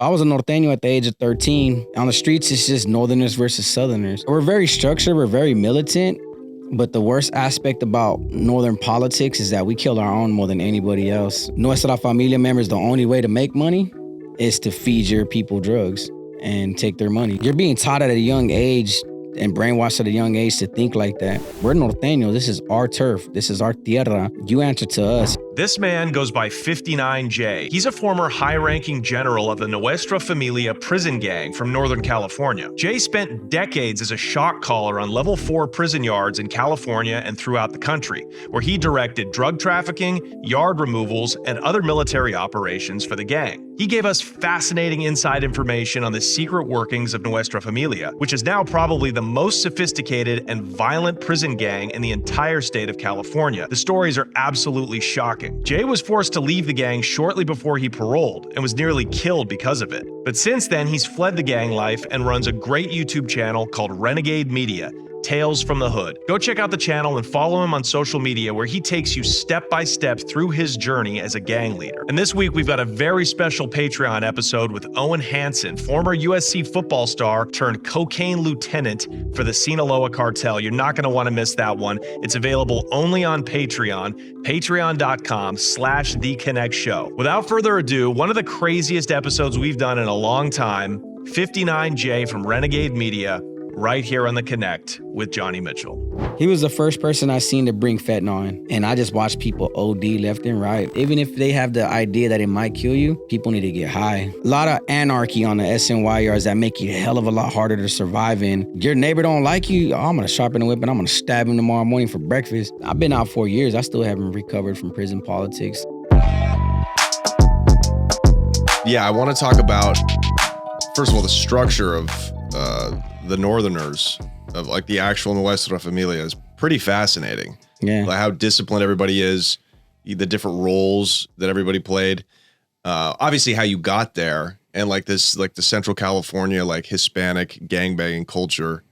I was a Norteño at the age of 13. On the streets, it's just Northerners versus Southerners. We're very structured, we're very militant, but the worst aspect about Northern politics is that we kill our own more than anybody else. Nuestra Familia members, the only way to make money is to feed your people drugs and take their money. You're being taught at a young age and brainwashed at a young age to think like that. We're Norteños. This is our turf. This is our tierra. You answer to us. This man goes by 59J. He's a former high-ranking general of the Nuestra Familia prison gang from Northern California. Jay spent decades as a shock caller on level 4 prison yards in California and throughout the country, where he directed drug trafficking, yard removals, and other military operations for the gang. He gave us fascinating inside information on the secret workings of Nuestra Familia, which is now probably the most sophisticated and violent prison gang in the entire state of California. The stories are absolutely shocking. Jay was forced to leave the gang shortly before he paroled and was nearly killed because of it. But since then, he's fled the gang life and runs a great YouTube channel called Renegade Media, Tales from the Hood. Go check out the channel and follow him on social media, where he takes you step by step through his journey as a gang leader. And this week, we've got a very special Patreon episode with Owen Hansen, former USC football star turned cocaine lieutenant for the Sinaloa cartel. You're not going to want to miss that one. It's available only on Patreon, patreon.com/theconnectshow. Without further ado, one of the craziest episodes we've done in a long time, 59J from Renegade Media, right here on The Connect with Johnny Mitchell. He was the first person I seen to bring fentanyl in, and I just watched people OD left and right. Even if they have the idea that it might kill you, people need to get high. A lot of anarchy on the SNY yards that make you a hell of a lot harder to survive in. Your neighbor don't like you, I'm gonna sharpen the whip and I'm gonna stab him tomorrow morning for breakfast. I've been out 4 years, I still haven't recovered from prison politics. Yeah, I wanna talk about, first of all, the structure of the Northerners, of like the actual Nuestra Familia, is pretty fascinating. Yeah. Like how disciplined everybody is, the different roles that everybody played. Obviously how you got there, and like this, like the Central California, like Hispanic gangbanging culture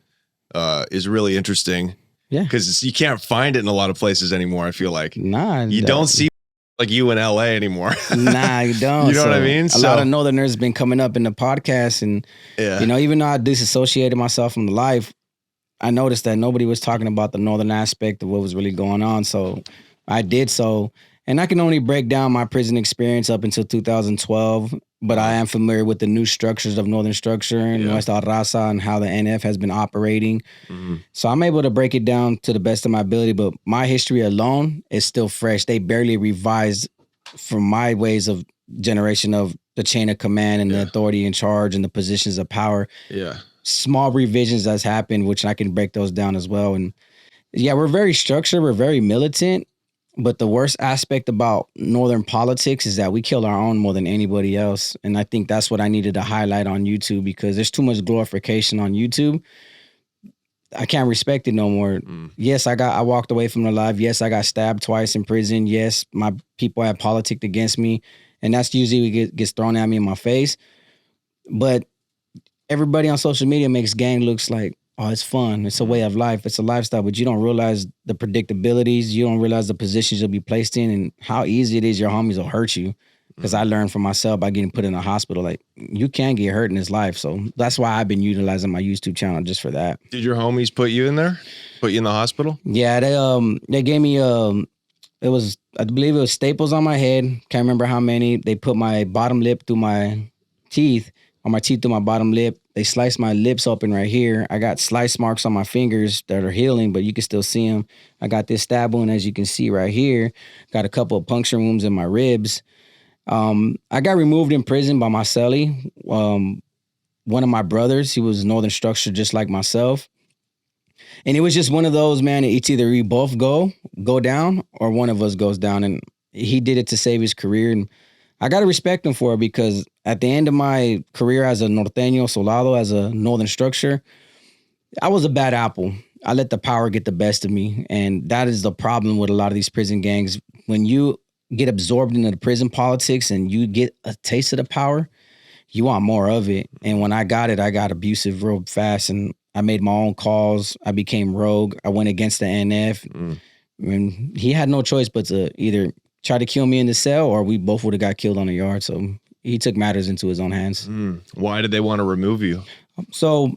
is really interesting. Yeah. Because you can't find it in a lot of places anymore, I feel like. Nah. You don't see like you in LA anymore. Nah, you don't. You know what I mean? A lot of Northerners been coming up in the podcast, and you know, even though I disassociated myself from the life, I noticed that nobody was talking about the Northern aspect of what was really going on. So I did so, and I can only break down my prison experience up until 2012, but I am familiar with the new structures of Northern structure and Nuestra Raza and how the NF has been operating. Mm-hmm. So I'm able to break it down to the best of my ability, but my history alone is still fresh. They barely revised from my ways of generation of the chain of command and the authority in charge and the positions of power. Yeah. Small revisions that's happened, which I can break those down as well. And yeah, we're very structured. We're very militant. But the worst aspect about Northern politics is that we kill our own more than anybody else. And I think that's what I needed to highlight on YouTube, because there's too much glorification on YouTube. I can't respect it no more. Yes, I walked away from the life. Yes, I got stabbed twice in prison. Yes, my people had politicked against me. And that's usually what gets thrown at me in my face. But everybody on social media makes gang looks like, oh, it's fun. It's a way of life. It's a lifestyle. But you don't realize the predictabilities. You don't realize the positions you'll be placed in and how easy it is your homies will hurt you. Because I learned from myself by getting put in a hospital, like, you can get hurt in this life. So that's why I've been utilizing my YouTube channel just for that. Did your homies put you in there? Put you in the hospital? Yeah, they gave me, I believe it was staples on my head. Can't remember how many. They put my bottom lip through my teeth, or my teeth through my bottom lip. They sliced my lips open right here. I got slice marks on my fingers that are healing, but you can still see them. I got this stab wound, as you can see right here. Got a couple of puncture wounds in my ribs. I got removed in prison by my cellie. One of my brothers, he was Northern structure just like myself. And it was just one of those, man, it's either we both go down or one of us goes down. And he did it to save his career. And I got to respect him for it, because at the end of my career as a Norteño soldado, as a Northern structure, I was a bad apple. I let the power get the best of me. And that is the problem with a lot of these prison gangs. When you get absorbed into the prison politics and you get a taste of the power, you want more of it. And when I got it, I got abusive real fast, and I made my own calls. I became rogue. I went against the NF. And he had no choice but to either try to kill me in the cell, or we both would have got killed on the yard. So he took matters into his own hands. Why did they want to remove you? So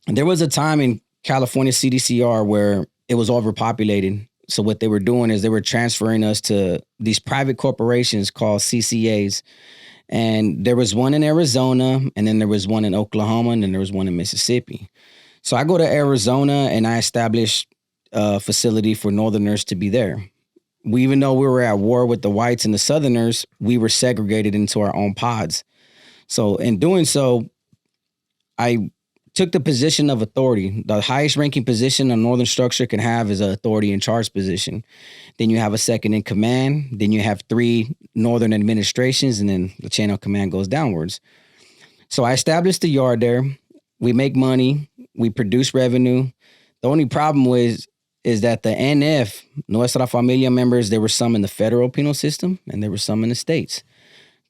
there was a time in California CDCR where it was overpopulated. So what they were doing is they were transferring us to these private corporations called CCAs. And there was one in Arizona, and then there was one in Oklahoma, and then there was one in Mississippi. So I go to Arizona and I establish a facility for Northerners to be there. Even though we were at war with the whites and the Southerners, we were segregated into our own pods. So in doing so, I took the position of authority. The highest ranking position a Northern structure can have is an authority in charge position. Then you have a second in command. Then you have 3 Northern administrations, and then the chain of command goes downwards. So I established the yard there. We make money. We produce revenue. The only problem is that the NF, Nuestra Familia members, there were some in the federal penal system and there were some in the states.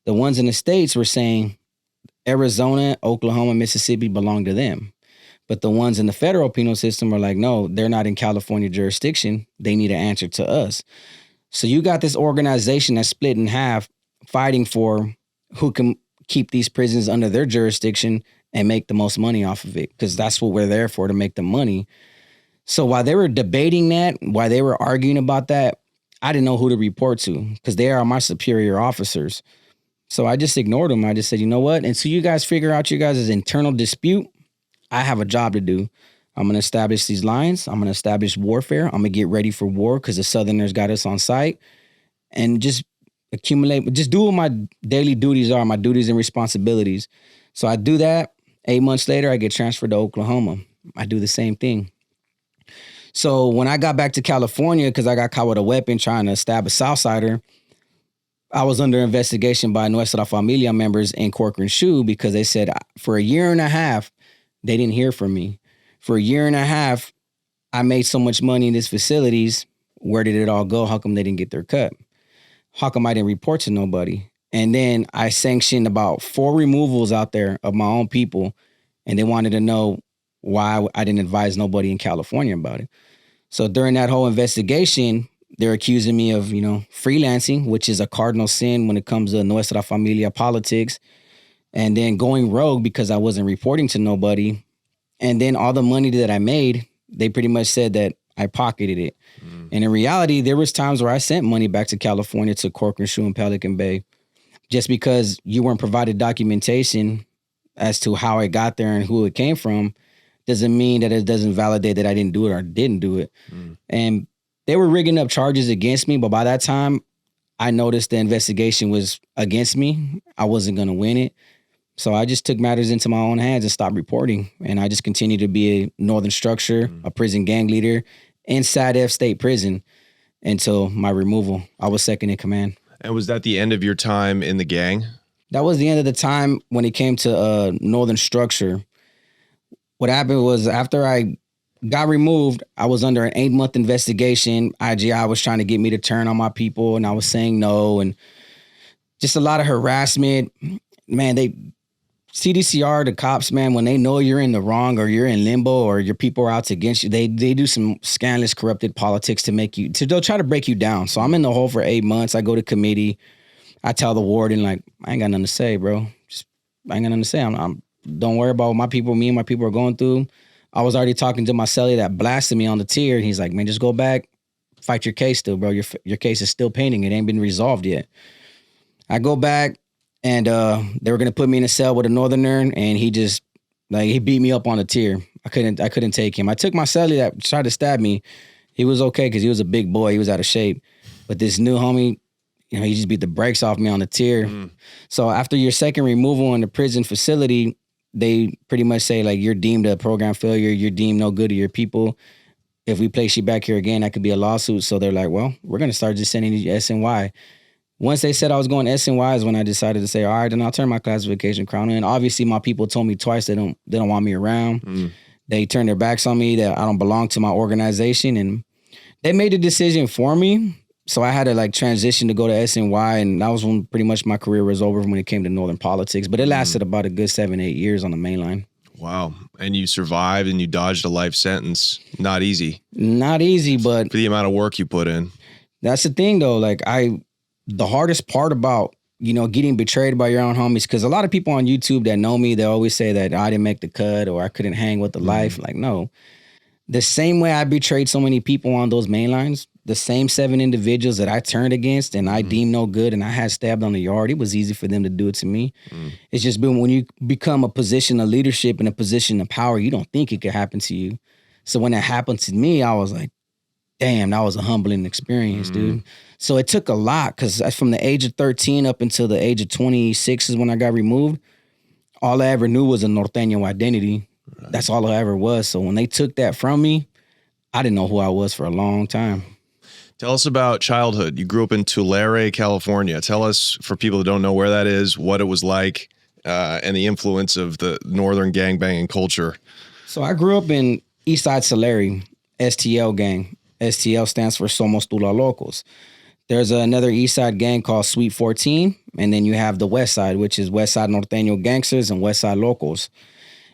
The ones in the states were saying Arizona, Oklahoma, Mississippi belong to them. But the ones in the federal penal system were like, no, they're not in California jurisdiction. They need an answer to us. So you got this organization that's split in half, fighting for who can keep these prisons under their jurisdiction and make the most money off of it, because that's what we're there for, to make the money. So while they were debating that, while they were arguing about that, I didn't know who to report to, because they are my superior officers. So I just ignored them. I just said, you know what? Until you guys figure out your guys' internal dispute, I have a job to do. I'm going to establish these lines. I'm going to establish warfare. I'm going to get ready for war because the Southerners got us on site, and just accumulate, just do what my daily duties are, my duties and responsibilities. So I do that. 8 months later, I get transferred to Oklahoma. I do the same thing. So when I got back to California, because I got caught with a weapon trying to stab a Southsider, I was under investigation by Nuestra Familia members in Corcoran Shoe, because they said for a year and a half, they didn't hear from me. For a year and a half, I made so much money in these facilities. Where did it all go? How come they didn't get their cut? How come I didn't report to nobody? And then I sanctioned about 4 removals out there of my own people, and they wanted to know why I didn't advise nobody in California about it. So during that whole investigation, they're accusing me of, freelancing, which is a cardinal sin when it comes to Nuestra Familia politics, and then going rogue because I wasn't reporting to nobody. And then all the money that I made, they pretty much said that I pocketed it. And in reality, there was times where I sent money back to California, to Corcoran Shoe and Pelican Bay. Just because you weren't provided documentation as to how it got there and who it came from doesn't mean that it doesn't validate that I didn't do it or didn't do it. And they were rigging up charges against me, but by that time, I noticed the investigation was against me. I wasn't going to win it. So I just took matters into my own hands and stopped reporting. And I just continued to be a Northern structure, a prison gang leader inside F State Prison until my removal. I was second in command. And was that the end of your time in the gang? That was the end of the time when it came to Northern structure. What happened was, after I got removed, I was under an 8-month investigation. IGI was trying to get me to turn on my people, and I was saying no, and just a lot of harassment. Man, CDCR, the cops, man, when they know you're in the wrong or you're in limbo or your people are out against you, they do some scandalous, corrupted politics they'll try to break you down. So I'm in the hole for 8 months. I go to committee. I tell the warden, like, I ain't got nothing to say, bro. I ain't got nothing to say. I'm don't worry about what me and my people are going through. I was already talking to my cellie that blasted me on the tier. And he's like, man, just go back, fight your case still, bro. Your case is still pending. It ain't been resolved yet. I go back, and they were gonna put me in a cell with a Northerner, and he just he beat me up on the tier. I couldn't take him. I took my cellie that tried to stab me. He was okay because he was a big boy. He was out of shape. But this new homie, he just beat the brakes off me on the tier. So after your second removal in the prison facility, they pretty much say, like, you're deemed a program failure. You're deemed no good to your people. If we place you back here again, that could be a lawsuit. So they're like, well, we're going to start just sending you SNY. Once they said I was going SNY is when I decided to say, all right, then I'll turn my classification crown in. Obviously, my people told me twice they don't want me around. They turned their backs on me, that I don't belong to my organization. And they made the decision for me. So I had to transition to go to SNY, and that was when pretty much my career was over when it came to Northern politics. But it lasted about a good 7-8 years on the main line. Wow. And you survived and you dodged a life sentence. Not easy. Not easy, but for the amount of work you put in. That's the thing, though. The hardest part about getting betrayed by your own homies. Because a lot of people on YouTube that know me, they always say that I didn't make the cut or I couldn't hang with the life. Like, no. The same way I betrayed so many people on those main lines, the same 7 individuals that I turned against and I deemed no good and I had stabbed on the yard, it was easy for them to do it to me. It's just been when you become a position of leadership and a position of power, you don't think it could happen to you. So when it happened to me, I was like, damn, that was a humbling experience, dude. So it took a lot because from the age of 13 up until the age of 26 is when I got removed. All I ever knew was a Norteño identity. Right. That's all I ever was. So when they took that from me, I didn't know who I was for a long time. Tell us about childhood. You grew up in Tulare, California. Tell us, for people that don't know where that is, what it was like and the influence of the northern gangbanging culture. So I grew up in Eastside Tulare, STL gang. STL stands for Somos Tula Locos. There's another Eastside gang called Sweet 14, and then you have the West Side, which is West Side Norteño Gangsters and West Side Locals.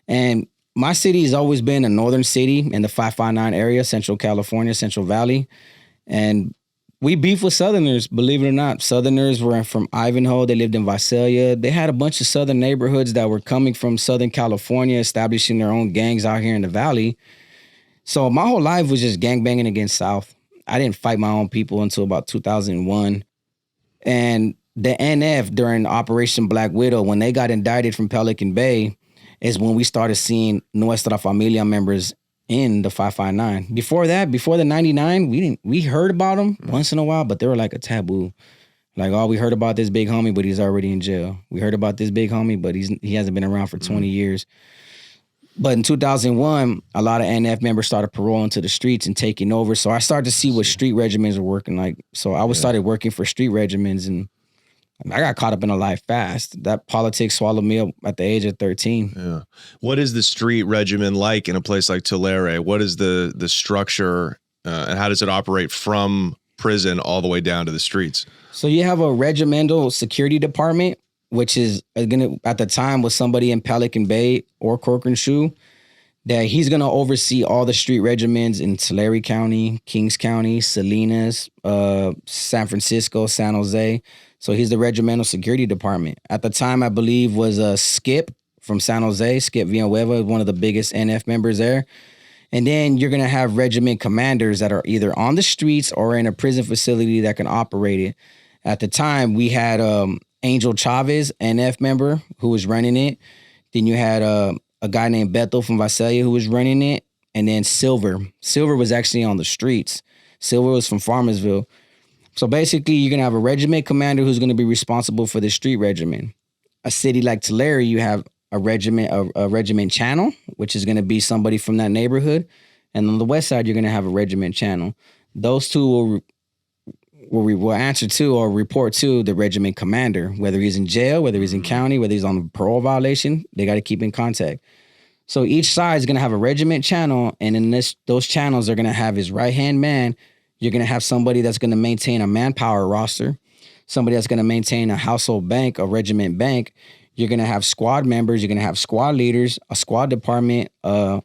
And my city has always been a northern city in the 559 area, Central California, Central Valley. And we beef with Southerners, believe it or not. Southerners were from Ivanhoe. They lived in Visalia. They had a bunch of Southern neighborhoods that were coming from Southern California, establishing their own gangs out here in the Valley. So my whole life was just gangbanging against South. I didn't fight my own people until about 2001. And the NF during Operation Black Widow, when they got indicted from Pelican Bay, is when we started seeing Nuestra Familia members in the 559. Before that, before the 99, we heard about them once in a while, but they were like a taboo. Like, oh, we heard about this big homie, but he's already in jail. We heard about this big homie, but he hasn't been around for 20 years. But in 2001, a lot of NF members started paroling to the streets and taking over. So I started to see what street regimens were working like. So I started working for street regimens, and I got caught up in a life fast. That politics swallowed me up at the age of 13. Yeah. What is the street regimen like in a place like Tulare? What is the structure and how does it operate from prison all the way down to the streets? So you have a regimental security department, which is gonna, at the time, was somebody in Pelican Bay or Corcoran Shoe, that he's gonna oversee all the street regimens in Tulare County, Kings County, Salinas, San Francisco, San Jose. So he's the regimental security department. At the time, I believe, was Skip from San Jose. Skip Villanueva, one of the biggest NF members there. And then you're gonna have regiment commanders that are either on the streets or in a prison facility that can operate it. At the time, we had Angel Chavez, NF member, who was running it. Then you had a guy named Beto from Visalia who was running it. And then Silver. Silver was actually on the streets. Silver was from Farmersville. So basically, you're going to have a regiment commander who's going to be responsible for the street regiment. A city like Tulare, you have a regiment channel, which is going to be somebody from that neighborhood. And on the west side, you're going to have a regiment channel. Those two will answer to or report to the regiment commander, whether he's in jail, whether he's in county, whether he's on a parole violation. They got to keep in contact. So each side is going to have a regiment channel, and in those channels are going to have his right-hand man. You're going to have somebody that's going to maintain a manpower roster, somebody that's going to maintain a household bank, a regiment bank. You're going to have squad members. You're going to have squad leaders, a squad department,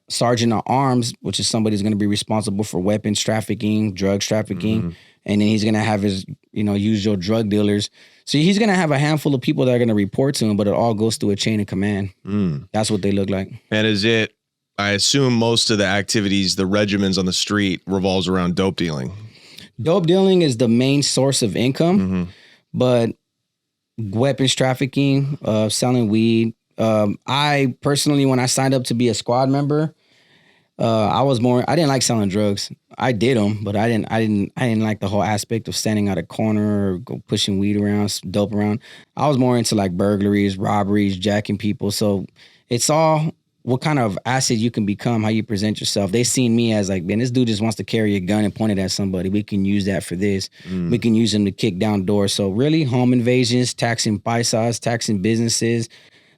sergeant of arms, which is somebody who's going to be responsible for weapons trafficking, drugs trafficking. And then he's going to have his, usual drug dealers. So he's going to have a handful of people that are going to report to him, but it all goes through a chain of command. That's what they look like. And I assume most of the activities, the regimens on the street, revolves around dope dealing. Dope dealing is the main source of income, but weapons trafficking, selling weed. I personally, when I signed up to be a squad member, I didn't like selling drugs. I did them, but I didn't like the whole aspect of standing out a corner or go pushing weed around, dope around. I was more into like burglaries, robberies, jacking people. So it's all what kind of asset you can become, how you present yourself. They seen me as like, man, this dude just wants to carry a gun and point it at somebody. We can use that for this. We can use him to kick down doors. So really, home invasions, taxing paisas, taxing businesses,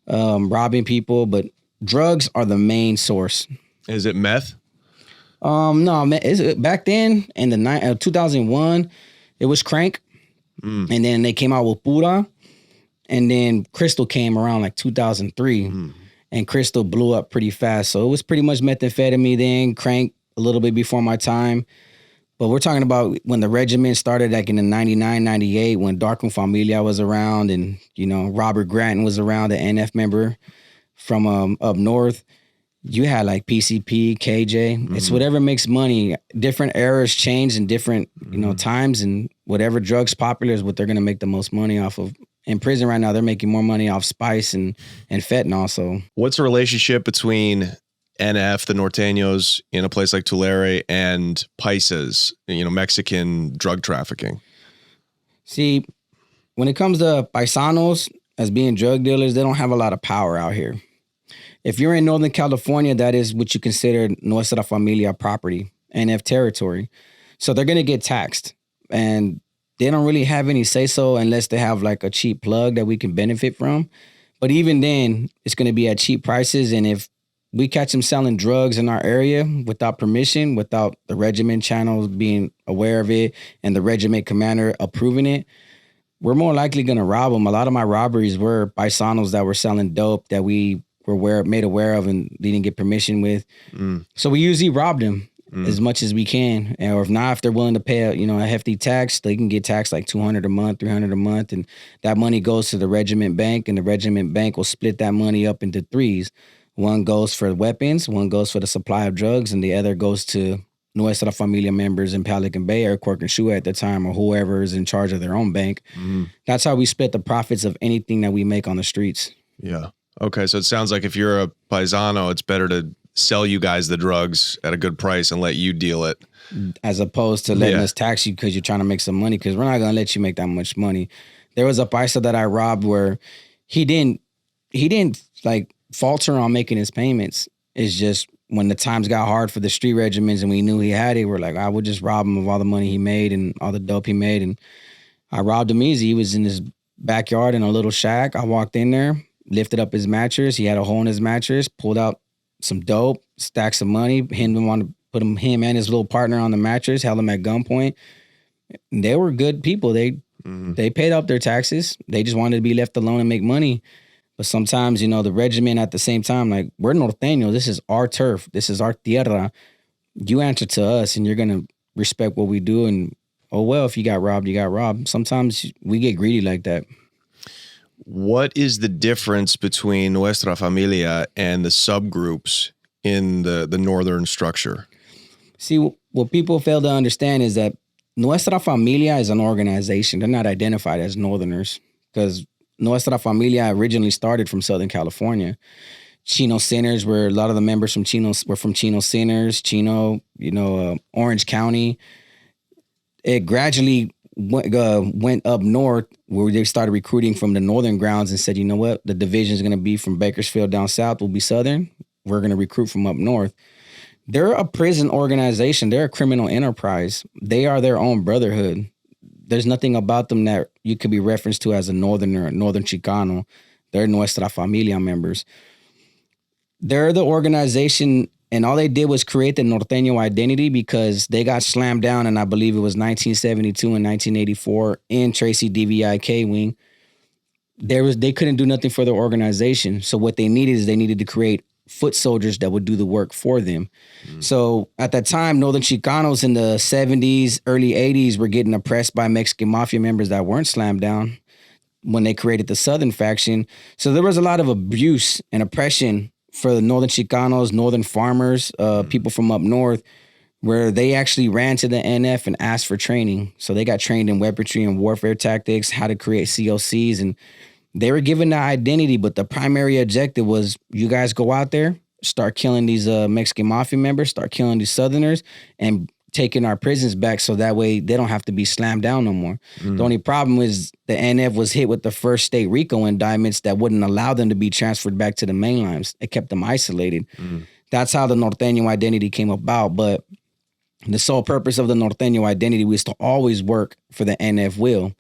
robbing people. But drugs are the main source. Is it meth? No, back then in the 2001, it was crank. And then they came out with Pura. And then Crystal came around like 2003. And Crystal blew up pretty fast. So it was pretty much methamphetamine then, crank a little bit before my time. But we're talking about when the regiment started, like in the 99, 98, when Darkroom Familia was around, and Robert Granton was around, the NF member from up north. You had like PCP, KJ. It's whatever makes money. Different eras change in different times, and whatever drug's popular is what they're gonna make the most money off of. In prison right now, they're making more money off spice and fentanyl. So, what's the relationship between NF, the Norteños, in a place like Tulare, and Paisas, Mexican drug trafficking? See, when it comes to paisanos as being drug dealers, they don't have a lot of power out here. If you're in Northern California, that is what you consider Nuestra Familia property, NF territory. So they're going to get taxed, and they don't really have any say-so unless they have like a cheap plug that we can benefit from. But even then, it's going to be at cheap prices. And if we catch them selling drugs in our area without permission, without the regiment channels being aware of it and the regiment commander approving it, we're more likely going to rob them. A lot of my robberies were paisanos that were selling dope that we were made aware of and didn't get permission with. So we usually rob them as much as we can. Or if not, if they're willing to pay a hefty tax, they can get taxed like $200 a month, $300 a month. And that money goes to the regiment bank, and the regiment bank will split that money up into threes. One goes for weapons, one goes for the supply of drugs, and the other goes to Nuestra Familia members in Pelican Bay or Cork and Shoe at the time, or whoever is in charge of their own bank. That's how we split the profits of anything that we make on the streets. Yeah. Okay. So it sounds like if you're a paisano, it's better to sell you guys the drugs at a good price and let you deal it, as opposed to letting us tax you because you're trying to make some money, because we're not going to let you make that much money. There was a paisa that I robbed where he didn't like falter on making his payments. It's just when the times got hard for the street regiments and we knew he had it, we're like, I would just rob him of all the money he made and all the dope he made. And I robbed him easy. He was in his backyard in a little shack. I walked in there, lifted up his mattress. He had a hole in his mattress, pulled out some dope, stacked some money, him and his little partner on the mattress, held him at gunpoint. And they were good people. They paid up their taxes. They just wanted to be left alone and make money. But sometimes, the regiment at the same time, like, we're Norteño. This is our turf. This is our tierra. You answer to us, and you're going to respect what we do. And, if you got robbed, you got robbed. Sometimes we get greedy like that. What is the difference between Nuestra Familia and the subgroups in the northern structure? See, what people fail to understand is that Nuestra Familia is an organization. They're not identified as Northerners, because Nuestra Familia originally started from Southern California. Chino Centers, where a lot of the members from Chino Centers, Chino, Orange County. It gradually went up north, where they started recruiting from the northern grounds and said, you know what, the division is going to be from Bakersfield down south will be southern. We're going to recruit from up north. They're a prison organization. They're a criminal enterprise. They are their own brotherhood. There's nothing about them that you could be referenced to as a northerner, northern Chicano. They're Nuestra Familia members. They're the organization, and all they did was create the Norteño identity because they got slammed down, and I believe it was 1972 and 1984 in Tracy DVI K-Wing. They couldn't do nothing for their organization. So what they needed to create foot soldiers that would do the work for them. So at that time, Northern Chicanos in the 70s, early 80s were getting oppressed by Mexican mafia members that weren't slammed down when they created the Southern faction. So there was a lot of abuse and oppression for the Northern Chicanos, Northern farmers, people from up north, where they actually ran to the NF and asked for training. So they got trained in weaponry and warfare tactics, how to create COCs, and they were given the identity, but the primary objective was, you guys go out there, start killing these Mexican mafia members, start killing these Southerners, and taking our prisons back so that way they don't have to be slammed down no more. The only problem is the NF was hit with the first state RICO indictments that wouldn't allow them to be transferred back to the mainlines. It kept them isolated. That's how the Norteño identity came about. But the sole purpose of the Norteño identity was to always work for the NF will.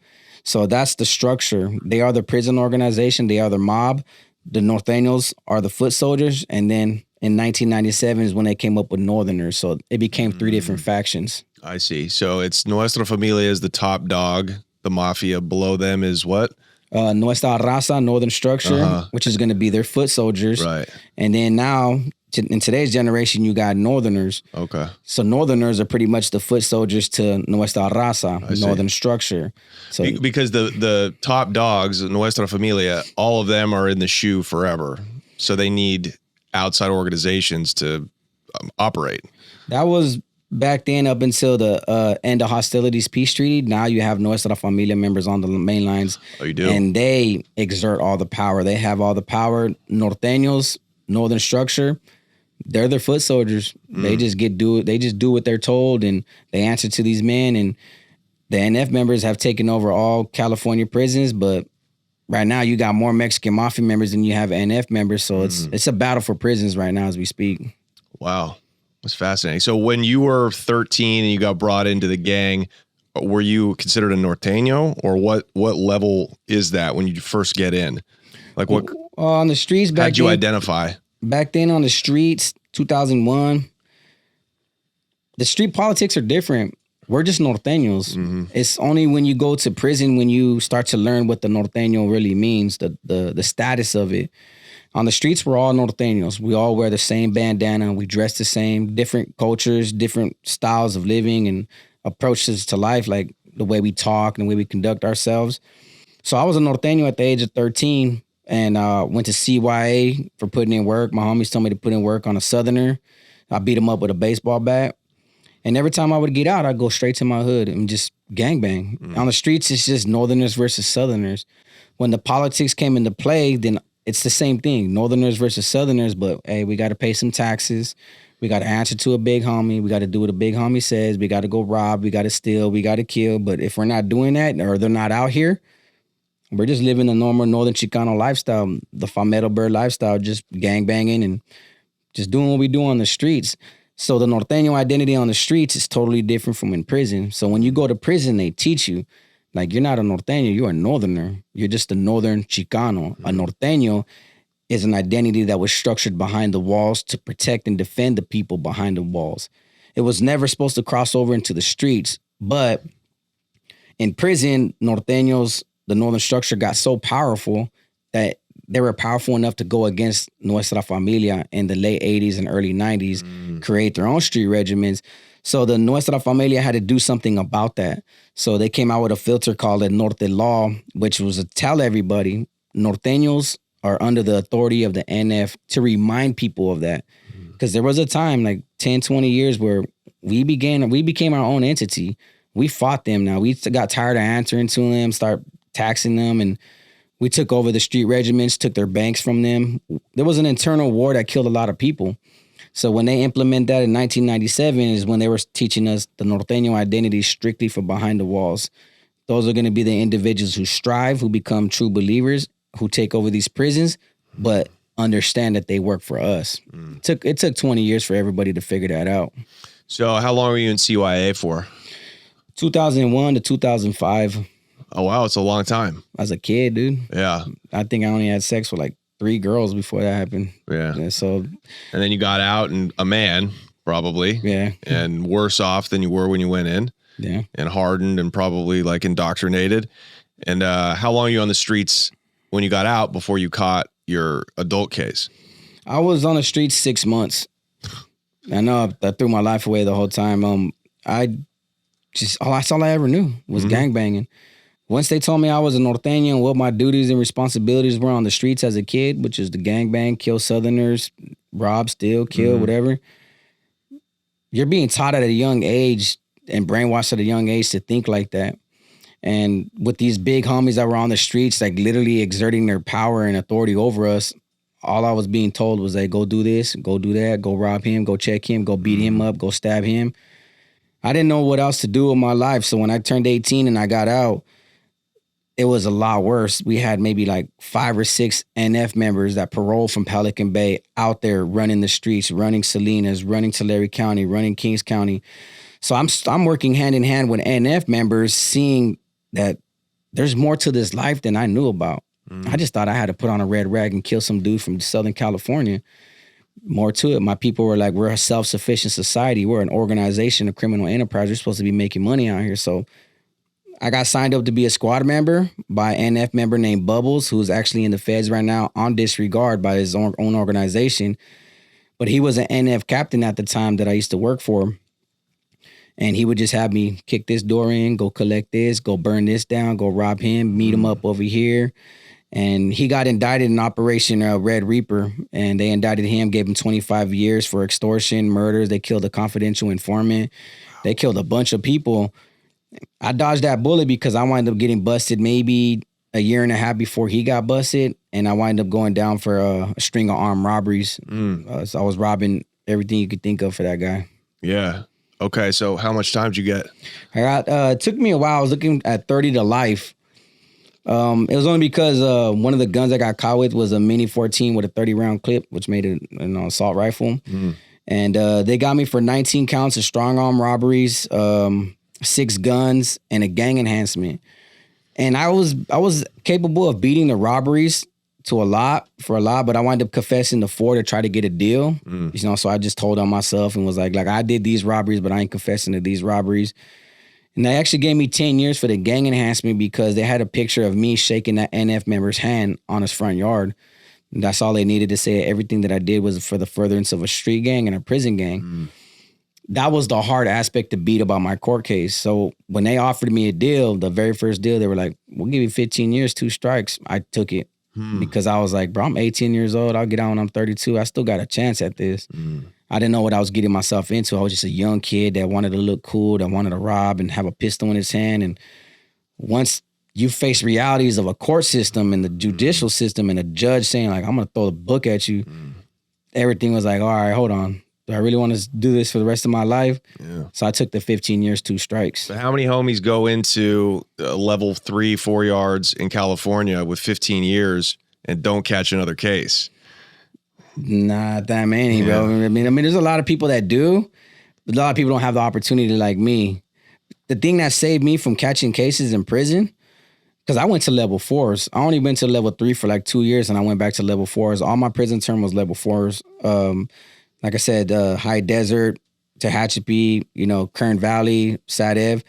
So that's the structure. They are the prison organization. They are the mob. The Norteños are the foot soldiers. And then in 1997 is when they came up with Northerners. So it became three different factions. I see. So it's Nuestra Familia is the top dog. The mafia below them is what? Nuestra Raza, Northern Structure, which is going to be their foot soldiers. Right. And then now in today's generation, you got Northerners. Okay. So Northerners are pretty much the foot soldiers to Nuestra Raza, see. Northern structure. So Because the top dogs, Nuestra Familia, all of them are in the shoe forever. So they need outside organizations to operate. that was back then up until the end of hostilities peace treaty. Now you have Nuestra Familia members on the main lines. Oh, you do? And they exert all the power. They have all the power. Norteños, Northern structure, they're their foot soldiers. They just they just do what they're told, and they answer to these men. And the NF members have taken over all California prisons, but right now you got more Mexican mafia members than you have NF members. So it's a battle for prisons right now as we speak. Wow. That's fascinating. So when you were 13 and you got brought into the gang, were you considered a Norteño, or what level is that when you first get in? Like what On the streets back how'd you then, identify? Back then on the streets, 2001, the street politics are different. We're just Norteños. It's only when you go to prison when you start to learn what the Norteño really means, the status of it. On the streets, we're all Norteños. We all wear the same bandana. We dress the same, different cultures, different styles of living and approaches to life, like the way we talk and the way we conduct ourselves. So I was a Norteño at the age of 13 and went to CYA for putting in work. My homies told me to put in work on a Southerner. I beat him up with a baseball bat. And every time I would get out, I'd go straight to my hood and just gangbang. On the streets, it's just Northerners versus Southerners. When the politics came into play, then it's the same thing. Northerners versus Southerners, but hey, we got to pay some taxes. We got to answer to a big homie. We got to do what a big homie says. We got to go rob. We got to steal. We got to kill. But if we're not doing that, or they're not out here, we're just living the normal Northern Chicano lifestyle, the Famero Bird lifestyle, just gangbanging and just doing what we do on the streets. So the Norteño identity on the streets is totally different from in prison. So when you go to prison, they teach you, like, you're not a Norteño, you're a Northerner. You're just a Northern Chicano. A Norteño is an identity that was structured behind the walls to protect and defend the people behind the walls. It was never supposed to cross over into the streets. But in prison, Norteños, the Northern structure, got so powerful that they were powerful enough to go against Nuestra Familia in the late 80s and early 90s, create their own street regiments. So the Nuestra Familia had to do something about that. So they came out with a filter called the Norte Law, which was to tell everybody Norteños are under the authority of the NF, to remind people of that. Because there was a time, like 10, 20 years, where we became our own entity. We fought them now. We got tired of answering to them, start taxing them, and we took over the street regiments, took their banks from them. There was an internal war that killed a lot of people. So when they implemented that in 1997 is when they were teaching us the Norteño identity strictly for behind the walls. Those are going to be the individuals who strive, who become true believers, who take over these prisons, but understand that they work for us. It took 20 years for everybody to figure that out. So how long were you in CYA for? 2001 to 2005. Oh, wow. It's a long time. As a kid, dude. Yeah. I think I only had sex with like 3 girls before that happened. Yeah. So. And then you got out and a man, probably. Yeah. And worse off than you were when you went in. Yeah. And hardened and probably like indoctrinated. And how long were you on the streets when you got out before you caught your adult case? I was on the streets 6 months. I know I threw my life away the whole time. That's all I ever knew was gangbanging. Once they told me I was a Norteño and what my duties and responsibilities were on the streets as a kid, which is the gangbang, kill Southerners, rob, steal, kill, whatever, you're being taught at a young age and brainwashed at a young age to think like that. And with these big homies that were on the streets, like literally exerting their power and authority over us, all I was being told was, hey, go do this, go do that, go rob him, go check him, go beat him up, go stab him. I didn't know what else to do with my life. So when I turned 18 and I got out, it was a lot worse. We had maybe like 5 or 6 NF members that paroled from Pelican Bay out there running the streets, running Salinas, running Tulare County, running Kings County. So I'm working hand in hand with NF members, seeing that there's more to this life than I knew about. I just thought I had to put on a red rag and kill some dude from Southern California. More to it. My people were like, we're a self-sufficient society. We're an organization, a criminal enterprise. We're supposed to be making money out here. So I got signed up to be a squad member by an NF member named Bubbles, who's actually in the feds right now on disregard by his own organization. But he was an NF captain at the time that I used to work for. And he would just have me kick this door in, go collect this, go burn this down, go rob him, meet him up over here. And he got indicted in Operation Red Reaper, and they indicted him, gave him 25 years for extortion, murders. They killed a confidential informant. They killed a bunch of people. I dodged that bullet because I wound up getting busted maybe a year and a half before he got busted, and I wound up going down for a string of armed robberies. So I was robbing everything you could think of for that guy. Yeah. Okay, so how much time did you get? It took me a while. I was looking at 30 to life. It was only because one of the guns I got caught with was a Mini 14 with a 30-round clip, which made it an assault rifle. And they got me for 19 counts of strong arm robberies, 6 guns, and a gang enhancement. And I was capable of beating the robberies for a lot, but I wound up confessing to 4 to try to get a deal. So I just told on myself and was like I did these robberies, but I ain't confessing to these robberies. And they actually gave me 10 years for the gang enhancement because they had a picture of me shaking that NF member's hand on his front yard. And that's all they needed to say. Everything that I did was for the furtherance of a street gang and a prison gang. That was the hard aspect to beat about my court case. So when they offered me a deal, the very first deal, they were like, we'll give you 15 years, 2 strikes. I took it. Because I was like, bro, I'm 18 years old. I'll get out when I'm 32. I still got a chance at this. I didn't know what I was getting myself into. I was just a young kid that wanted to look cool, that wanted to rob and have a pistol in his hand. And once you face realities of a court system and the judicial system and a judge saying like, I'm going to throw the book at you, everything was like, all right, hold on. Do I really want to do this for the rest of my life? Yeah. So I took the 15 years, 2 strikes. So how many homies go into level 3, 4 yards in California with 15 years and don't catch another case? Not that many, bro. I mean, there's a lot of people that do, but a lot of people don't have the opportunity like me. The thing that saved me from catching cases in prison, because I went to level 4s. I only went to level 3 for like 2 years, and I went back to level 4s. All my prison term was level 4s. Like I said, High Desert, Tehachapi, Kern Valley, Sadev.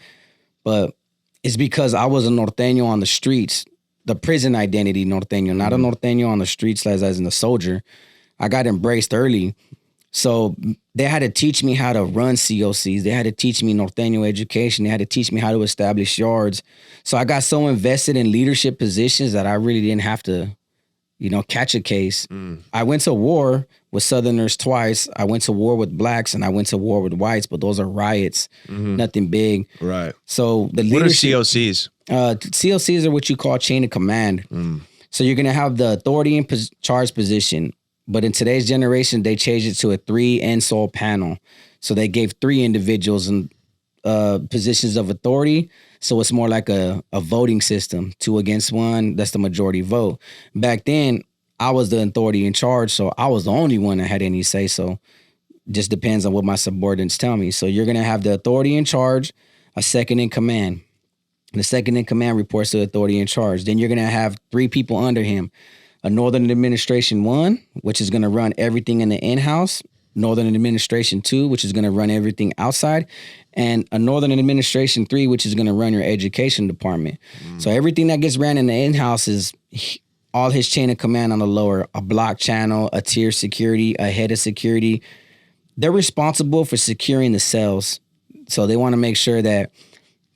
But it's because I was a Norteño on the streets, the prison identity Norteño, not a Norteño on the streets as in a soldier. I got embraced early. So they had to teach me how to run COCs. They had to teach me Norteño education. They had to teach me how to establish yards. So I got so invested in leadership positions that I really didn't have to, catch a case. I went to war with Southerners twice. I went to war with blacks and I went to war with whites, but those are riots, nothing big. Right. So the what are leadership, COCs? COCs are what you call chain of command. So you're going to have the authority and charge position. But in today's generation, they changed it to a 3 end-soul panel. So they gave 3 individuals in positions of authority. So it's more like a voting system, 2 against 1. That's the majority vote. Back then, I was the authority in charge, so I was the only one that had any say. So just depends on what my subordinates tell me. So you're going to have the authority in charge, a second in command. The second in command reports to the authority in charge. Then you're going to have 3 people under him. A Northern Administration 1, which is going to run everything in the in-house. Northern Administration 2, which is going to run everything outside. And a Northern Administration 3, which is going to run your education department. So everything that gets ran in the in-house is all his chain of command on the lower. A block channel, a tier security, a head of security. They're responsible for securing the cells. So they want to make sure that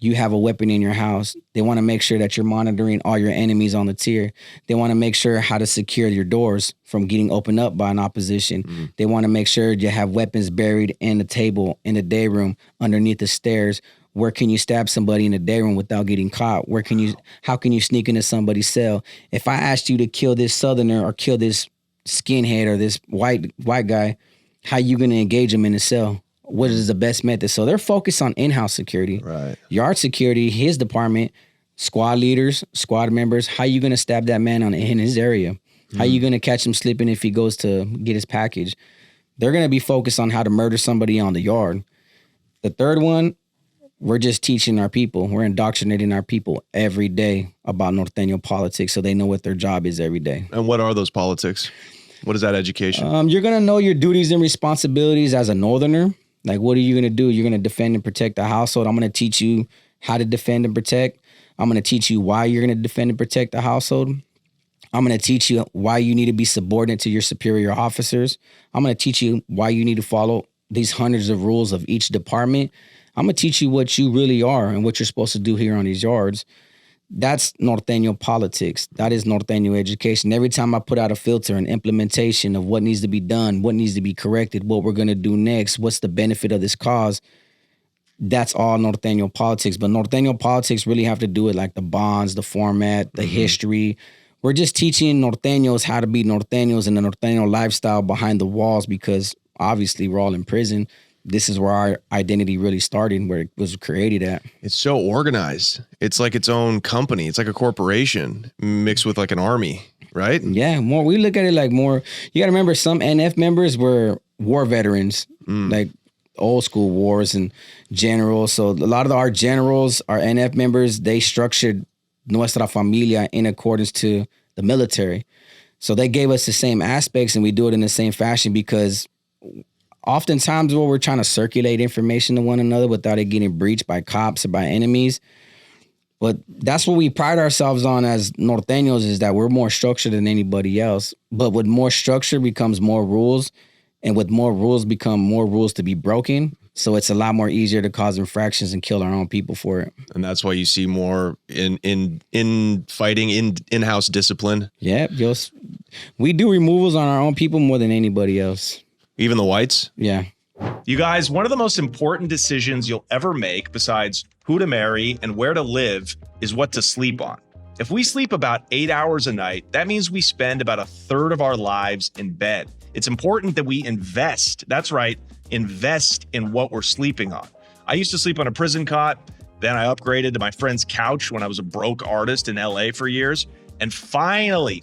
you have a weapon in your house. They want to make sure that you're monitoring all your enemies on the tier. They want to make sure how to secure your doors from getting opened up by an opposition. They want to make sure you have weapons buried in the table, in the day room, underneath the stairs. Where can you stab somebody in the day room without getting caught? How can you sneak into somebody's cell? If I asked you to kill this Southerner or kill this skinhead or this white guy, how you going to engage him in the cell? What is the best method? So they're focused on in-house security. Right. Yard security, his department, squad leaders, squad members. How you going to stab that man in his area? How you going to catch him slipping if he goes to get his package? They're going to be focused on how to murder somebody on the yard. The third one, we're just teaching our people. We're indoctrinating our people every day about Norteño politics so they know what their job is every day. And what are those politics? What is that education? You're going to know your duties and responsibilities as a Northerner. Like, what are you going to do? You're going to defend and protect the household. I'm going to teach you how to defend and protect. I'm going to teach you why you're going to defend and protect the household. I'm going to teach you why you need to be subordinate to your superior officers. I'm going to teach you why you need to follow these hundreds of rules of each department. I'm going to teach you what you really are and what you're supposed to do here on these yards. That's Norteño politics. That is Norteño education. Every time I put out a filter, an implementation of what needs to be done, what needs to be corrected, what we're going to do next, what's the benefit of this cause, that's all Norteño politics. But Norteño politics really have to do with like the bonds, the format, the history. We're just teaching Norteños how to be Norteños and the Norteño lifestyle behind the walls, because obviously we're all in prison. This is where our identity really started, where it was created at. It's so organized. It's like its own company. It's like a corporation mixed with like an army, right? Yeah, more. We look at it like more. You got to remember, some NF members were war veterans, like old school wars and generals. So a lot of our generals, our NF members, they structured Nuestra Familia in accordance to the military. So they gave us the same aspects, and we do it in the same fashion, because oftentimes where we're trying to circulate information to one another without it getting breached by cops or by enemies. But that's what we pride ourselves on as Norteños, is that we're more structured than anybody else. But with more structure becomes more rules, and with more rules become more rules to be broken. So it's a lot more easier to cause infractions and kill our own people for it. And that's why you see more in fighting, in-house discipline. Yeah, we do removals on our own people more than anybody else. Even the whites? Yeah. You guys, one of the most important decisions you'll ever make, besides who to marry and where to live, is what to sleep on. If we sleep about 8 hours a night, that means we spend about a third of our lives in bed. It's important that we invest. That's right, invest in what we're sleeping on. I used to sleep on a prison cot. Then I upgraded to my friend's couch when I was a broke artist in LA for years. And finally,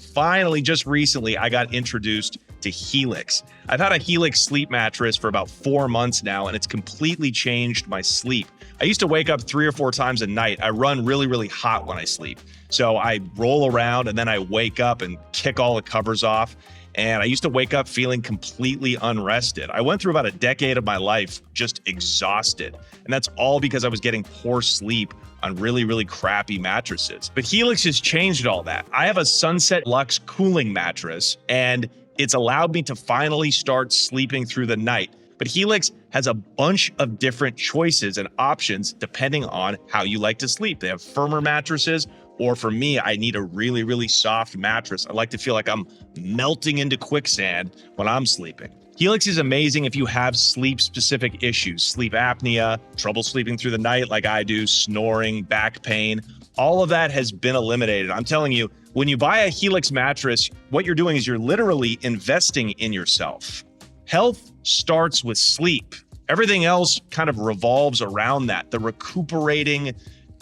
just recently, I got introduced to Helix. I've had a Helix sleep mattress for about 4 months now, and it's completely changed my sleep. I used to wake up 3 or 4 times a night. I run really, really hot when I sleep. So I roll around and then I wake up and kick all the covers off. And I used to wake up feeling completely unrested. I went through about a decade of my life just exhausted. And that's all because I was getting poor sleep on really, really crappy mattresses. But Helix has changed all that. I have a Sunset Luxe cooling mattress, and it's allowed me to finally start sleeping through the night. But Helix has a bunch of different choices and options depending on how you like to sleep. They have firmer mattresses, or for me, I need a really, really soft mattress. I like to feel like I'm melting into quicksand when I'm sleeping. Helix is amazing if you have sleep-specific issues, sleep apnea, trouble sleeping through the night like I do, snoring, back pain. All of that has been eliminated. I'm telling you, when you buy a Helix mattress, what you're doing is you're literally investing in yourself. Health starts with sleep. Everything else kind of revolves around that, the recuperating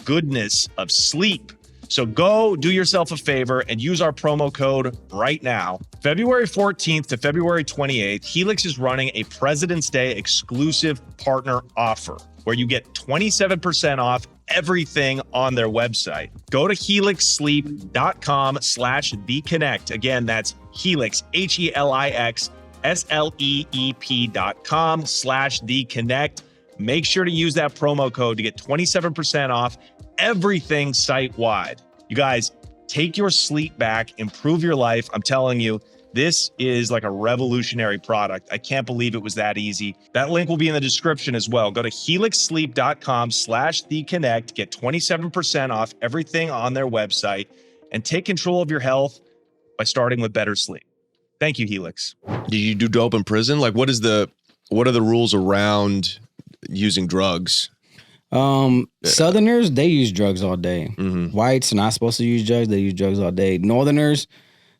goodness of sleep. So go do yourself a favor and use our promo code right now. February 14th to February 28th, Helix is running a President's Day exclusive partner offer where you get 27% off everything on their website. Go to helixsleep.com/theconnect. Again, that's Helix, HELIX, SLEEP.com/theconnect. Make sure to use that promo code to get 27% off everything site-wide. You guys, take your sleep back, improve your life. I'm telling you, this is like a revolutionary product. I can't believe it was that easy. That link will be in the description as well. Go to helixsleep.com/theconnect, get 27% off everything on their website, and take control of your health by starting with better sleep. Thank you, Helix. Did you do dope in prison? Like, what are the rules around using drugs? Southerners, they use drugs all day. Whites are not supposed to use drugs. They use drugs all day. Northerners,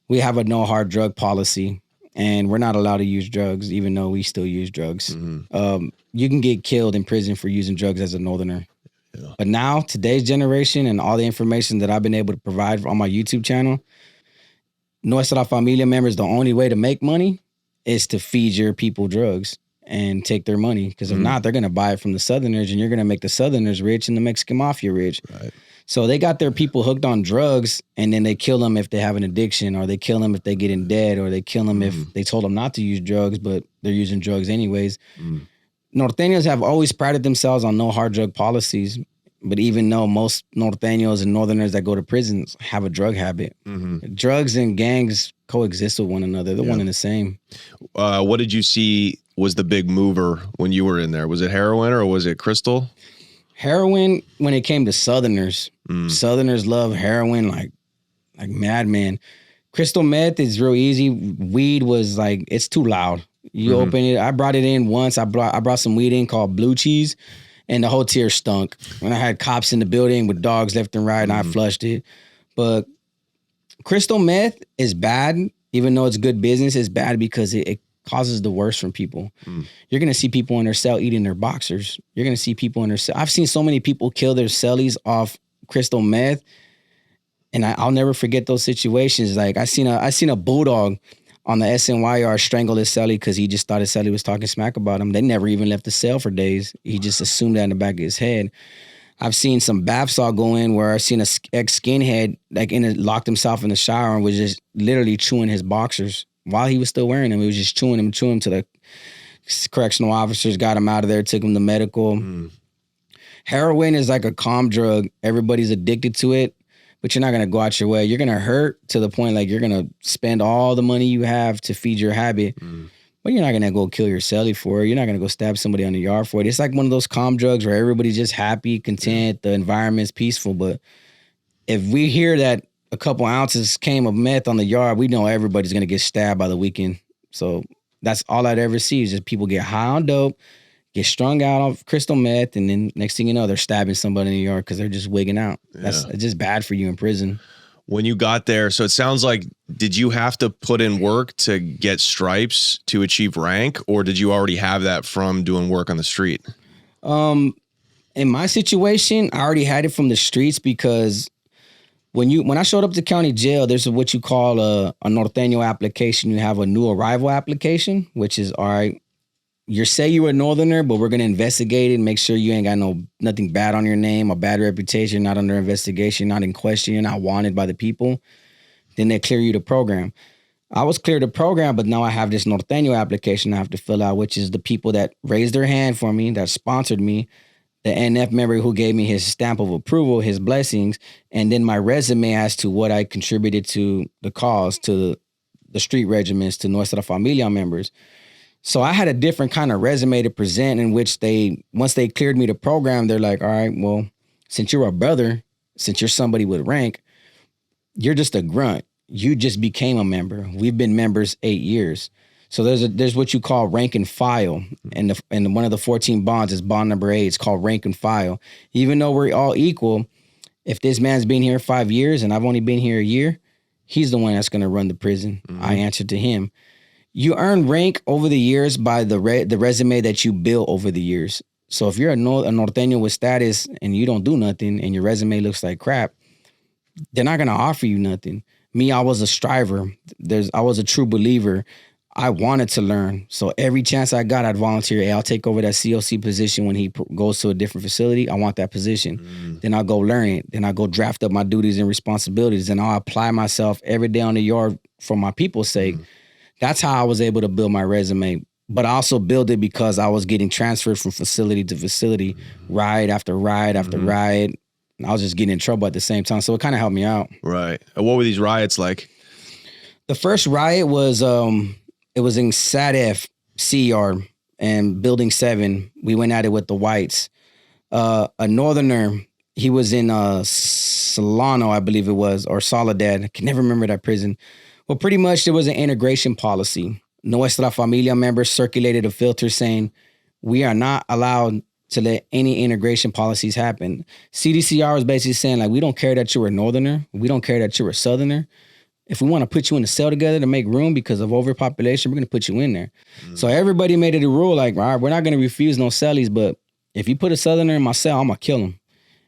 we have a no hard drug policy, and we're not allowed to use drugs, even though we still use drugs. You can get killed in prison for using drugs as a Northerner. Yeah. But now, today's generation and all the information that I've been able to provide on my YouTube channel, Nuestra Familia members, the only way to make money is to feed your people drugs and take their money. Because if not, they're going to buy it from the Southerners, and you're going to make the Southerners rich and the Mexican mafia rich. Right. So they got their people hooked on drugs, and then they kill them if they have an addiction, or they kill them if they get in debt, or they kill them if they told them not to use drugs, but they're using drugs anyways. Norteños have always prided themselves on no hard drug policies. But even though most Norteños and Northerners that go to prisons have a drug habit, drugs and gangs coexist with one another. They're one and the same. What did you see was the big mover when you were in there? Was it heroin or was it crystal? Heroin, when it came to Southerners, Southerners love heroin like madmen. Crystal meth is real easy. Weed was like, it's too loud. You open it. I brought it in once. I brought some weed in called Blue Cheese. And the whole tier stunk. And I had cops in the building with dogs left and right, and I flushed it. But crystal meth is bad, even though it's good business. It's bad because it causes the worst from people. You're going to see people in their cell eating their boxers. You're going to see people in their cell. I've seen so many people kill their cellies off crystal meth, and I'll never forget those situations. Like I seen a bulldog on the SNYR strangle his cellie because he just thought his cellie was talking smack about him. They never even left the cell for days. He just assumed that in the back of his head. I've seen some bath saw go in where I've seen a ex-skinhead locked himself in the shower and was just literally chewing his boxers while he was still wearing them. He was just chewing them till the correctional officers got him out of there, took him to medical. Heroin is like a calm drug. Everybody's addicted to it. But you're not going to go out your way. You're going to hurt to the point like you're going to spend all the money you have to feed your habit. But you're not going to go kill your cellie for it. You're not going to go stab somebody on the yard for it. It's like one of those calm drugs where everybody's just happy, content, the environment's peaceful. But if we hear that a couple ounces came of meth on the yard, we know everybody's going to get stabbed by the weekend. So that's all I'd ever see is just people get high on dope, get strung out of crystal meth, and then next thing you know, they're stabbing somebody in the yard because they're just wigging out. It's just bad for you in prison. When you got there, so it sounds like, did you have to put in work to get stripes to achieve rank, or did you already have that from doing work on the street? In my situation, I already had it from the streets because when I showed up to county jail, there's what you call a Norteño application. You have a new arrival application, which is, all right, you say you're a Northerner, but we're going to investigate it and make sure you ain't got nothing bad on your name, a bad reputation, not under investigation, not in question, you're not wanted by the people. Then they clear you the program. I was cleared the program, but now I have this Norteño application I have to fill out, which is the people that raised their hand for me, that sponsored me, the NF member who gave me his stamp of approval, his blessings, and then my resume as to what I contributed to the cause, to the street regiments, to Nuestra Familia members. So I had a different kind of resume to present in which once they cleared me the program, they're like, all right, well, since you're a brother, since you're somebody with rank, you're just a grunt. You just became a member. We've been members 8 years. So there's what you call rank and file. And one of the 14 bonds is bond number 8. It's called rank and file. Even though we're all equal, if this man's been here 5 years and I've only been here a year, he's the one that's going to run the prison. I answer to him. You earn rank over the years by the resume that you build over the years. So if you're a Norteño with status and you don't do nothing and your resume looks like crap, they're not going to offer you nothing. Me, I was a striver. I was a true believer. I wanted to learn. So every chance I got, I'd volunteer. Hey, I'll take over that COC position when he goes to a different facility. I want that position. Then I'll go learn it. Then I'll go draft up my duties and responsibilities. And I'll apply myself every day on the yard for my people's sake. That's how I was able to build my resume. But I also built it because I was getting transferred from facility to facility, riot after riot after riot. I was just getting in trouble at the same time. So it kind of helped me out. Right. And what were these riots like? The first riot was, it was in SADF C Yard and Building 7. We went at it with the whites. A Northerner, he was in Solano, I believe it was, or Soledad. I can never remember that prison. Well, pretty much there was an integration policy. Nuestra Familia members circulated a filter saying, we are not allowed to let any integration policies happen. CDCR was basically saying, like, we don't care that you're a Northerner. We don't care that you're a Southerner. If we want to put you in a cell together to make room because of overpopulation, we're going to put you in there. So everybody made it a rule, like, all right, we're not going to refuse no cellies, but if you put a Southerner in my cell, I'm going to kill him.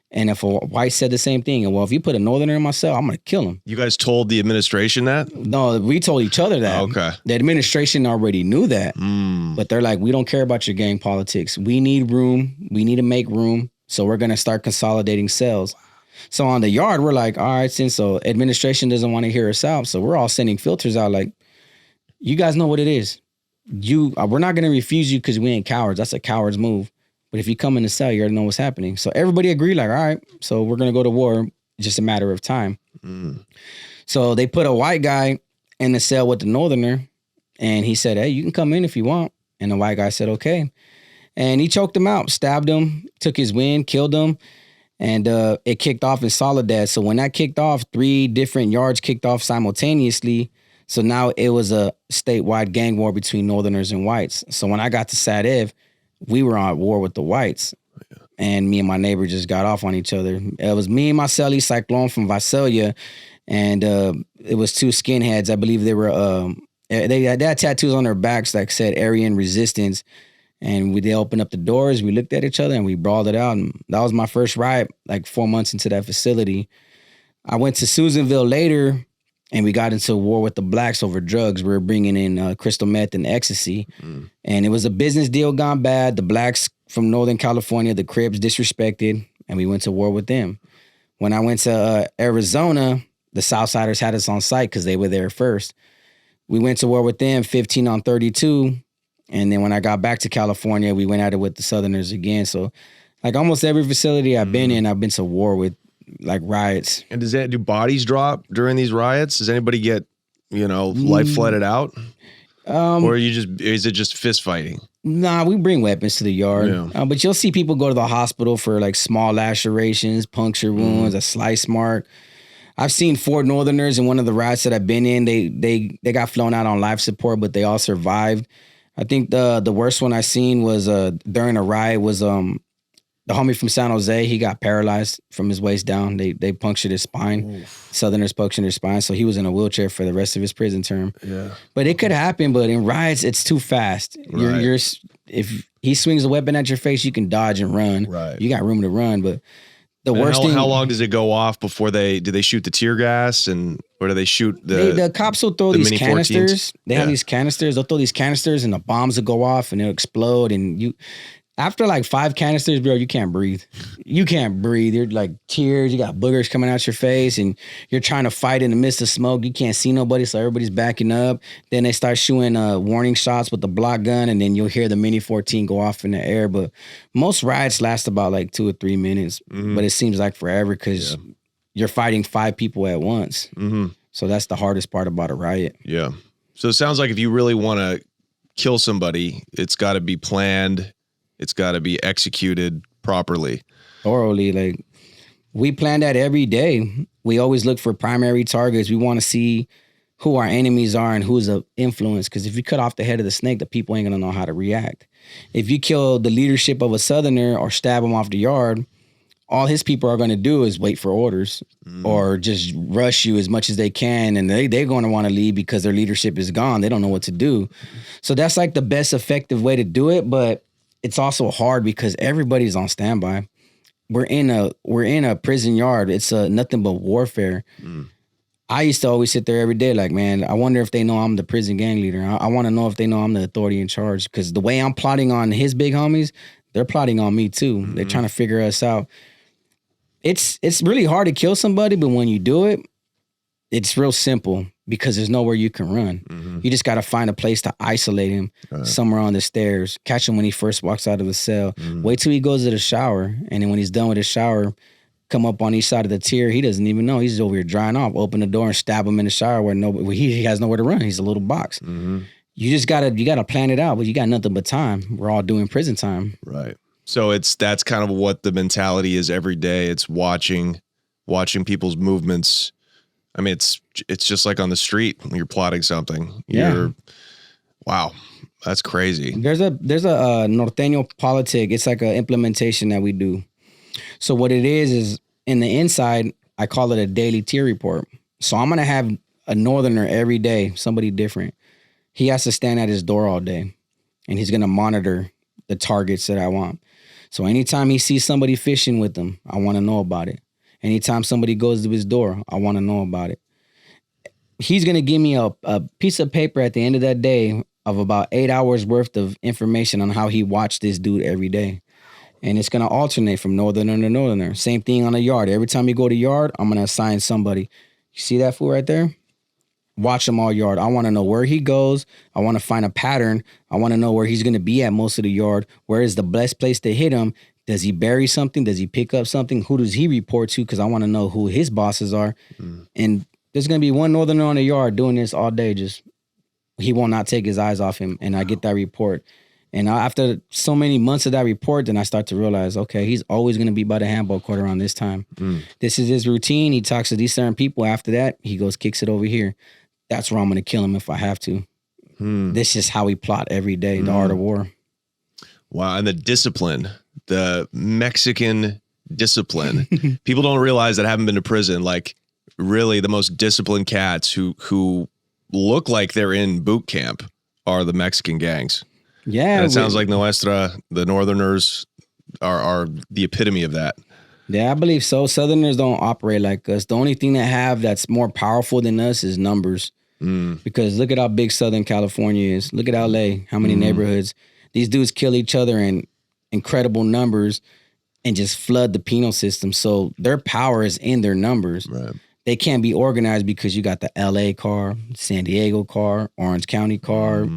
And if a white said the same thing, and well, if you put a Northerner in my cell, I'm going to kill him. You guys told the administration that? No, we told each other that. Okay. The administration already knew that. But they're like, we don't care about your gang politics. We need room. We need to make room. So we're going to start consolidating cells. So on the yard, we're like, all right, since administration doesn't want to hear us out, so we're all sending filters out like, you guys know what it is. We're not going to refuse you because we ain't cowards. That's a coward's move. But if you come in the cell, you already know what's happening. So everybody agreed, like, all right, so we're going to go to war. Just a matter of time. So they put a white guy in the cell with the northerner, and he said, hey, you can come in if you want. And the white guy said, okay. And he choked him out, stabbed him, took his wind, killed him. And it kicked off in Soledad. So when that kicked off, 3 different yards kicked off simultaneously. So now it was a statewide gang war between northerners and whites. So when I got to Sat Ev, we were on war with the whites. And me and my neighbor just got off on each other. It was me and my celly, Cyclone from Visalia. And it was 2 skinheads. I believe they were, they had tattoos on their backs that said Aryan Resistance. And they opened up the doors, we looked at each other, and we brawled it out. And that was my first riot, like 4 months into that facility. I went to Susanville later, and we got into a war with the blacks over drugs. We were bringing in crystal meth and ecstasy. And it was a business deal gone bad. The blacks from Northern California, the Crips, disrespected, and we went to war with them. When I went to Arizona, the Southsiders had us on site because they were there first. We went to war with them, 15 on 32. And then when I got back to California, we went at it with the Southerners again. So like almost every facility I've been in, I've been to war with, like riots. And do bodies drop during these riots? Does anybody get, life flooded out? Or is it just fist fighting? Nah, we bring weapons to the yard. Yeah. But you'll see people go to the hospital for like small lacerations, puncture wounds, a slice mark. I've seen 4 Northerners in one of the riots that I've been in. They got flown out on life support, but they all survived. I think the worst one I seen was during a riot was the homie from San Jose. He got paralyzed from his waist down. They punctured his spine. Oof. Southerners punctured his spine, so he was in a wheelchair for the rest of his prison term. Yeah, but it could happen. But in riots, it's too fast. Right. You're if he swings a weapon at your face, you can dodge and run. Right, you got room to run. But the worst thing. How long does it go off before do they shoot the tear gas or do they shoot the cops will throw these canisters. 14s? They have these canisters. They'll throw these canisters and the bombs will go off and it'll explode. And after like 5 canisters, bro, you can't breathe. You can't breathe. You're like tears. You got boogers coming out your face and you're trying to fight in the midst of smoke. You can't see nobody, so everybody's backing up. Then they start shooting warning shots with the block gun, and then you'll hear the Mini 14 go off in the air. But most riots last about like 2 or 3 minutes, but it seems like forever because you're fighting 5 people at once. So that's the hardest part about a riot. Yeah. So it sounds like if you really want to kill somebody, it's got to be planned. It's got to be executed properly. Thoroughly. Like, we plan that every day. We always look for primary targets. We want to see who our enemies are and who's an influence. Because if you cut off the head of the snake, the people ain't going to know how to react. If you kill the leadership of a Southerner or stab him off the yard, all his people are going to do is wait for orders or just rush you as much as they can. And they're going to want to leave because their leadership is gone. They don't know what to do. So that's like the best effective way to do it. But it's also hard because everybody's on standby. We're in a prison yard. It's nothing but warfare. I used to always sit there every day like, man, I wonder if they know I'm the prison gang leader. I want to know if they know I'm the authority in charge, because the way I'm plotting on his big homies, they're plotting on me too. They're trying to figure us out. It's really hard to kill somebody, but when you do it, it's real simple because there's nowhere you can run. You just got to find a place to isolate him somewhere on the stairs, catch him when he first walks out of the cell, wait till he goes to the shower, and then when he's done with his shower, come up on each side of the tier. He doesn't even know. He's just over here drying off. Open the door and stab him in the shower where he has nowhere to run. He's a little box. You just gotta plan it out, but you got nothing but time. We're all doing prison time. Right. So that's kind of what the mentality is every day. It's watching people's movements. I mean, it's just like on the street when you're plotting something. Wow, that's crazy. There's a Norteño politic. It's like an implementation that we do. So what it is in the inside, I call it a daily tier report. So I'm going to have a Northerner every day, somebody different. He has to stand at his door all day, and he's going to monitor the targets that I want. So anytime he sees somebody fishing with him, I want to know about it. Anytime somebody goes to his door, I want to know about it. He's going to give me a piece of paper at the end of that day of about 8 hours worth of information on how he watched this dude every day. And it's going to alternate from Northerner to Northerner. Same thing on the yard. Every time you go to yard, I'm going to assign somebody. You see that fool right there? watch him all yard. I want to know where he goes. I want to find a pattern. I want to know where he's going to be at most of the yard. Where is the best place to hit him? Does he bury something? Does he pick up something? Who does he report to? Because I want to know who his bosses are. And there's going to be one northerner on the yard doing this all day. Just he will not take his eyes off him. And I get that report. And after so many months of that report, then I start to realize, okay, he's always going to be by the handball court around this time. This is his routine. He talks to these certain people. After that, he goes, kicks it over here. That's where I'm going to kill him if I have to. This is how we plot every day, the art of war. Wow. And the discipline, the Mexican discipline. People don't realize that haven't been to prison. Like, really, the most disciplined cats who look like they're in boot camp are the Mexican gangs. Yeah. And it sounds like Nuestra, the Northerners, are the epitome of that. Yeah, I believe so. Southerners don't operate like us. The only thing they have that's more powerful than us is numbers. Because look at how big Southern California is. Look at LA, how many neighborhoods. These dudes kill each other in incredible numbers and just flood the penal system. So their power is in their numbers. Right. They can't be organized because you got the LA car, San Diego car, Orange County car,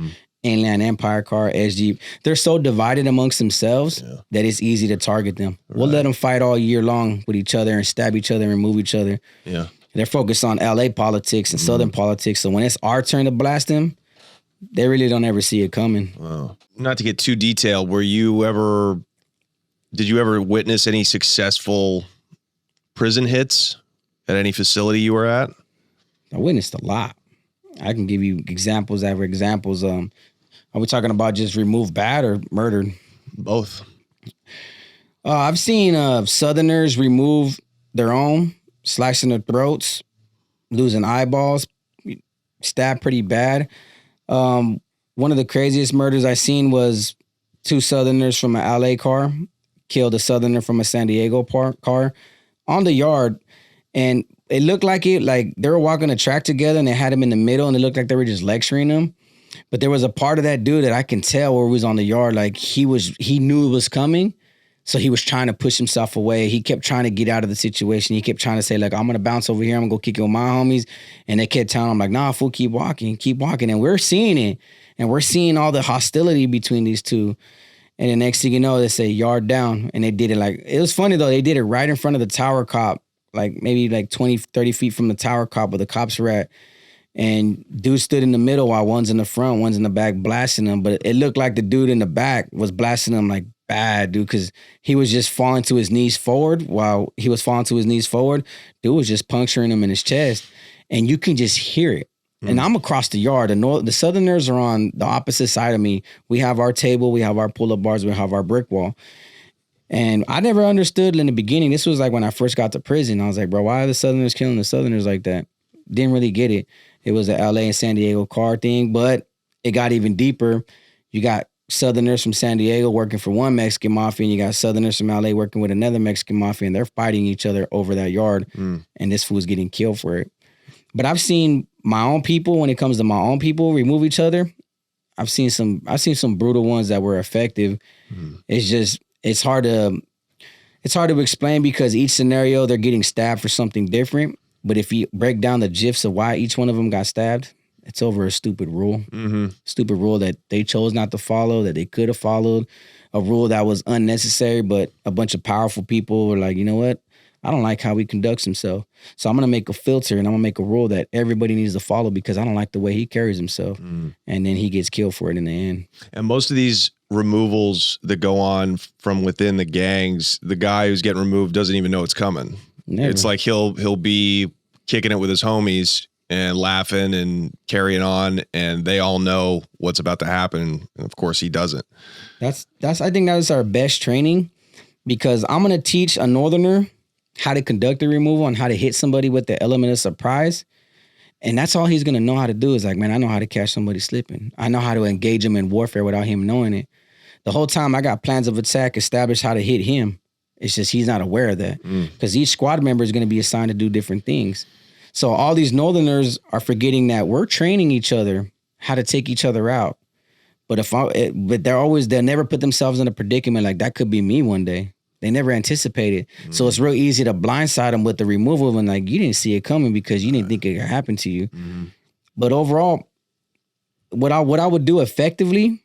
Inland Empire car, SG. They're so divided amongst themselves that it's easy to target them. We'll let them fight all year long with each other and stab each other and remove each other. Yeah. They're focused on LA politics and Southern politics. So when it's our turn to blast them, they really don't ever see it coming. Wow. Not to get too detailed, did you ever witness any successful prison hits at any facility you were at? I witnessed a lot. I can give you examples after examples. Are we talking about just removed bad or murdered? Both. I've seen Southerners remove their own, slashing their throats, losing eyeballs, stabbed pretty bad. One of the craziest murders I seen was 2 Southerners from an LA car killed a Southerner from a San Diego car on the yard. And it looked like they were walking a track together and they had him in the middle and it looked like they were just lecturing him. But there was a part of that dude that I can tell where he was on the yard. Like he knew it was coming. So he was trying to push himself away. He kept trying to get out of the situation. He kept trying to say, like, I'm going to bounce over here. I'm going to go kick it with my homies. And they kept telling him, like, nah, fool, keep walking. And we're seeing it. And we're seeing all the hostility between these two. And the next thing you know, they say, yard down. And they did it like, it was funny, though. They did it right in front of the tower cop, like maybe like 20, 30 feet from the tower cop where the cops were at. And dude stood in the middle while one's in the front, one's in the back blasting them. But it looked like the dude in the back was blasting them like bad, dude, because he was just falling to his knees forward. While he was falling to his knees forward, dude was just puncturing him in his chest. And you can just hear it. And I'm across the yard. The Southerners are on the opposite side of me. We have our table, we have our pull-up bars, we have our brick wall. And I never understood in the beginning. This was like when I first got to prison. I was like, bro, why are the Southerners killing the Southerners like that? Didn't really get it. It was a LA and San Diego car thing, but it got even deeper. You got Southerners from San Diego working for one Mexican mafia, and you got Southerners from LA working with another Mexican mafia, and they're fighting each other over that yard, and this fool's getting killed for it. But I've seen my own people, when it comes to my own people, remove each other. I've seen some brutal ones that were effective. It's hard to explain because each scenario they're getting stabbed for something different. But if you break down the gifs of why each one of them got stabbed, it's over a stupid rule. Stupid rule that they chose not to follow, that they could have followed. A rule that was unnecessary, but a bunch of powerful people were like, you know what? I don't like how he conducts himself. So I'm going to make a filter and I'm going to make a rule that everybody needs to follow because I don't like the way he carries himself. And then he gets killed for it in the end. And most of these removals that go on from within the gangs, the guy who's getting removed doesn't even know it's coming. Never. It's like he'll be kicking it with his homies and laughing and carrying on, and they all know what's about to happen. And of course he doesn't. I think that is our best training because I'm going to teach a Northerner how to conduct a removal and how to hit somebody with the element of surprise. And that's all he's going to know how to do is like, man, I know how to catch somebody slipping. I know how to engage him in warfare without him knowing it. The whole time I got plans of attack established how to hit him. It's just he's not aware of that because each squad member is going to be assigned to do different things. So all these Northerners are forgetting that we're training each other how to take each other out. But they'll never put themselves in a predicament like that could be me one day. They never anticipate it. So it's real easy to blindside them with the removal and like you didn't see it coming because you didn't think it could happen to you. But overall, what I would do effectively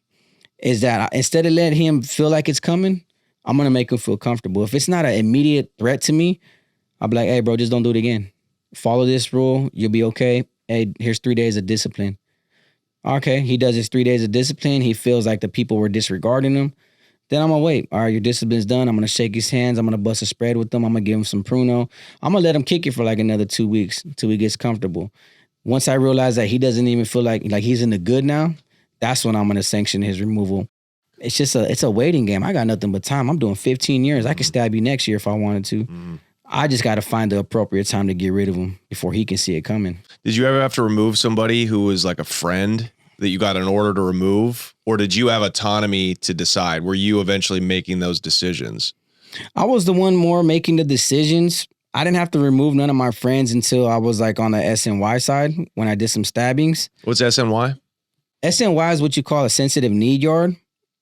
is that instead of letting him feel like it's coming, I'm gonna make him feel comfortable. If it's not an immediate threat to me, I'll be like, hey, bro, just don't do it again. Follow this rule, you'll be okay. Hey, here's 3 days of discipline. Okay, he does his 3 days of discipline. He feels like the people were disregarding him. Then I'm gonna wait. All right, your discipline's done. I'm gonna shake his hands. I'm gonna bust a spread with him. I'm gonna give him some pruno. I'm gonna let him kick it for like another 2 weeks until he gets comfortable. Once I realize that he doesn't even feel like he's in the good now, that's when I'm gonna sanction his removal. It's a waiting game. I got nothing but time. I'm doing 15 years. I could stab you next year if I wanted to. I just got to find the appropriate time to get rid of him before he can see it coming. Did you ever have to remove somebody who was like a friend that you got an order to remove? Or did you have autonomy to decide? Were you eventually making those decisions? I was the one more making the decisions. I didn't have to remove none of my friends until I was like on the SNY side when I did some stabbings. What's SNY? SNY is what you call a sensitive need yard.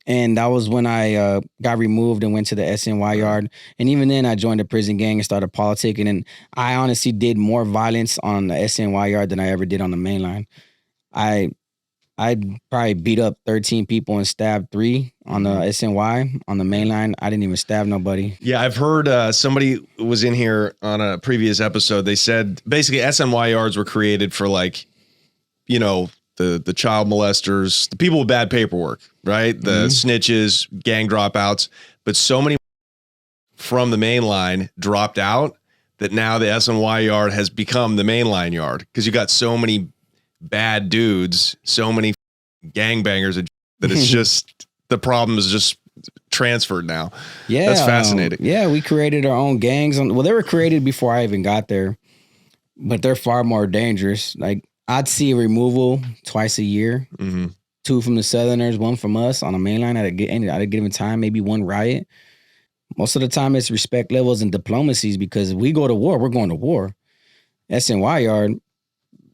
And that was when I got removed and went to the SNY yard. And even then, I joined a prison gang and started politicking. And I honestly did more violence on the SNY yard than I ever did on the main line. I probably beat up 13 people and stabbed 3 on the SNY. On the main line, I didn't even stab nobody. Yeah, I've heard somebody was in here on a previous episode. They said basically SNY yards were created for like, you know, the child molesters, the people with bad paperwork, right? The snitches, gang dropouts. But so many from the main line dropped out that now the SNY yard has become the mainline yard because you got so many bad dudes, so many gangbangers that it's just the problem is just transferred now. Yeah, that's fascinating. Yeah, we created our own gangs. Well, they were created before I even got there, but they're far more dangerous. Like I'd see a removal twice a year, 2 from the Southerners, 1 from us on the main line at a given time, maybe 1 riot. Most of the time it's respect levels and diplomacies because if we go to war, we're going to war. SNY yard,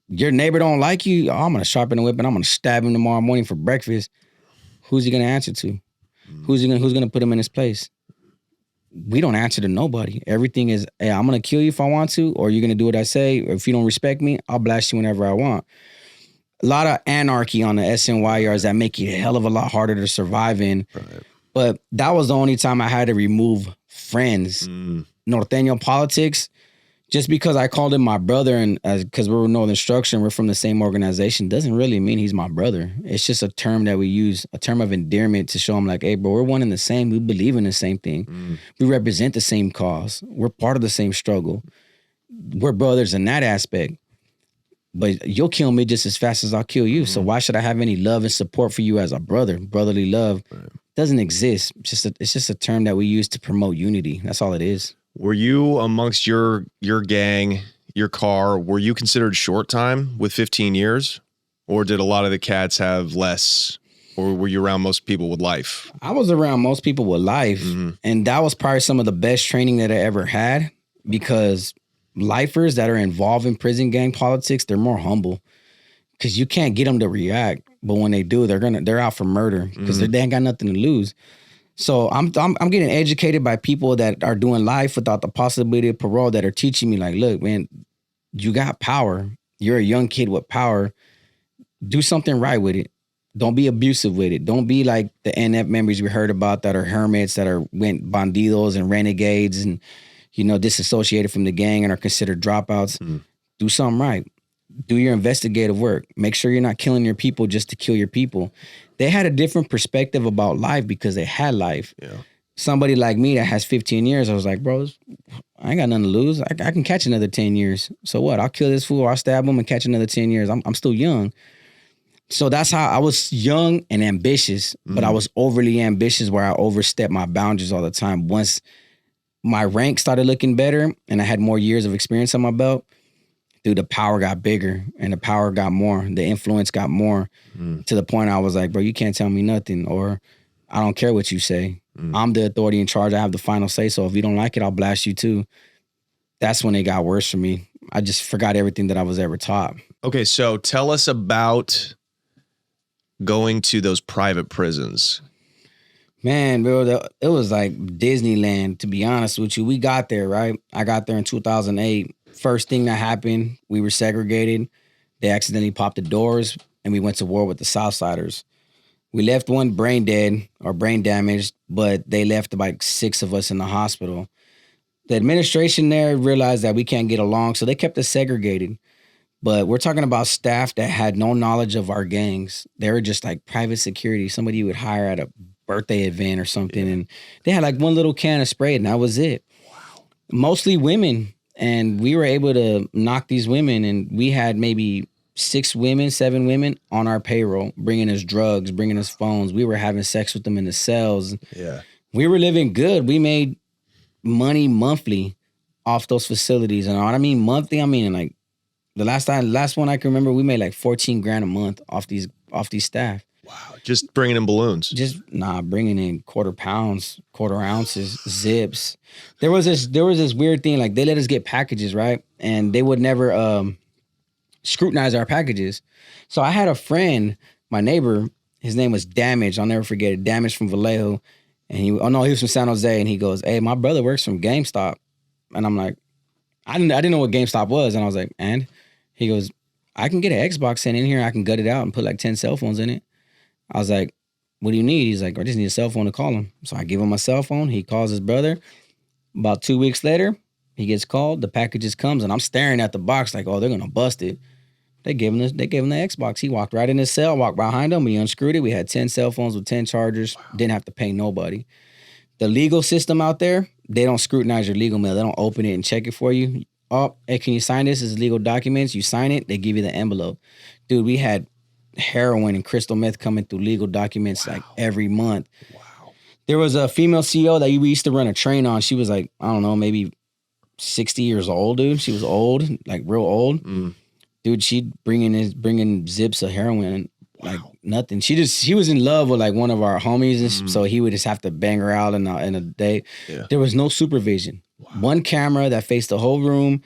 your neighbor don't like you, I'm going to sharpen the whip and I'm going to stab him tomorrow morning for breakfast. Who's he going to answer to? Who's going to put him in his place? We don't answer to nobody. Everything is, hey, I'm going to kill you if I want to, or you're going to do what I say. Or if you don't respect me, I'll blast you whenever I want. A lot of anarchy on the SNY yards that make it a hell of a lot harder to survive in. Right. But that was the only time I had to remove friends. Norteño politics, just because I called him my brother and because we were Northern Structure and we're from the same organization doesn't really mean he's my brother. It's just a term that we use, a term of endearment to show him like, hey, bro, we're one and the same. We believe in the same thing. We represent the same cause. We're part of the same struggle. We're brothers in that aspect. But you'll kill me just as fast as I'll kill you. So why should I have any love and support for you as a brother? Brotherly love doesn't exist. It's just a term that we use to promote unity. That's all it is. Were you amongst your gang, your car, were you considered short time with 15 years? Or did a lot of the cats have less? Or were you around most people with life? I was around most people with life. And that was probably some of the best training that I ever had because lifers that are involved in prison gang politics, they're more humble because you can't get them to react. But when they do, they're out for murder because they ain't got nothing to lose. So I'm getting educated by people that are doing life without the possibility of parole that are teaching me like, look, man, you got power. You're a young kid with power. Do something right with it. Don't be abusive with it. Don't be like the NF members we heard about that are hermits, that went bandidos and renegades and, you know, disassociated from the gang and are considered dropouts. Do something right. Do your investigative work. Make sure you're not killing your people just to kill your people. They had a different perspective about life because they had life. Yeah. Somebody like me that has 15 years, I was like, bro, I ain't got nothing to lose. I can catch another 10 years. So what? I'll kill this fool or I'll stab him and catch another 10 years. I'm still young. So that's how I was young and ambitious, but I was overly ambitious where I overstepped my boundaries all the time. Once my rank started looking better and I had more years of experience on my belt, dude, the power got bigger and the power got more. The influence got more to the point I was like, bro, you can't tell me nothing or I don't care what you say. I'm the authority in charge. I have the final say. So if you don't like it, I'll blast you too. That's when it got worse for me. I just forgot everything that I was ever taught. Okay, so tell us about going to those private prisons. Man, bro, it was like Disneyland, to be honest with you. We got there, right? I got there in 2008. First thing that happened, we were segregated. They accidentally popped the doors, and we went to war with the Southsiders. We left one brain dead or brain damaged, but they left like 6 of us in the hospital. The administration there realized that we can't get along, so they kept us segregated. But we're talking about staff that had no knowledge of our gangs. They were just like private security, somebody you would hire at a birthday event or something. And they had like one little can of spray, and that was it. Wow. Mostly women. And we were able to knock these women, and we had maybe 6 women, 7 women on our payroll, bringing us drugs, bringing us phones. We were having sex with them in the cells. Yeah. We were living good. We made money monthly off those facilities. And what I mean monthly, I mean like the last one I can remember, we made like $14,000 a month off these staff. Wow. Just bringing in balloons. Bringing in quarter pounds, quarter ounces, zips. There was this weird thing, like they let us get packages, right? And they would never scrutinize our packages. So I had a friend, my neighbor, his name was Damage. I'll never forget it. Damage from Vallejo. And he was from San Jose. And he goes, hey, my brother works from GameStop. And I'm like, I didn't know what GameStop was. And I was like, and? He goes, I can get an Xbox sent in here. I can gut it out and put like 10 cell phones in it. I was like, what do you need? He's like, I just need a cell phone to call him. So I give him my cell phone. He calls his brother. About 2 weeks later, he gets called. The packages comes, and I'm staring at the box like, oh, they're going to bust it. They gave him the Xbox. He walked right in his cell, walked behind him. We unscrewed it. We had 10 cell phones with 10 chargers. Wow. Didn't have to pay nobody. The legal system out there, they don't scrutinize your legal mail. They don't open it and check it for you. Oh, hey, can you sign this? This is legal documents. You sign it, they give you the envelope. Dude, we had heroin and crystal meth coming through legal documents like every month. Wow. There was a female CEO that we used to run a train on. She was like, I don't know, maybe 60 years old, dude. She was old, like real old. Mm. Dude, she'd bringing zips of heroin, like nothing. She was in love with like one of our homies, and so he would just have to bang her out in a day. Yeah. There was no supervision. Wow. One camera that faced the whole room,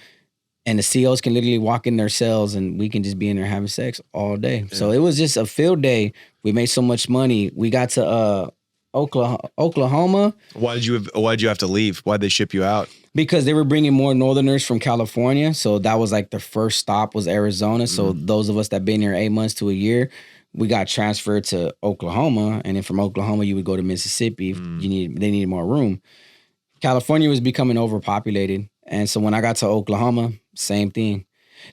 and the COs can literally walk in their cells, and we can just be in there having sex all day. Yeah. So it was just a field day. We made so much money. We got to Oklahoma. Why did you have to leave? Why'd they ship you out? Because they were bringing more Northerners from California. So that was like the first stop was Arizona. So those of us that been here 8 months to a year, we got transferred to Oklahoma. And then from Oklahoma, you would go to Mississippi if they needed more room. California was becoming overpopulated. And so when I got to Oklahoma, same thing.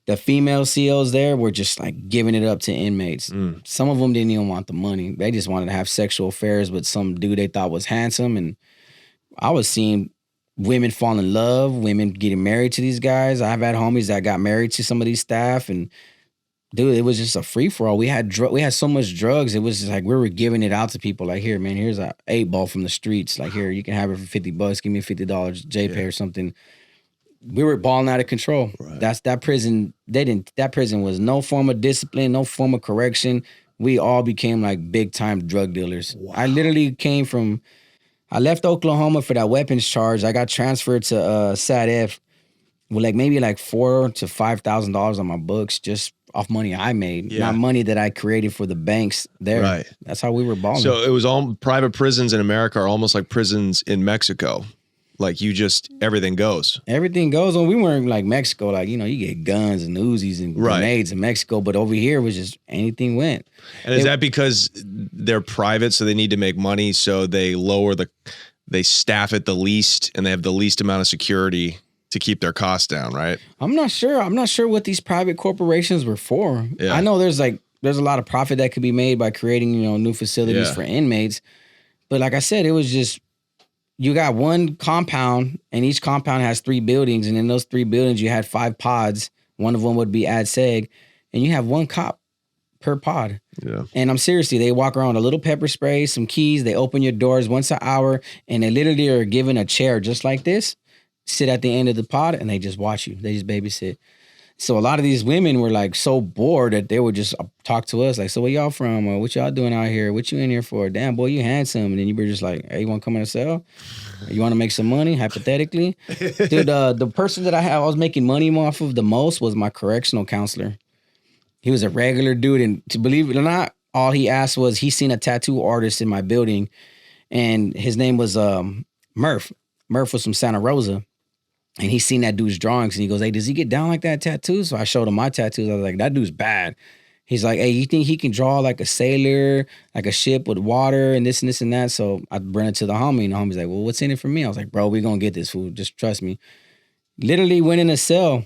The female COs there were just like giving it up to inmates. Some of them didn't even want the money. They just wanted to have sexual affairs with some dude they thought was handsome. And I was seeing women fall in love, women getting married to these guys. I've had homies that got married to some of these staff. And dude, it was just a free-for-all. We had so much drugs. It was just like we were giving it out to people. Like, here, man, here's a 8-ball from the streets. Like, here, you can have it for $50. Give me $50 JPay or something. We were balling out of control. Right. That prison. That prison was no form of discipline, no form of correction. We all became like big time drug dealers. Wow. I literally I left Oklahoma for that weapons charge. I got transferred to SAT-F with like maybe like $4,000 to $5,000 on my books just off money I made, not money that I created for the banks there. Right. That's how we were balling. So it was all private prisons in America are almost like prisons in Mexico. Like everything goes. Everything goes. Well, we weren't like Mexico. Like, you get guns and Uzis and grenades in Mexico. But over here, it was just anything went. And is that because they're private, so they need to make money, so they they staff it the least, and they have the least amount of security to keep their costs down, right? I'm not sure. I'm not sure what these private corporations were for. Yeah. I know there's a lot of profit that could be made by creating, new facilities for inmates. But like I said, it was just, you got one compound, and each compound has 3 buildings. And in those 3 buildings, you had 5 pods. One of them would be ad seg. And you have 1 cop per pod. Yeah. And I'm seriously, they walk around with a little pepper spray, some keys. They open your doors once an hour. And they literally are given a chair just like this, sit at the end of the pod, and they just watch you. They just babysit. So a lot of these women were like so bored that they would just talk to us like, so where y'all from? Or what y'all doing out here? What you in here for? Damn, boy, you handsome. And then you were just like, hey, you want to come in a cell? You want to make some money, hypothetically? Dude, the person that I was making money off of the most was my correctional counselor. He was a regular dude. And to believe it or not, all he asked was he seen a tattoo artist in my building. And his name was Murph. Murph was from Santa Rosa. And he seen that dude's drawings and he goes, hey, does he get down like that tattoo? So I showed him my tattoos. I was like, that dude's bad. He's like, hey, you think he can draw like a sailor, like a ship with water and this and this and that? So I bring it to the homie and the homie's like, well, what's in it for me? I was like, bro, we gonna get this food. Just trust me. Literally went in a cell,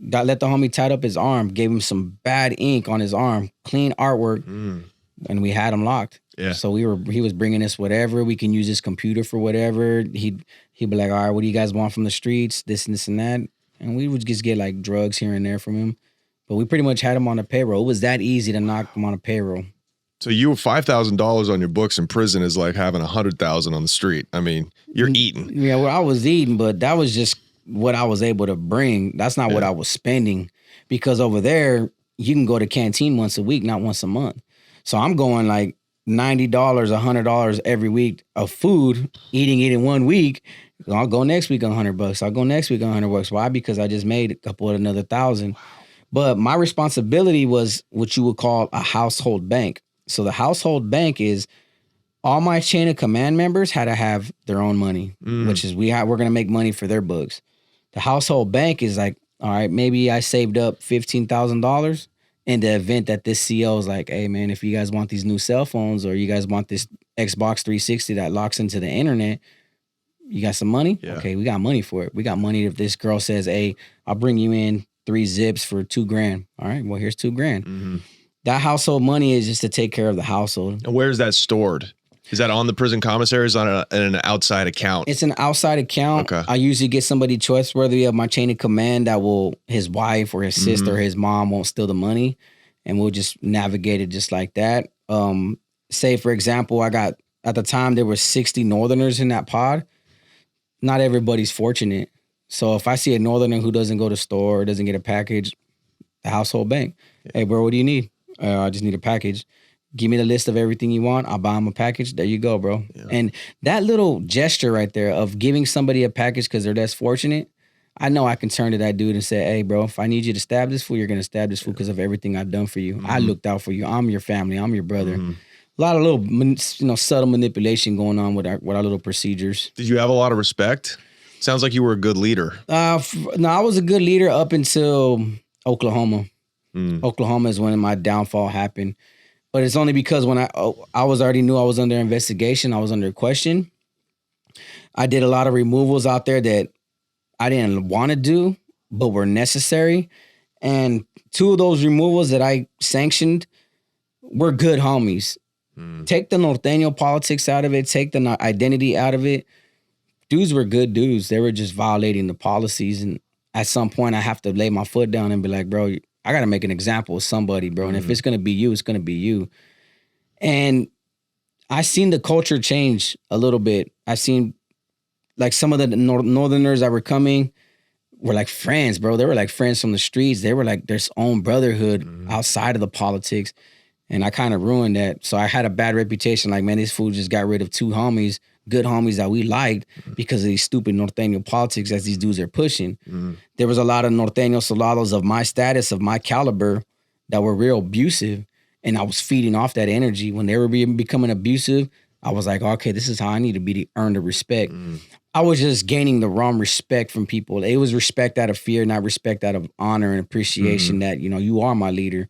let the homie tied up his arm, gave him some bad ink on his arm, clean artwork, and we had him locked. Yeah. So he was bringing us whatever. We can use his computer for whatever. He'd be like, all right, what do you guys want from the streets? This and this and that. And we would just get like drugs here and there from him. But we pretty much had him on a payroll. It was that easy to knock him on a payroll. So you $5,000 on your books in prison is like having 100,000 on the street. I mean, you're eating. Yeah, well, I was eating, but that was just what I was able to bring. That's not what I was spending. Because over there, you can go to canteen once a week, not once a month. So I'm going like $90, $100 every week of food, eating it in 1 week. I'll go next week $100. I'll go next week $100. Why? Because I just made a couple of another 1,000. But my responsibility was what you would call a household bank. So the household bank is all my chain of command members had to have their own money, which is we're going to make money for their books. The household bank is like, all right, maybe I saved up $15,000 in the event that this CO is like, hey, man, if you guys want these new cell phones or you guys want this Xbox 360 that locks into the internet, you got some money? Yeah. Okay, we got money for it. We got money if this girl says, hey, I'll bring you in 3 zips for $2,000. All right, well, here's $2,000. That household money is just to take care of the household. And where's that stored? Is that on the prison commissaries on an outside account? It's an outside account. Okay. I usually get somebody trustworthy of my chain of command that will, his wife or his sister or his mom won't steal the money. And we'll just navigate it just like that. Say, for example, at the time, there were 60 Northerners in that pod. Not everybody's fortunate. So if I see a Northerner who doesn't go to store, doesn't get a package, the household bank. Hey, bro, what do you need? I just need a package. Give me the list of everything you want. I'll buy them a package. There you go, bro. Yeah. And that little gesture right there of giving somebody a package because they're less fortunate, I know I can turn to that dude and say, hey, bro, if I need you to stab this fool, you're going to stab this fool because of everything I've done for you. I looked out for you. I'm your family. I'm your brother. A lot of little, subtle manipulation going on with our little procedures. Did you have a lot of respect? Sounds like you were a good leader. No, I was a good leader up until Oklahoma. Oklahoma is when my downfall happened. But it's only because when I already knew I was under investigation, I was under question. I did a lot of removals out there that I didn't want to do, but were necessary. And 2 of those removals that I sanctioned were good homies. Take the Norteño politics out of it, take the identity out of it. Dudes were good dudes. They were just violating the policies. And at some point, I have to lay my foot down and be like, bro, I got to make an example of somebody, bro. And if it's going to be you, it's going to be you. And I seen the culture change a little bit. I seen like some of the Northerners that were coming were like friends, bro. They were like friends from the streets. They were like their own brotherhood outside of the politics. And I kind of ruined that. So I had a bad reputation. Like, man, this fool just got rid of 2 homies, good homies that we liked because of these stupid Norteño politics that these dudes are pushing. There was a lot of Norteño soldados of my status, of my caliber, that were real abusive. And I was feeding off that energy. When they were becoming abusive, I was like, okay, this is how I need to be to earn the respect. I was just gaining the wrong respect from people. It was respect out of fear, not respect out of honor and appreciation that, you are my leader.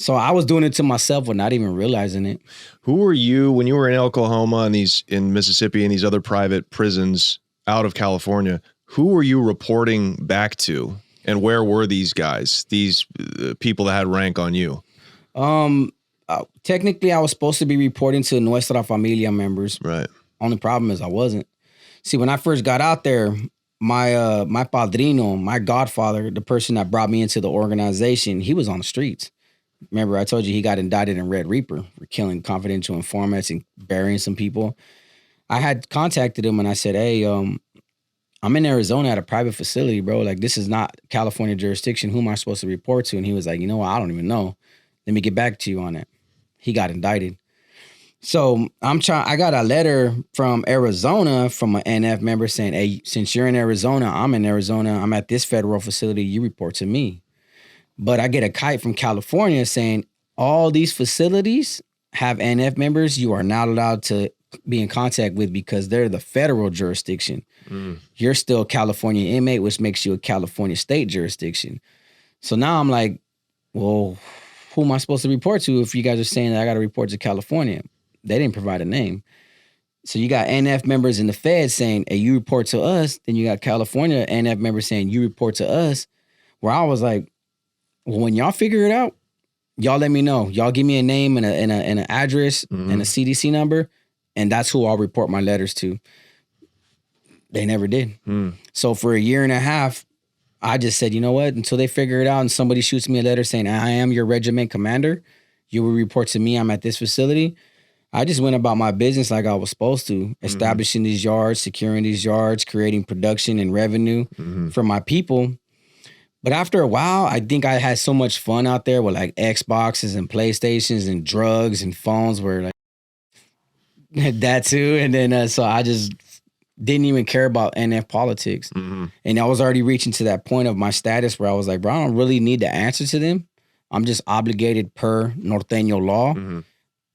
So I was doing it to myself but not even realizing it. Who were you when you were in Oklahoma and in Mississippi and these other private prisons out of California? Who were you reporting back to, and where were these guys? These people that had rank on you? Technically, I was supposed to be reporting to Nuestra Familia members. Right. Only problem is I wasn't. See, when I first got out there, my padrino, my godfather, the person that brought me into the organization, he was on the streets. Remember, I told you he got indicted in Red Reaper for killing confidential informants and burying some people. I had contacted him and I said, hey, I'm in Arizona at a private facility, bro. Like, this is not California jurisdiction. Who am I supposed to report to? And he was like, you know what? I don't even know. Let me get back to you on it. He got indicted. So I got a letter from Arizona from an NF member saying, hey, since you're in Arizona, I'm in Arizona. I'm at this federal facility. You report to me. But I get a kite from California saying all these facilities have NF members. You are not allowed to be in contact with because they're the federal jurisdiction. You're still a California inmate, which makes you a California state jurisdiction. So now I'm like, well, who am I supposed to report to if you guys are saying that I got to report to California? They didn't provide a name. So you got NF members in the Fed saying, hey, you report to us. Then you got California NF members saying, you report to us. Where I was like, well, when y'all figure it out, y'all let me know. Y'all give me a name and an address and a CDC number, and that's who I'll report my letters to. They never did. So for a year and a half, I just said, you know what? Until they figure it out and somebody shoots me a letter saying, I am your regiment commander, you will report to me. I'm at this facility. I just went about my business like I was supposed to, establishing these yards, securing these yards, creating production and revenue for my people. But after a while, I think I had so much fun out there with like Xboxes and PlayStations and drugs and phones where like that too. And then so I just didn't even care about NF politics. And I was already reaching to that point of my status where I was like, bro, I don't really need to answer to them. I'm just obligated per Norteño law.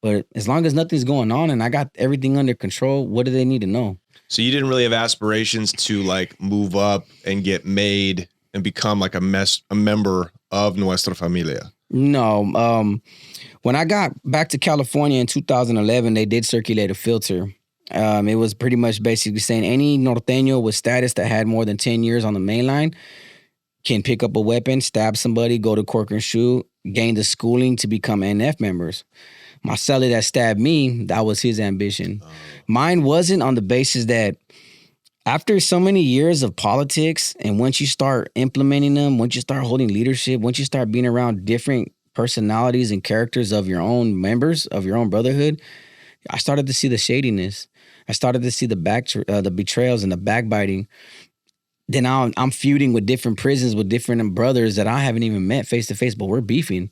But as long as nothing's going on and I got everything under control, what do they need to know? So you didn't really have aspirations to like move up and get made and become like a member of Nuestra Familia? No. When I got back to California in 2011, they did circulate a filter. It was pretty much basically saying any Norteño with status that had more than 10 years on the main line can pick up a weapon, stab somebody, go to Cork and Shoot, gain the schooling to become NF members. My cellie that stabbed me, that was his ambition. Mine wasn't on the basis that after so many years of politics, and once you start implementing them, once you start holding leadership, once you start being around different personalities and characters of your own members, of your own brotherhood, I started to see the shadiness. I started to see the betrayals and the backbiting. Then now I'm feuding with different prisons with different brothers that I haven't even met face to face, but we're beefing.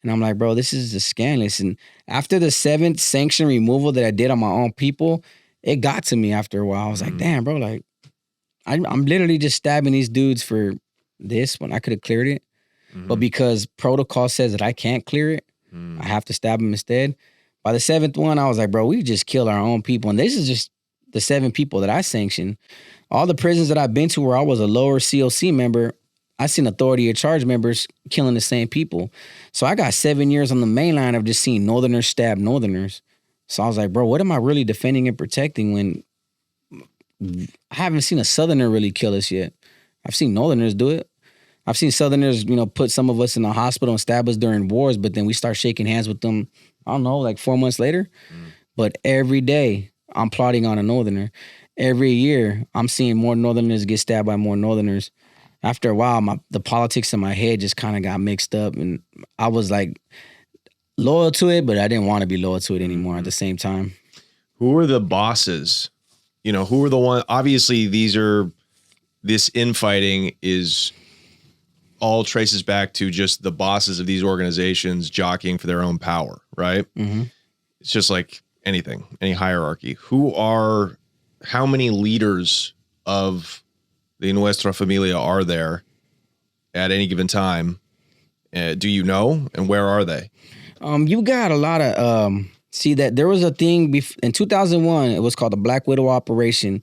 And I'm like, bro, this is just scandalous. And after the 7th sanction removal that I did on my own people, it got to me after a while. I was like, damn, bro, like I'm literally just stabbing these dudes for this when I could have cleared it. But because protocol says that I can't clear it, I have to stab them instead. By the 7th one, I was like, bro, we just killed our own people. And this is just the 7 people that I sanctioned. All the prisons that I've been to where I was a lower COC member, I seen authority of charge members killing the same people. So I got 7 years on the main line of just seeing Northerners stab Northerners. So I was like, bro, what am I really defending and protecting when I haven't seen a Southerner really kill us yet? I've seen Northerners do it. I've seen Southerners, put some of us in the hospital and stab us during wars, but then we start shaking hands with them, I don't know, like 4 months later. But every day I'm plotting on a Northerner. Every year I'm seeing more Northerners get stabbed by more Northerners. After a while, the politics in my head just kind of got mixed up, and I was like loyal to it, but I didn't want to be loyal to it anymore at the same time. Who are the bosses? Who are the one? Obviously, this infighting is all traces back to just the bosses of these organizations jockeying for their own power, right? It's just like anything, any hierarchy. How many leaders of the Nuestra Familia are there at any given time? Do you know? And where are they? You got a lot of, see that there was a thing in 2001, it was called the Black Widow Operation,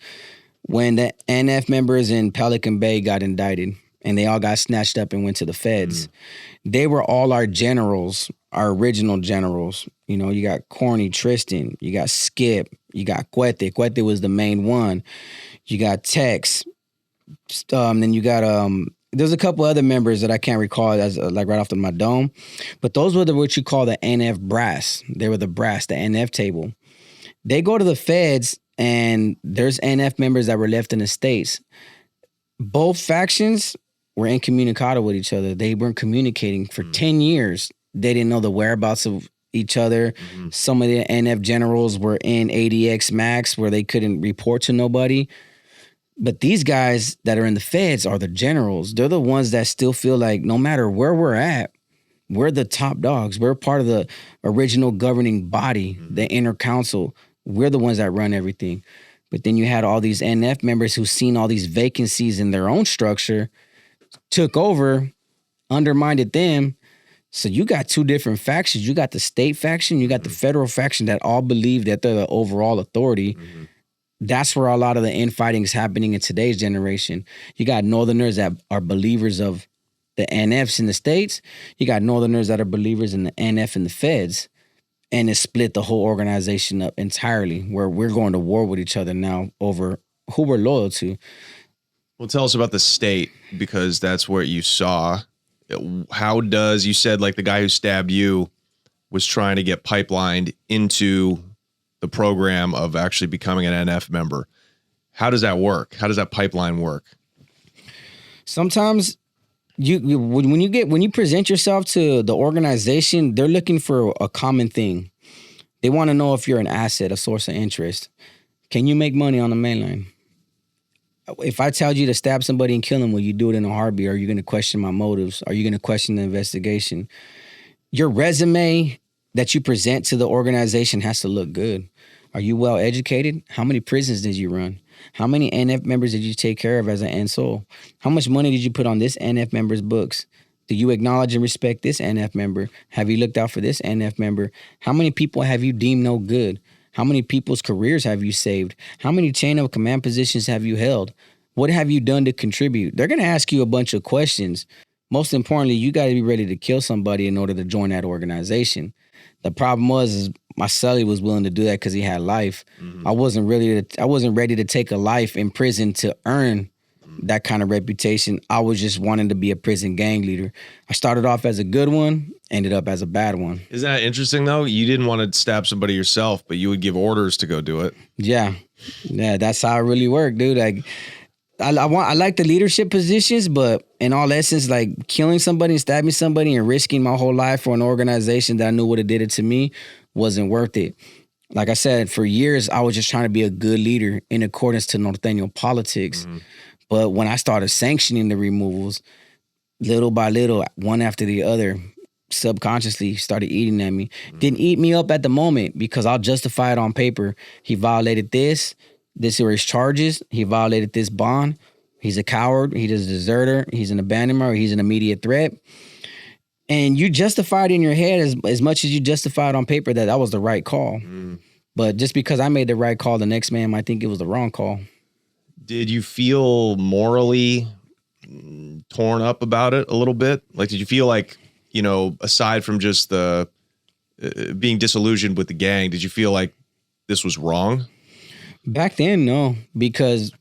when the NF members in Pelican Bay got indicted and they all got snatched up and went to the feds. They were all our generals, our original generals. You got Corny Tristan, you got Skip, you got Cuete. Cuete was the main one. You got Tex. Then you got there's a couple other members that I can't recall as like right off my dome, but those were what you call the NF brass. They were the brass, the NF table. They go to the feds, and there's NF members that were left in the States. Both factions were incommunicado with each other. They weren't communicating for 10 years. They didn't know the whereabouts of each other. Some of the NF generals were in ADX Max where they couldn't report to nobody. But these guys that are in the feds are the generals. They're the ones that still feel like no matter where we're at, we're the top dogs. We're part of the original governing body, the inner council. We're the ones that run everything. But then you had all these NF members who seen all these vacancies in their own structure, took over, undermined them, So you got two different factions. You got the state faction, you got the federal faction that all believe that they're the overall authority. That's where a lot of the infighting is happening in today's generation. You got Northerners that are believers of the NFs in the states. You got Northerners that are believers in the NF and the feds. And it split the whole organization up entirely, where we're going to war with each other now over who we're loyal to. Well, tell us about the state, because that's what you saw. How does, you said like the guy who stabbed you was trying to get pipelined into the program of actually becoming an NF member. How does that work? How does that pipeline work? Sometimes when you present yourself to the organization, they're looking for a common thing. They want to know if you're an asset, a source of interest. Can you make money on the mainline? If I tell you to stab somebody and kill them, will you do it in a heartbeat? Are you going to question my motives? Are you going to question the investigation? Your resume that you present to the organization has to look good. Are you well educated? How many prisons did you run? How many NF members did you take care of as an NSOL? How much money did you put on this NF member's books? Do you acknowledge and respect this NF member? Have you looked out for this NF member? How many people have you deemed no good? How many people's careers have you saved? How many chain of command positions have you held? What have you done to contribute? They're going to ask you a bunch of questions. Most importantly, you got to be ready to kill somebody in order to join that organization. The problem was my cellie was willing to do that because he had life. I wasn't ready to take a life in prison to earn that kind of reputation. I was just wanting to be a prison gang leader. I started off as a good one, ended up as a bad one. Isn't that interesting though? You didn't want to stab somebody yourself, but you would give orders to go do it. Yeah, that's how it really worked, dude. Like, I like the leadership positions, but in all essence, like killing somebody and stabbing somebody and risking my whole life for an organization that I knew would have did it to me wasn't worth it. Like I said, for years, I was just trying to be a good leader in accordance to Norteño politics. But when I started sanctioning the removals, little by little, one after the other, subconsciously started eating at me. Didn't eat me up at the moment because I'll justify it on paper. He violated this. These are his charges. He violated this bond. He's a coward. He's a deserter. He's an abandonment. Or he's an immediate threat. And you justified in your head as much as you justified on paper that was the right call. But just because I made the right call, the next man might think it was the wrong call. Did you feel morally torn up about it a little bit? Like, did you feel like, you know, aside from just the being disillusioned with the gang, did you feel like this was wrong? Back then, no, because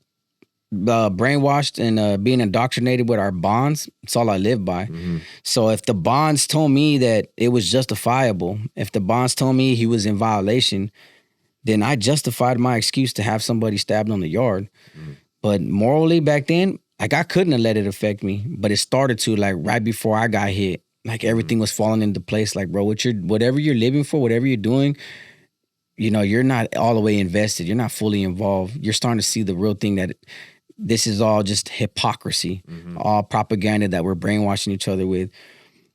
brainwashed and being indoctrinated with our bonds, it's all I live by. So if the bonds told me that it was justifiable, if the bonds told me he was in violation, then I justified my excuse to have somebody stabbed on the yard. But morally back then, like I couldn't have let it affect me, but it started to, like right before I got hit, like everything was falling into place. Like, bro, whatever you're living for, whatever you're doing, you know, you're not all the way invested. You're not fully involved. You're starting to see the real thing that this is all just hypocrisy, all propaganda that we're brainwashing each other with.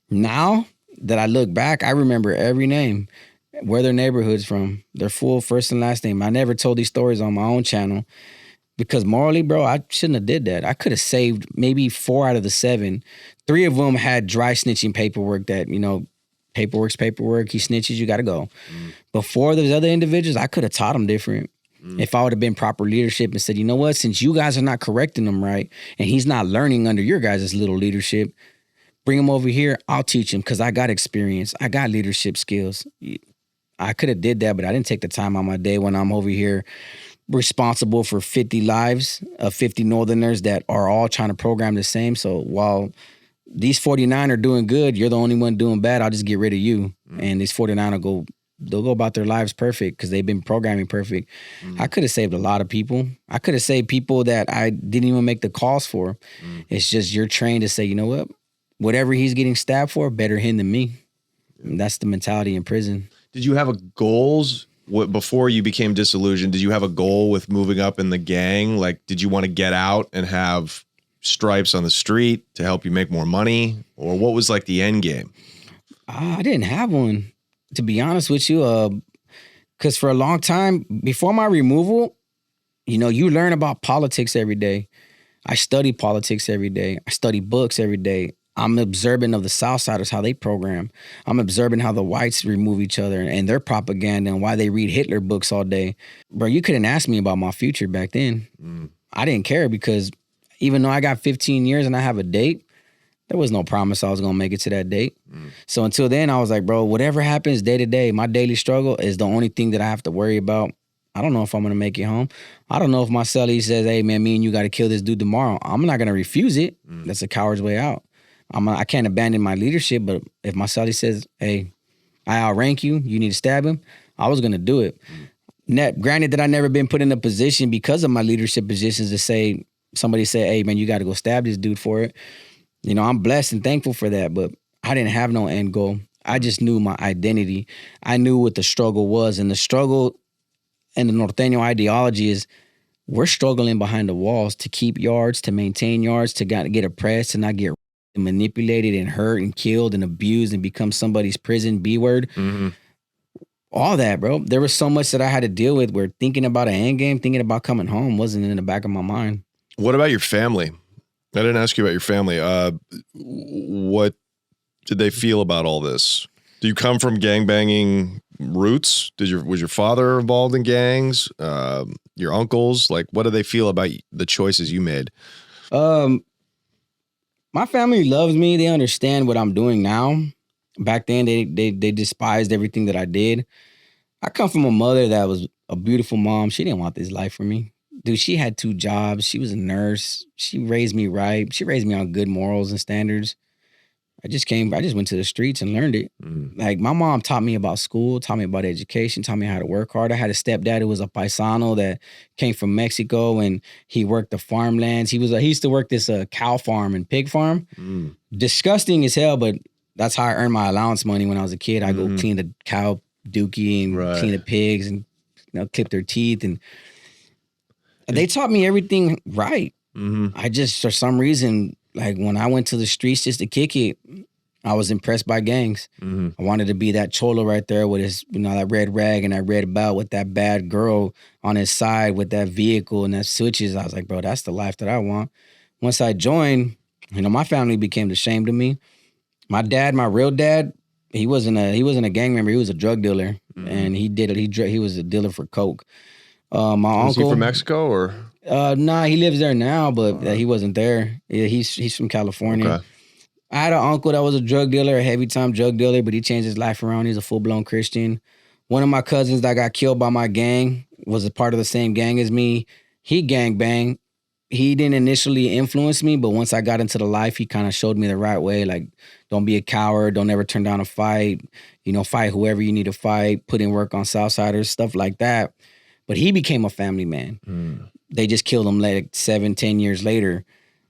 Now that I look back, I remember every name, where their neighborhood's from, their full first and last name. I never told these stories on my own channel because morally, bro, I shouldn't have did that. I could have saved maybe 4 out of the 7. 3 of them had dry snitching paperwork that, you know, paperwork's paperwork. He snitches, you got to go. But 4 of those other individuals, I could have taught them different. If I would have been proper leadership and said, you know what, since you guys are not correcting him right, and he's not learning under your guys' little leadership, bring him over here, I'll teach him because I got experience. I got leadership skills. I could have did that, but I didn't take the time on my day when I'm over here responsible for 50 lives of 50 Northerners that are all trying to program the same. So while these 49 are doing good, you're the only one doing bad, I'll just get rid of you. And these 49 they'll go about their lives perfect because they've been programming perfect. I could have saved a lot of people. I could have saved people that I didn't even make the calls for. It's just you're trained to say, you know what? Whatever he's getting stabbed for, better him than me. And that's the mentality in prison. Did you have goals before you became disillusioned? Did you have a goal with moving up in the gang? Like, did you want to get out and have stripes on the street to help you make more money? Or what was like the end game? I didn't have one, to be honest with you. Because for a long time, before my removal, you know, you learn about politics every day. I study politics every day. I study books every day. I'm observant of the Southsiders, how they program. I'm observing how the whites remove each other and their propaganda and why they read Hitler books all day. Bro, you couldn't ask me about my future back then. I didn't care because even though I got 15 years and I have a date, there was no promise I was going to make it to that date. So until then, I was like, bro, whatever happens day to day, my daily struggle is the only thing that I have to worry about. I don't know if I'm going to make it home. I don't know if my cellie says, hey, man, me and you got to kill this dude tomorrow. I'm not going to refuse it. That's a coward's way out. I can't abandon my leadership, but if my cellie says, hey, I outrank you, you need to stab him, I was going to do it. Granted that I never been put in a position because of my leadership positions to say, somebody say, hey, man, you got to go stab this dude for it. You know, I'm blessed and thankful for that, but I didn't have no end goal. I just knew my identity. I knew what the struggle was, and the struggle and the Norteño ideology is we're struggling behind the walls to keep yards, to maintain yards, to get oppressed, to not get manipulated and hurt and killed and abused and become somebody's prison B word. All that, bro. There was so much that I had to deal with where thinking about an end game, thinking about coming home wasn't in the back of my mind. What about your family? I didn't ask you about your family. What did they feel about all this? Do you come from gangbanging roots? Was your father involved in gangs? Your uncles? Like, what do they feel about the choices you made? My family loves me. They understand what I'm doing now. Back then, they despised everything that I did. I come from a mother that was a beautiful mom. She didn't want this life for me. Dude, she had 2 jobs. She was a nurse. She raised me right. She raised me on good morals and standards. I just went to the streets and learned it. Like, my mom taught me about school, taught me about education, taught me how to work hard. I had a stepdad who was a paisano that came from Mexico, and he worked the farmlands. He used to work this cow farm and pig farm. Disgusting as hell, but that's how I earned my allowance money when I was a kid. I go clean the cow dookie and clean the pigs and clip their teeth. And they taught me everything right. I just, for some reason, like when I went to the streets just to kick it, I was impressed by gangs. I wanted to be that cholo right there with his, that red rag and that red belt with that bad girl on his side with that vehicle and that switches. I was like, bro, that's the life that I want. Once I joined, my family became ashamed of me. My dad, my real dad, he wasn't a gang member. He was a drug dealer, and he was a dealer for coke. My uncle, was he from Mexico or? Nah, he lives there now, but he wasn't there. Yeah, he's from California. Okay. I had an uncle that was a drug dealer, a heavy time drug dealer, but he changed his life around. He's a full blown Christian. One of my cousins that got killed by my gang was a part of the same gang as me. He gang banged. He didn't initially influence me, but once I got into the life, he kind of showed me the right way. Like, don't be a coward. Don't ever turn down a fight. Fight whoever you need to fight. Put in work on Southsiders, stuff like that. But he became a family man. They just killed him like 7-10 years later.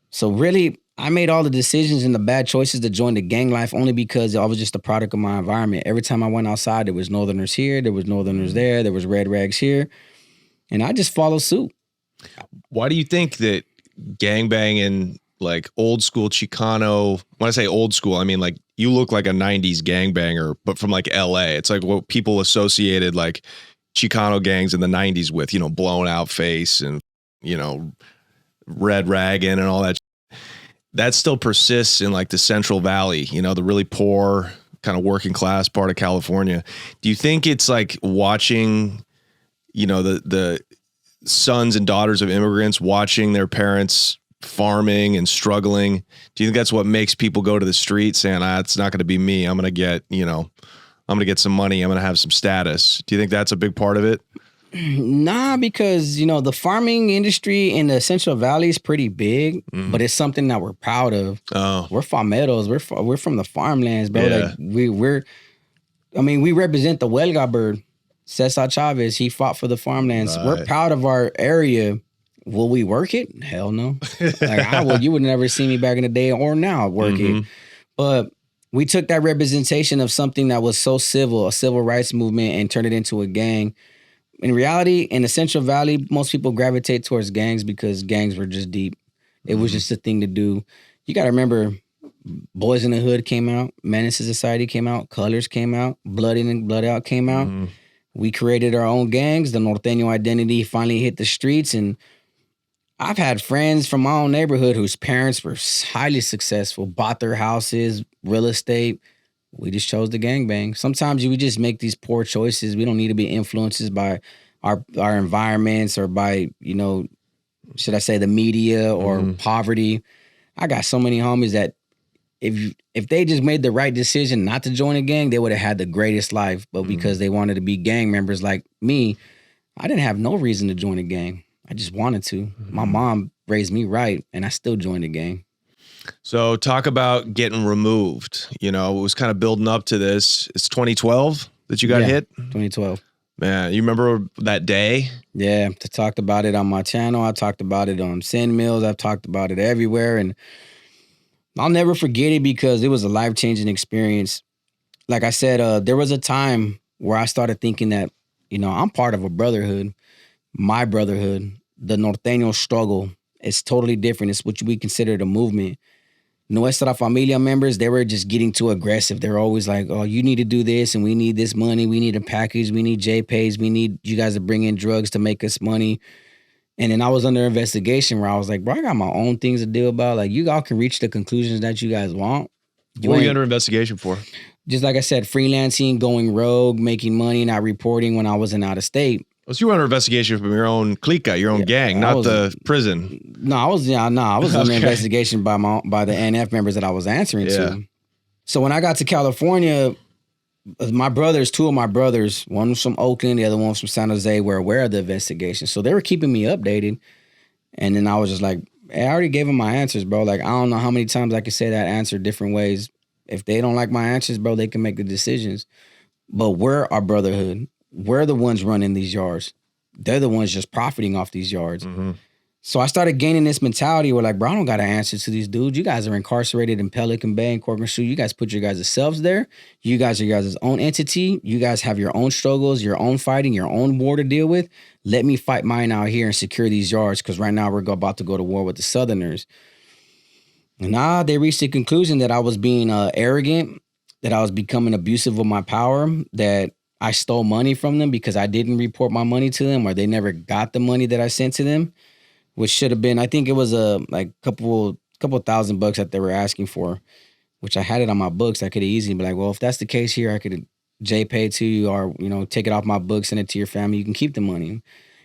So really, I made all the decisions and the bad choices to join the gang life only because I was just a product of my environment. Every time I went outside, there was Northerners here, there was Northerners there was red rags here. And I just followed suit. Why do you think that gangbanging, like old school Chicano, when I say old school, I mean like you look like a 90s gangbanger, but from like LA. It's like what people associated like Chicano gangs in the 90s with, blown out face and, red ragging and all that. That still persists in like the Central Valley, the really poor kind of working class part of California. Do you think it's like watching, the sons and daughters of immigrants watching their parents farming and struggling? Do you think that's what makes people go to the street saying, it's not going to be me. I'm going to get, I'm going to get some money. I'm going to have some status. Do you think that's a big part of it? Nah, because, the farming industry in the Central Valley is pretty big, but it's something that we're proud of. Oh. We're farmeros. We're from the farmlands, bro. Yeah. Like we represent the Huelga bird. Cesar Chavez, he fought for the farmlands. Right. We're proud of our area. Will we work it? Hell no. You would never see me back in the day or now work it. But we took that representation of something that was so civil, a civil rights movement, and turned it into a gang. In reality, in the Central Valley, most people gravitate towards gangs because gangs were just deep. It was just a thing to do. You got to remember, Boys in the Hood came out, Menace to Society came out, Colors came out, Blood In and Blood Out came out. We created our own gangs. The Norteño identity finally hit the streets, and I've had friends from my own neighborhood whose parents were highly successful, bought their houses, real estate. We just chose to gangbang. Sometimes we just make these poor choices. We don't need to be influenced by our environments or by, should I say the media or poverty. I got so many homies that if they just made the right decision not to join a gang, they would have had the greatest life. But because they wanted to be gang members like me, I didn't have no reason to join a gang. I just wanted to. My mom raised me right, and I still joined the gang. So talk about getting removed. It was kind of building up to this. It's 2012 that you got hit? 2012. Man, you remember that day? Yeah, I talked about it on my channel. I talked about it on Sin Mills. I've talked about it everywhere, and I'll never forget it because it was a life-changing experience. Like I said, there was a time where I started thinking that, I'm part of a brotherhood. My brotherhood, the Norteño struggle, is totally different. It's what we consider a movement. Nuestra Familia members, they were just getting too aggressive. They're always like, oh, you need to do this and we need this money. We need a package. We need JPays. We need you guys to bring in drugs to make us money. And then I was under investigation where I was like, bro, I got my own things to deal about. Like, you all can reach the conclusions that you guys want. What were you under investigation for? Just like I said, freelancing, going rogue, making money, not reporting when I wasn't out of state. So you were under investigation from your own clica, your own gang, not the prison. No, I was under investigation by the NF members that I was answering to. So when I got to California, two of my brothers, one was from Oakland, the other one was from San Jose, were aware of the investigation. So they were keeping me updated. And then I was just like, hey, I already gave them my answers, bro. Like, I don't know how many times I could say that answer different ways. If they don't like my answers, bro, they can make the decisions. But we're our brotherhood. We're the ones running these yards. They're the ones just profiting off these yards. So I started gaining this mentality where like, bro, I don't got to answer to these dudes. You guys are incarcerated in Pelican Bay and Corcoran Shoe. You guys put your guys' selves there. You guys are your guys' own entity. You guys have your own struggles, your own fighting, your own war to deal with. Let me fight mine out here and secure these yards because right now we're about to go to war with the Southerners. And they reached the conclusion that I was being arrogant, that I was becoming abusive of my power, that I stole money from them because I didn't report my money to them or they never got the money that I sent to them, which should have been, I think it was a couple $1,000 that they were asking for, which I had it on my books. I could have easily be like, well, if that's the case here, I could JPay to you or, take it off my books, send it to your family. You can keep the money.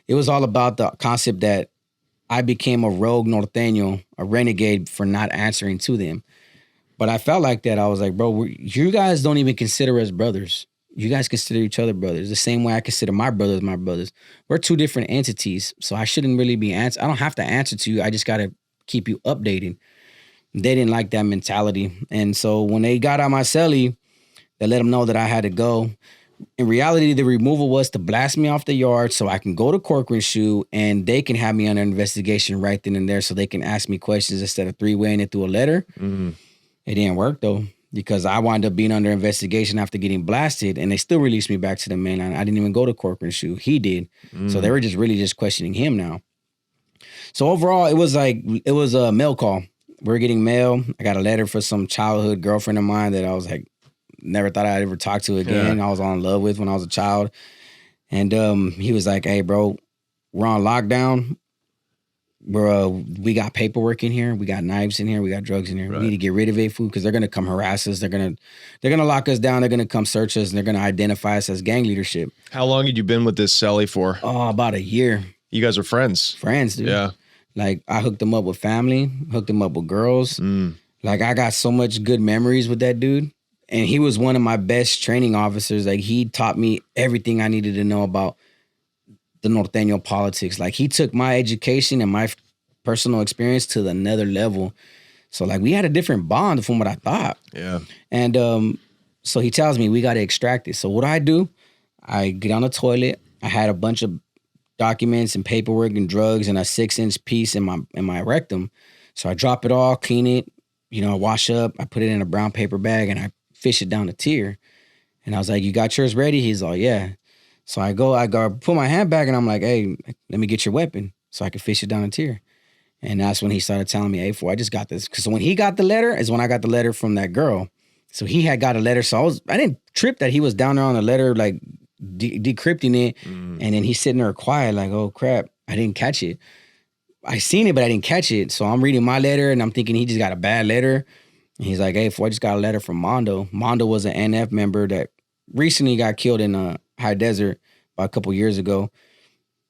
It was all about the concept that I became a rogue Norteño, a renegade for not answering to them. But I felt like that. I was like, bro, you guys don't even consider us brothers. You guys consider each other brothers the same way I consider my brothers my brothers. We're two different entities, so I shouldn't really be I don't have to answer to you. I just got to keep you updated. They didn't like that mentality. And so when they got out my cellie, they let them know that I had to go. In reality, the removal was to blast me off the yard so I can go to Corcoran Shoe and they can have me under investigation right then and there so they can ask me questions instead of three-waying it through a letter. It didn't work, though, because I wound up being under investigation after getting blasted, and they still released me back to the mainline. I didn't even go to Corcoran Shoe. He did. So they were just questioning him now. So overall, it was a mail call. We were getting mail. I got a letter for some childhood girlfriend of mine that I was like, never thought I'd ever talk to again. I was all in love with when I was a child. And he was like, hey, bro, we're on lockdown. We got paperwork in here. We got knives in here. We got drugs in here. Right. We need to get rid of it, food, because they're gonna come harass us. They're gonna lock us down. They're gonna come search us, and they're gonna identify us as gang leadership. How long had you been with this cellie for? Oh, about a year. You guys are friends. Friends, dude. Yeah. Like I hooked them up with family. Hooked them up with girls. Like I got so much good memories with that dude, and he was one of my best training officers. Like he taught me everything I needed to know about the Norteño politics. Like he took my education and my personal experience to another level. So like we had a different bond from what I thought. Yeah. And so he tells me we got to extract it. So what do? I get on the toilet. I had a bunch of documents and paperwork and drugs and a 6-inch piece in my rectum. So I drop it all, clean it, I wash up, I put it in a brown paper bag and I fish it down the tier. And I was like, you got yours ready? He's like, yeah. So I go put my hand back and I'm like, hey, let me get your weapon so I can fish it down the tier. And that's when he started telling me, hey, fool, I just got this. Because when he got the letter is when I got the letter from that girl. So he had got a letter. So I didn't trip that he was down there on the letter, like decrypting it. And then he's sitting there quiet, like, oh, crap, I didn't catch it. I seen it, but I didn't catch it. So I'm reading my letter and I'm thinking he just got a bad letter. And he's like, hey, I just got a letter from Mondo. Mondo was an NF member that recently got killed in High Desert about a couple years ago.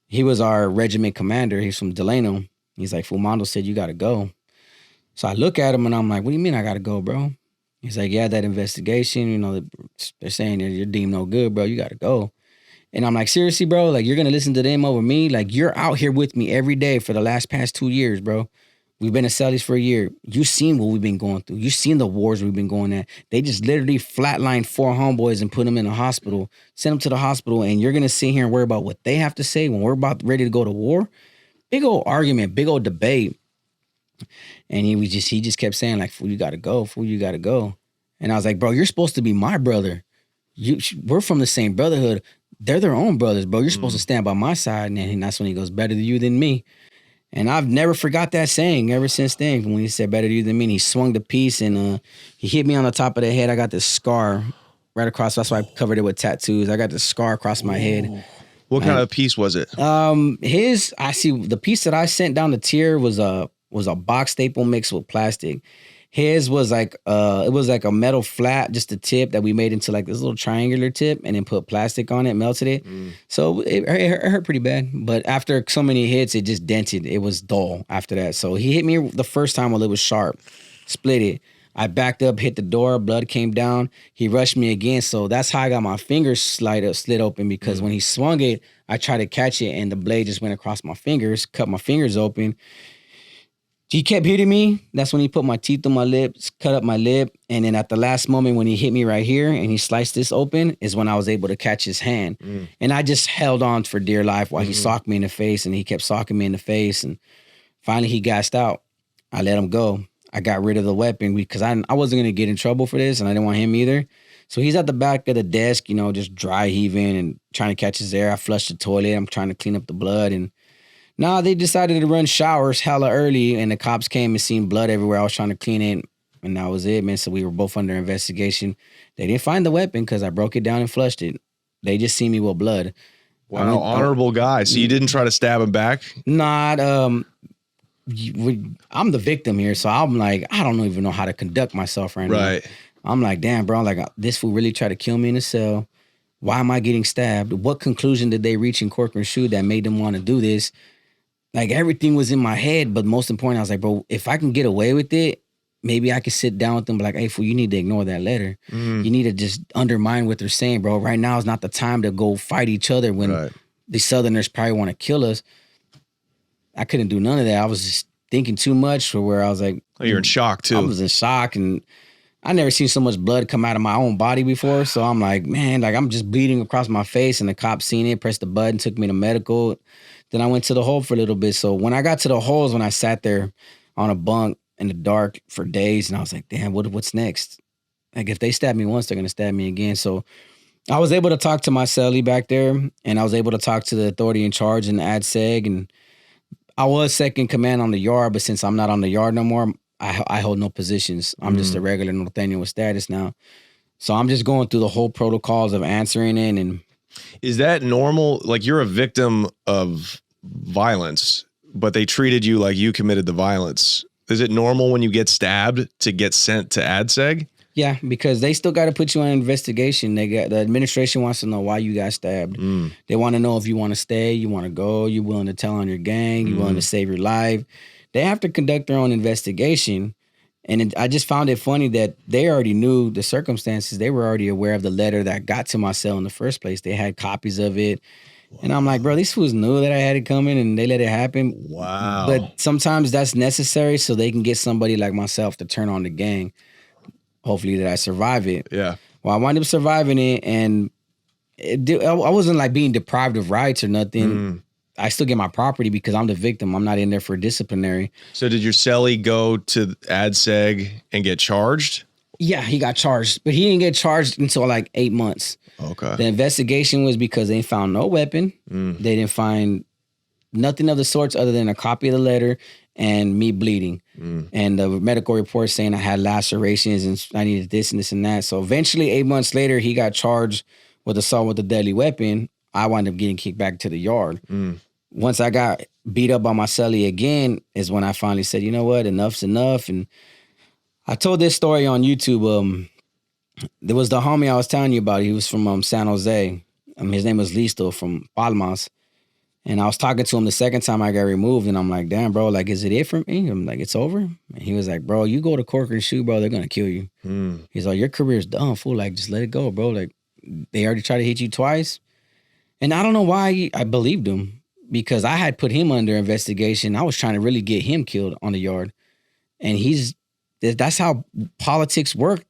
He was our regiment commander. He's from Delano. He's like, fool, Mondo said you got to go. So I look at him and I'm like, what do you mean I got to go, bro? He's like, yeah, that investigation, you know, they're saying that you're deemed no good, bro. You got to go. And I'm like, seriously, bro? Like, you're going to listen to them over me? Like, you're out here with me every day for the past 2 years, bro. We've been at Sally's for a year. You seen what we've been going through. You seen the wars we've been going at. They just literally flatlined 4 homeboys and put them in a hospital, sent them to the hospital, and you're going to sit here and worry about what they have to say when we're about ready to go to war? Big old argument, big old debate. And he just kept saying, like, fool, you got to go. Fool, you got to go. And I was like, bro, you're supposed to be my brother. We're from the same brotherhood. They're their own brothers, bro. You're supposed to stand by my side. And that's when he goes, better to you than me. And I've never forgot that saying ever since then. When he said better to you than me, and he swung the piece and he hit me on the top of the head. I got this scar right across. That's why I covered it with tattoos. I got this scar across my head. What kind of piece was it? The piece that I sent down the tier was a box staple mixed with plastic. His was like it was like a metal flat, just a tip that we made into like this little triangular tip and then put plastic on it, melted it. So it hurt pretty bad. But after so many hits, it just dented. It was dull after that. So he hit me the first time while it was sharp, split it. I backed up, hit the door, blood came down. He rushed me again. So that's how I got my fingers slit open, because when he swung it, I tried to catch it and the blade just went across my fingers, cut my fingers open. He kept hitting me. That's when he put my teeth on my lips, cut up my lip. And then at the last moment when he hit me right here and he sliced this open is when I was able to catch his hand. And I just held on for dear life while he socked me in the face, and he kept socking me in the face. And finally he gassed out. I let him go. I got rid of the weapon because I wasn't going to get in trouble for this, and I didn't want him either. So he's at the back of the desk, you know, just dry heaving and trying to catch his air. I flushed the toilet. I'm trying to clean up the blood, and they decided to run showers hella early, and the cops came and seen blood everywhere. I was trying to clean it, and that was it, man. So we were both under investigation. They didn't find the weapon because I broke it down and flushed it. They just see me with blood. Wow, honorable guy. So you didn't try to stab him back? Not. I'm the victim here, so I'm like, I don't even know how to conduct myself right now. Right. I'm like, damn, bro. Like, this fool really tried to kill me in a cell. Why am I getting stabbed? What conclusion did they reach in Corcoran's shoe that made them want to do this? Like, everything was in my head, but most important, I was like, bro, if I can get away with it, maybe I could sit down with them and be like, hey, fool, you need to ignore that letter. You need to just undermine what they're saying, bro. Right now is not the time to go fight each other when the Southerners probably want to kill us. I couldn't do none of that. I was just thinking too much, for where I was like... Oh, you're in shock, too. I was in shock, and I never seen so much blood come out of my own body before, so I'm like, man, like, I'm just bleeding across my face, and the cop seen it, pressed the button, took me to medical. Then I went to the hole for a little bit. So when I got to the holes, when I sat there on a bunk in the dark for days, and I was like, damn, what's next? Like, if they stab me once, they're going to stab me again. So I was able to talk to my cellie back there, and I was able to talk to the authority in charge and the ADSEG, and I was second command on the yard, but since I'm not on the yard no more, I hold no positions. I'm just a regular Norteño with status now. So I'm just going through the whole protocols of answering it. And is that normal? Like, you're a victim of violence, but they treated you like you committed the violence. Is it normal when you get stabbed to get sent to ADSEG? Yeah, because they still got to put you on an investigation. The administration wants to know why you got stabbed. They want to know if you want to stay, you want to go, you're willing to tell on your gang, you're willing to save your life. They have to conduct their own investigation. And I just found it funny that they already knew the circumstances. They were already aware of the letter that got to my cell in the first place. They had copies of it. Wow. And I'm like, bro, these fools knew that I had it coming and they let it happen. Wow. But sometimes that's necessary so they can get somebody like myself to turn on the gang. Hopefully that I survive it. Yeah. Well, I wound up surviving it, and I wasn't like being deprived of rights or nothing. I still get my property because I'm the victim. I'm not in there for disciplinary. So did your cellie go to ADSEG and get charged? Yeah, he got charged, but he didn't get charged until like 8 months. Okay. The investigation was because they found no weapon. They didn't find nothing of the sorts other than a copy of the letter and me bleeding. And the medical report saying I had lacerations and I needed this and this and that. So eventually 8 months later, he got charged with assault with a deadly weapon. I wound up getting kicked back to the yard. once I got beat up by my cellie again is when I finally said, you know what, enough's enough. And I told this story on YouTube. There was the homie I was telling you about. He was from San Jose. His name was Listo from Palmas. And I was talking to him the second time I got removed, and I'm like, damn, bro, like, is it for me? I'm like, it's over? And he was like, bro, you go to Corker and Shoe, bro, they're going to kill you. He's like, your career's done, fool. Like, just let it go, bro. Like, they already tried to hit you twice. And I don't know why I believed him, because I had put him under investigation. I was trying to really get him killed on the yard. And that's how politics work.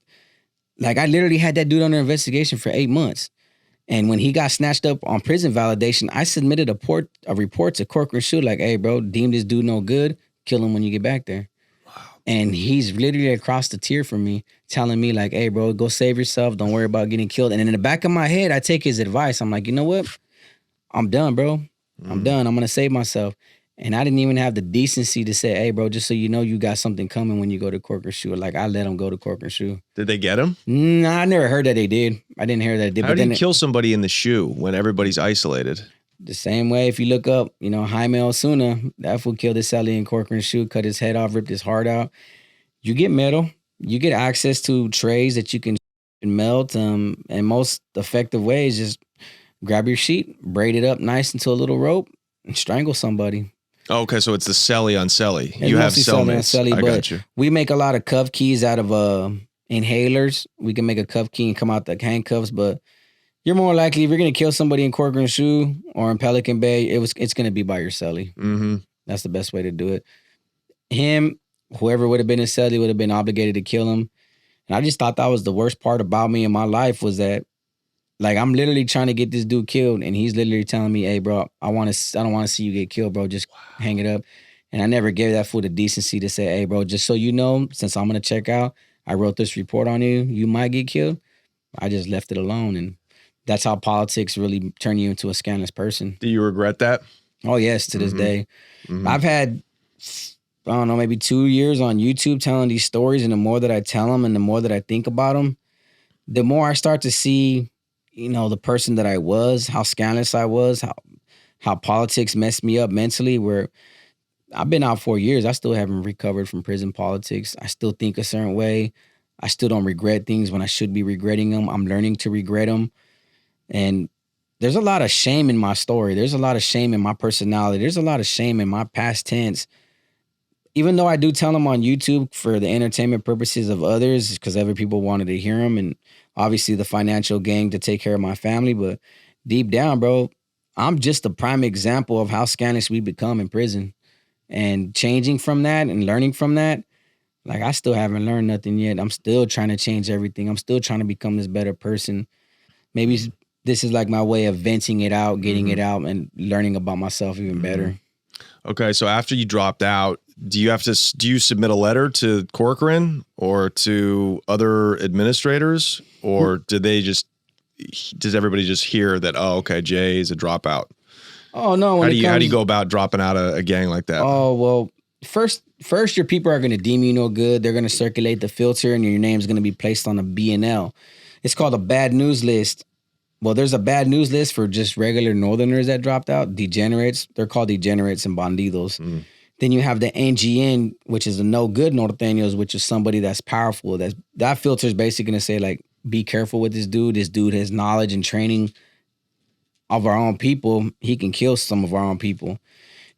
Like, I literally had that dude under investigation for 8 months. And when he got snatched up on prison validation, I submitted a report to Corcoran Shoe like, hey, bro, deem this dude no good. Kill him when you get back there. Wow. And he's literally across the tier from me, telling me like, hey, bro, go save yourself. Don't worry about getting killed. And in the back of my head, I take his advice. I'm like, you know what? I'm done, bro. I'm done. I'm going to save myself. And I didn't even have the decency to say, hey, bro, just so you know, you got something coming when you go to Corcoran Shoe. Like, I let him go to Corcoran Shoe. Did they get him? Nah, I never heard that they did. I didn't hear that they did. How do you kill somebody in the shoe when everybody's isolated? The same way, if you look up, Jaime Osuna, that fool killed his celly in Corcoran Shoe, cut his head off, ripped his heart out. You get metal. You get access to trays that you can melt. And most effective way is just grab your sheet, braid it up nice into a little rope, and strangle somebody. Oh, okay, so it's the celly on celly. You have cellmates. I got you. We make a lot of cuff keys out of inhalers. We can make a cuff key and come out the handcuffs, but you're more likely, if you're going to kill somebody in Corcoran Shoe or in Pelican Bay, it's going to be by your celly. Mm-hmm. That's the best way to do it. Him, whoever would have been his celly would have been obligated to kill him. And I just thought that was the worst part about me in my life, was that, like, I'm literally trying to get this dude killed, and he's literally telling me, hey, bro, I don't want to see you get killed, bro. Just hang it up. And I never gave that fool the decency to say, hey, bro, just so you know, since I'm going to check out, I wrote this report on you. You might get killed. I just left it alone. And that's how politics really turn you into a scandalous person. Do you regret that? Oh, yes, to this day. I've had, I don't know, maybe 2 years on YouTube telling these stories, and the more that I tell them and the more that I think about them, the more I start to see, the person that I was, how scandalous I was, how politics messed me up mentally, where I've been out 4 years. I still haven't recovered from prison politics. I still think a certain way. I still don't regret things when I should be regretting them. I'm learning to regret them. And there's a lot of shame in my story. There's a lot of shame in my personality. There's a lot of shame in my past tense. Even though I do tell them on YouTube for the entertainment purposes of others, because other people wanted to hear them, and obviously the financial gain to take care of my family. But deep down, bro, I'm just a prime example of how scandalous we become in prison. And changing from that and learning from that, like, I still haven't learned nothing yet. I'm still trying to change everything. I'm still trying to become this better person. Maybe this is like my way of venting it out, getting it out, and learning about myself even better. Okay, so after you dropped out, do you submit a letter to Corcoran or to other administrators, or does everybody just hear that, oh, okay, Jay is a dropout? Oh, no. How do you go about dropping out a gang like that? Oh, well, first your people are going to deem you no good. They're going to circulate the filter, and your name's going to be placed on a BNL. It's called a bad news list. Well, there's a bad news list for just regular Northerners that dropped out, degenerates. They're called degenerates and bandidos. Then you have the NGN, which is the no good Norteños, which is somebody that's powerful. That filter is basically going to say, like, be careful with this dude. This dude has knowledge and training of our own people. He can kill some of our own people.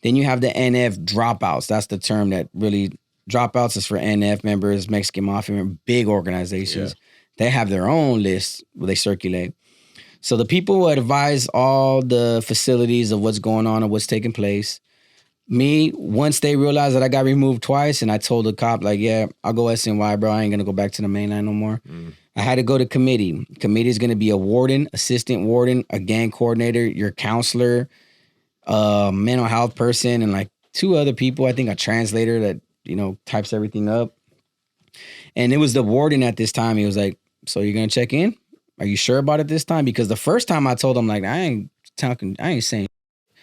Then you have the NF dropouts. That's the term that really, dropouts is for NF members, Mexican Mafia members, big organizations. Yeah. They have their own list where they circulate. So the people who advise all the facilities of what's going on and what's taking place. Me, once they realized that I got removed twice, and I told the cop, like, yeah, I'll go SNY, bro. I ain't going to go back to the mainline no more. I had to go to committee. Committee is going to be a warden, assistant warden, a gang coordinator, your counselor, mental health person, and like 2 other people. I think a translator that, types everything up. And it was the warden at this time. He was like, so you're going to check in? Are you sure about it this time? Because the first time I told him, like, I ain't saying,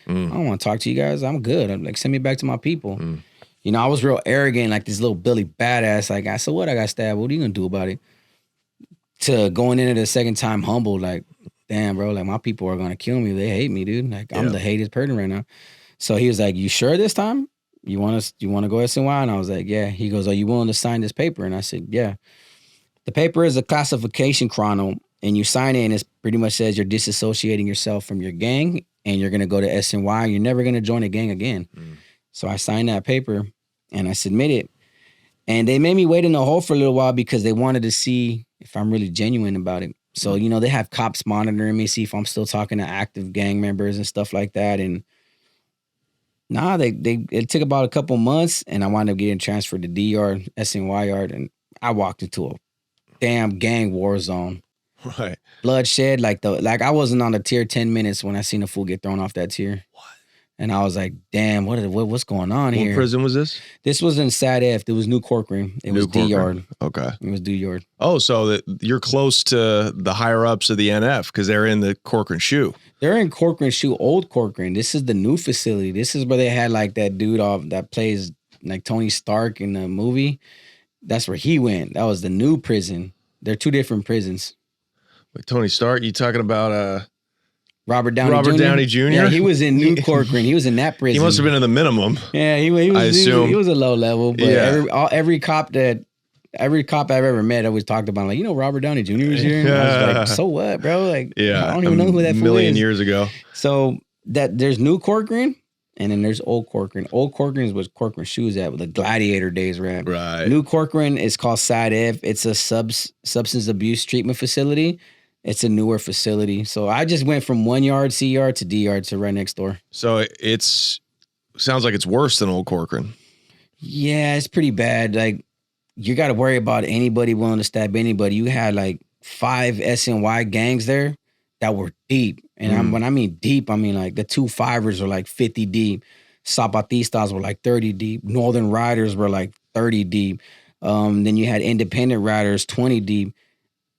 I don't want to talk to you guys. I'm good. I'm like, send me back to my people. I was real arrogant, like this little Billy badass. Like, so what? I got stabbed. What are you going to do about it? To going in it the second time humble, like, damn, bro, like, my people are going to kill me. They hate me, dude. Like, I'm the hated person right now. So he was like, "You sure this time? You want to go SNY?" And I was like, "Yeah." He goes, "Are you willing to sign this paper?" And I said, "Yeah." The paper is a classification chrono, and you sign it, and it pretty much says you're disassociating yourself from your gang, and you're gonna go to SNY. You're never gonna join a gang again. So I signed that paper, and I submitted. And they made me wait in the hole for a little while because they wanted to see if I'm really genuine about it. So, you know, they have cops monitoring me, see if I'm still talking to active gang members and stuff like that. And it took about a couple months, and I wound up getting transferred to D yard, SNY yard, and I walked into a damn gang war zone. Right. Bloodshed, like I wasn't on the tier 10 minutes when I seen a fool get thrown off that tier. What? And I was like, damn, what's going on here? What prison was this? This was in Sad F. It was New Corcoran. It was D yard. Okay. It was D yard. Oh, so you're close to the higher ups of the NF because they're in the Corcoran shoe. They're in Corcoran shoe, old Corcoran. This is the new facility. This is where they had like that dude that plays like Tony Stark in the movie. That's where he went. That was the new prison. They're two different prisons. Wait, Tony Stark? You talking about Robert Downey Jr.? Yeah, he was in New Corcoran. He was in that prison. He must have been in the minimum. Yeah, he was. I assume he was a low level. But yeah. every cop I've ever met always talked about, like, you know, Robert Downey Jr. was here. And I was like, so what, bro? Like, yeah, I don't even know who that fool is. A million years ago. So there's New Corcoran, and then there's Old Corcoran. Old Corcoran was Corcoran shoes at, with the Gladiator days, right? Right. New Corcoran is called Sad F. It's a substance abuse treatment facility. It's a newer facility. So I just went from 1 yard, C yard to D yard to right next door. So sounds like it's worse than Old Corcoran. Yeah, it's pretty bad. Like, you got to worry about anybody willing to stab anybody. You had like 5 SNY gangs there that were deep. And when I mean deep, I mean like the 2-5ers are like 50 deep. Zapatistas were like 30 deep. Northern Riders were like 30 deep. Then you had independent riders 20 deep.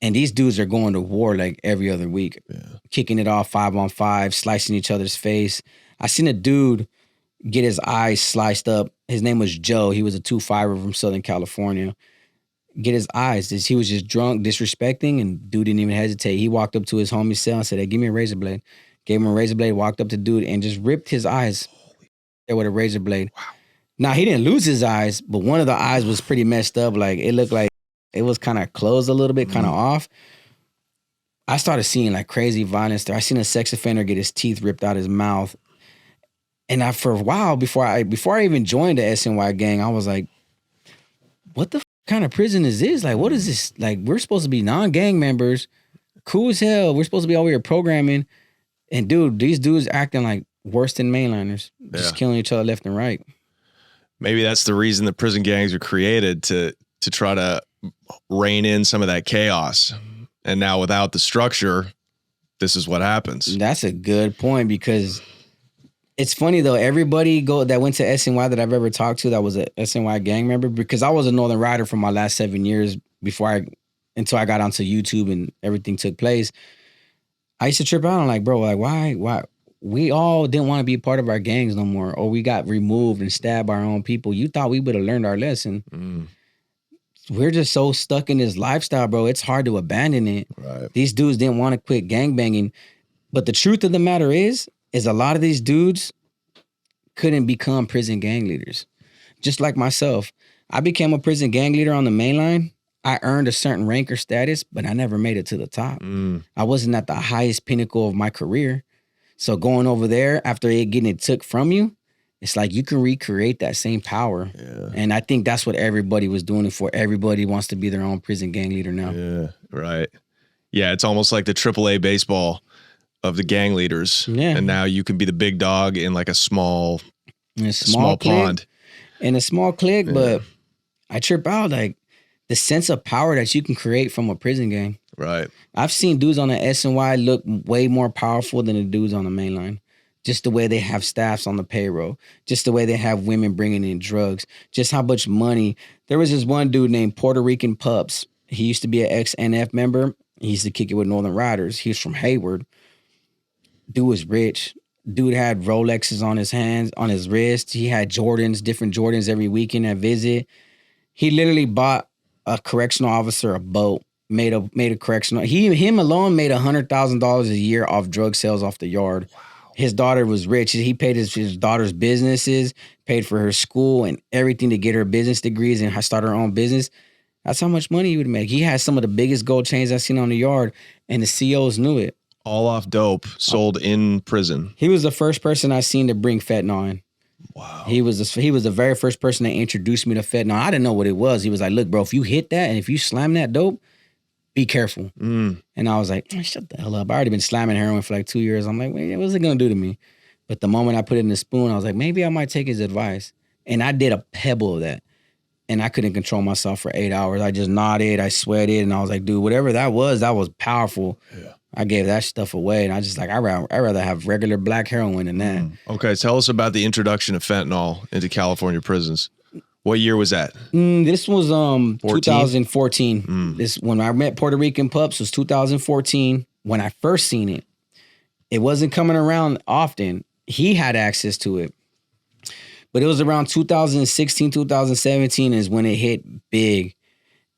And these dudes are going to war like every other week, kicking it off 5-on-5, slicing each other's face. I seen a dude get his eyes sliced up. His name was Joe. He was a 2-5er from Southern California. Get his eyes. He was just drunk, disrespecting, and dude didn't even hesitate. He walked up to his homie's cell and said, "Hey, give me a razor blade." Gave him a razor blade, walked up to dude, and just ripped his eyes there with a razor blade. Wow. Now, he didn't lose his eyes, but one of the eyes was pretty messed up. Like, it looked like it was kind of closed a little bit, kind of off. I started seeing like crazy violence there. I seen a sex offender get his teeth ripped out his mouth. And for a while, before I even joined the SNY gang, I was like, what the kind of prison is this? Like, what is this? Like, we're supposed to be non-gang members, cool as hell. We're supposed to be over here programming. And dude, these dudes acting like worse than mainliners, just killing each other left and right. Maybe that's the reason the prison gangs were created, to try to rein in some of that chaos. And now without the structure, this is what happens. That's a good point, because it's funny though, everybody that went to SNY that I've ever talked to that was a SNY gang member, because I was a Northern Rider for my last 7 years until I got onto YouTube and everything took place. I used to trip out on like, bro, like why we all didn't want to be a part of our gangs no more, or we got removed and stabbed our own people. You thought we would have learned our lesson. We're just so stuck in this lifestyle, bro. It's hard to abandon it. Right. These dudes didn't want to quit gangbanging. But the truth of the matter is a lot of these dudes couldn't become prison gang leaders. Just like myself. I became a prison gang leader on the main line. I earned a certain rank or status, but I never made it to the top. I wasn't at the highest pinnacle of my career. So going over there, after getting it took from you, it's like you can recreate that same power. Yeah. And I think that's what everybody was doing it for. Everybody wants to be their own prison gang leader now. Yeah, right. Yeah, it's almost like the AAA baseball of the gang leaders. Yeah. And now you can be the big dog in like a small pond. In a small clique, but I trip out like the sense of power that you can create from a prison gang. Right. I've seen dudes on the SNY look way more powerful than the dudes on the main line. Just the way they have staffs on the payroll, just the way they have women bringing in drugs, just how much money. There was this one dude named Puerto Rican Pups. He used to be an ex-NF member. He used to kick it with Northern Riders. He was from Hayward. Dude was rich. Dude had Rolexes on his hands, on his wrist. He had Jordans, different Jordans every weekend at visit. He literally bought a correctional officer a boat, made a correctional. Him alone made $100,000 a year off drug sales off the yard. Wow. His daughter was rich. He paid his daughter's businesses, paid for her school and everything to get her business degrees and start her own business. That's how much money he would make. He had some of the biggest gold chains I've seen on the yard, and the COs knew it. All off dope, sold in prison. He was the first person I seen to bring fentanyl in. Wow. He was the very first person that introduced me to fentanyl. I didn't know what it was. He was like, look, bro, if you hit that and if you slam that dope, be careful. And I was like, shut the hell up. I already been slamming heroin for like 2 years. I'm like, what's it going to do to me? But the moment I put it in the spoon, I was like, maybe I might take his advice. And I did a pebble of that. And I couldn't control myself for 8 hours. I just nodded, I sweated, and I was like, dude, whatever that was powerful. Yeah. I gave that stuff away. And I just like, I'd rather have regular black heroin than that. Okay, tell us about the introduction of fentanyl into California prisons. What year was that? This was 2014. This when I met Puerto Rican pups was 2014. When I first seen it, it wasn't coming around often. He had access to it, but it was around 2016, 2017 is when it hit big,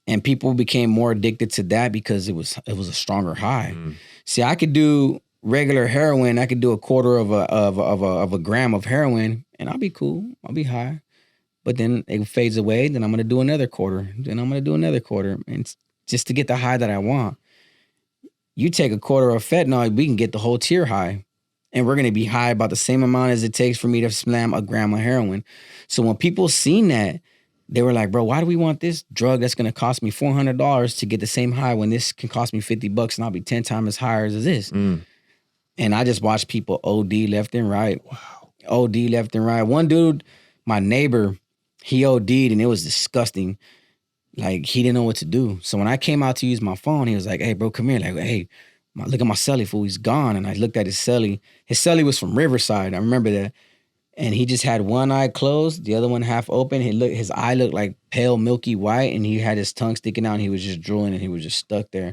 and people became more addicted to that because it was a stronger high. See, I could do regular heroin. I could do a quarter of a gram of heroin, and I'll be cool. I'll be high. But then it fades away. Then I'm going to do another quarter. Then I'm going to do another quarter. And just to get the high that I want. You take a quarter of fentanyl, we can get the whole tier high. And we're going to be high about the same amount as it takes for me to slam a gram of heroin. So when people seen that, they were like, bro, why do we want this drug that's going to cost me $400 to get the same high when this can cost me $50 and I'll be 10 times as high as this? And I just watched people OD left and right. Wow. OD left and right. One dude, my neighbor, he OD'd and it was disgusting. Like, he didn't know what to do. So when I came out to use my phone, he was like, hey, bro, come here. Like, hey, look at my celly, fool. He's gone. And I looked at his celly. His celly was from Riverside. I remember that. And he just had one eye closed, the other one half open. His eye looked like pale, milky white, and he had his tongue sticking out, and he was just drooling, and he was just stuck there.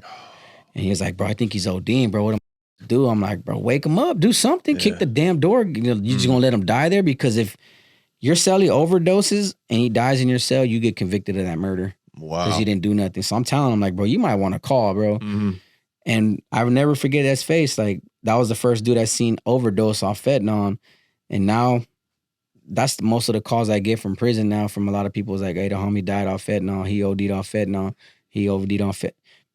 And he was like, bro, I think he's ODing, bro. What am I gonna do? I'm like, bro, wake him up. Do something. Yeah. Kick the damn door. You just gonna let him die there? Because if your celly overdoses and he dies in your cell, you get convicted of that murder. Wow. Because you didn't do nothing. So I'm telling him, like, bro, you might want to call, bro. And I would never forget his face. Like, that was the first dude I seen overdose off fentanyl. And now that's most of the calls I get from prison now from a lot of people. Is like, hey, the homie died off fentanyl. He OD'd off fentanyl. He OD'd off fentanyl.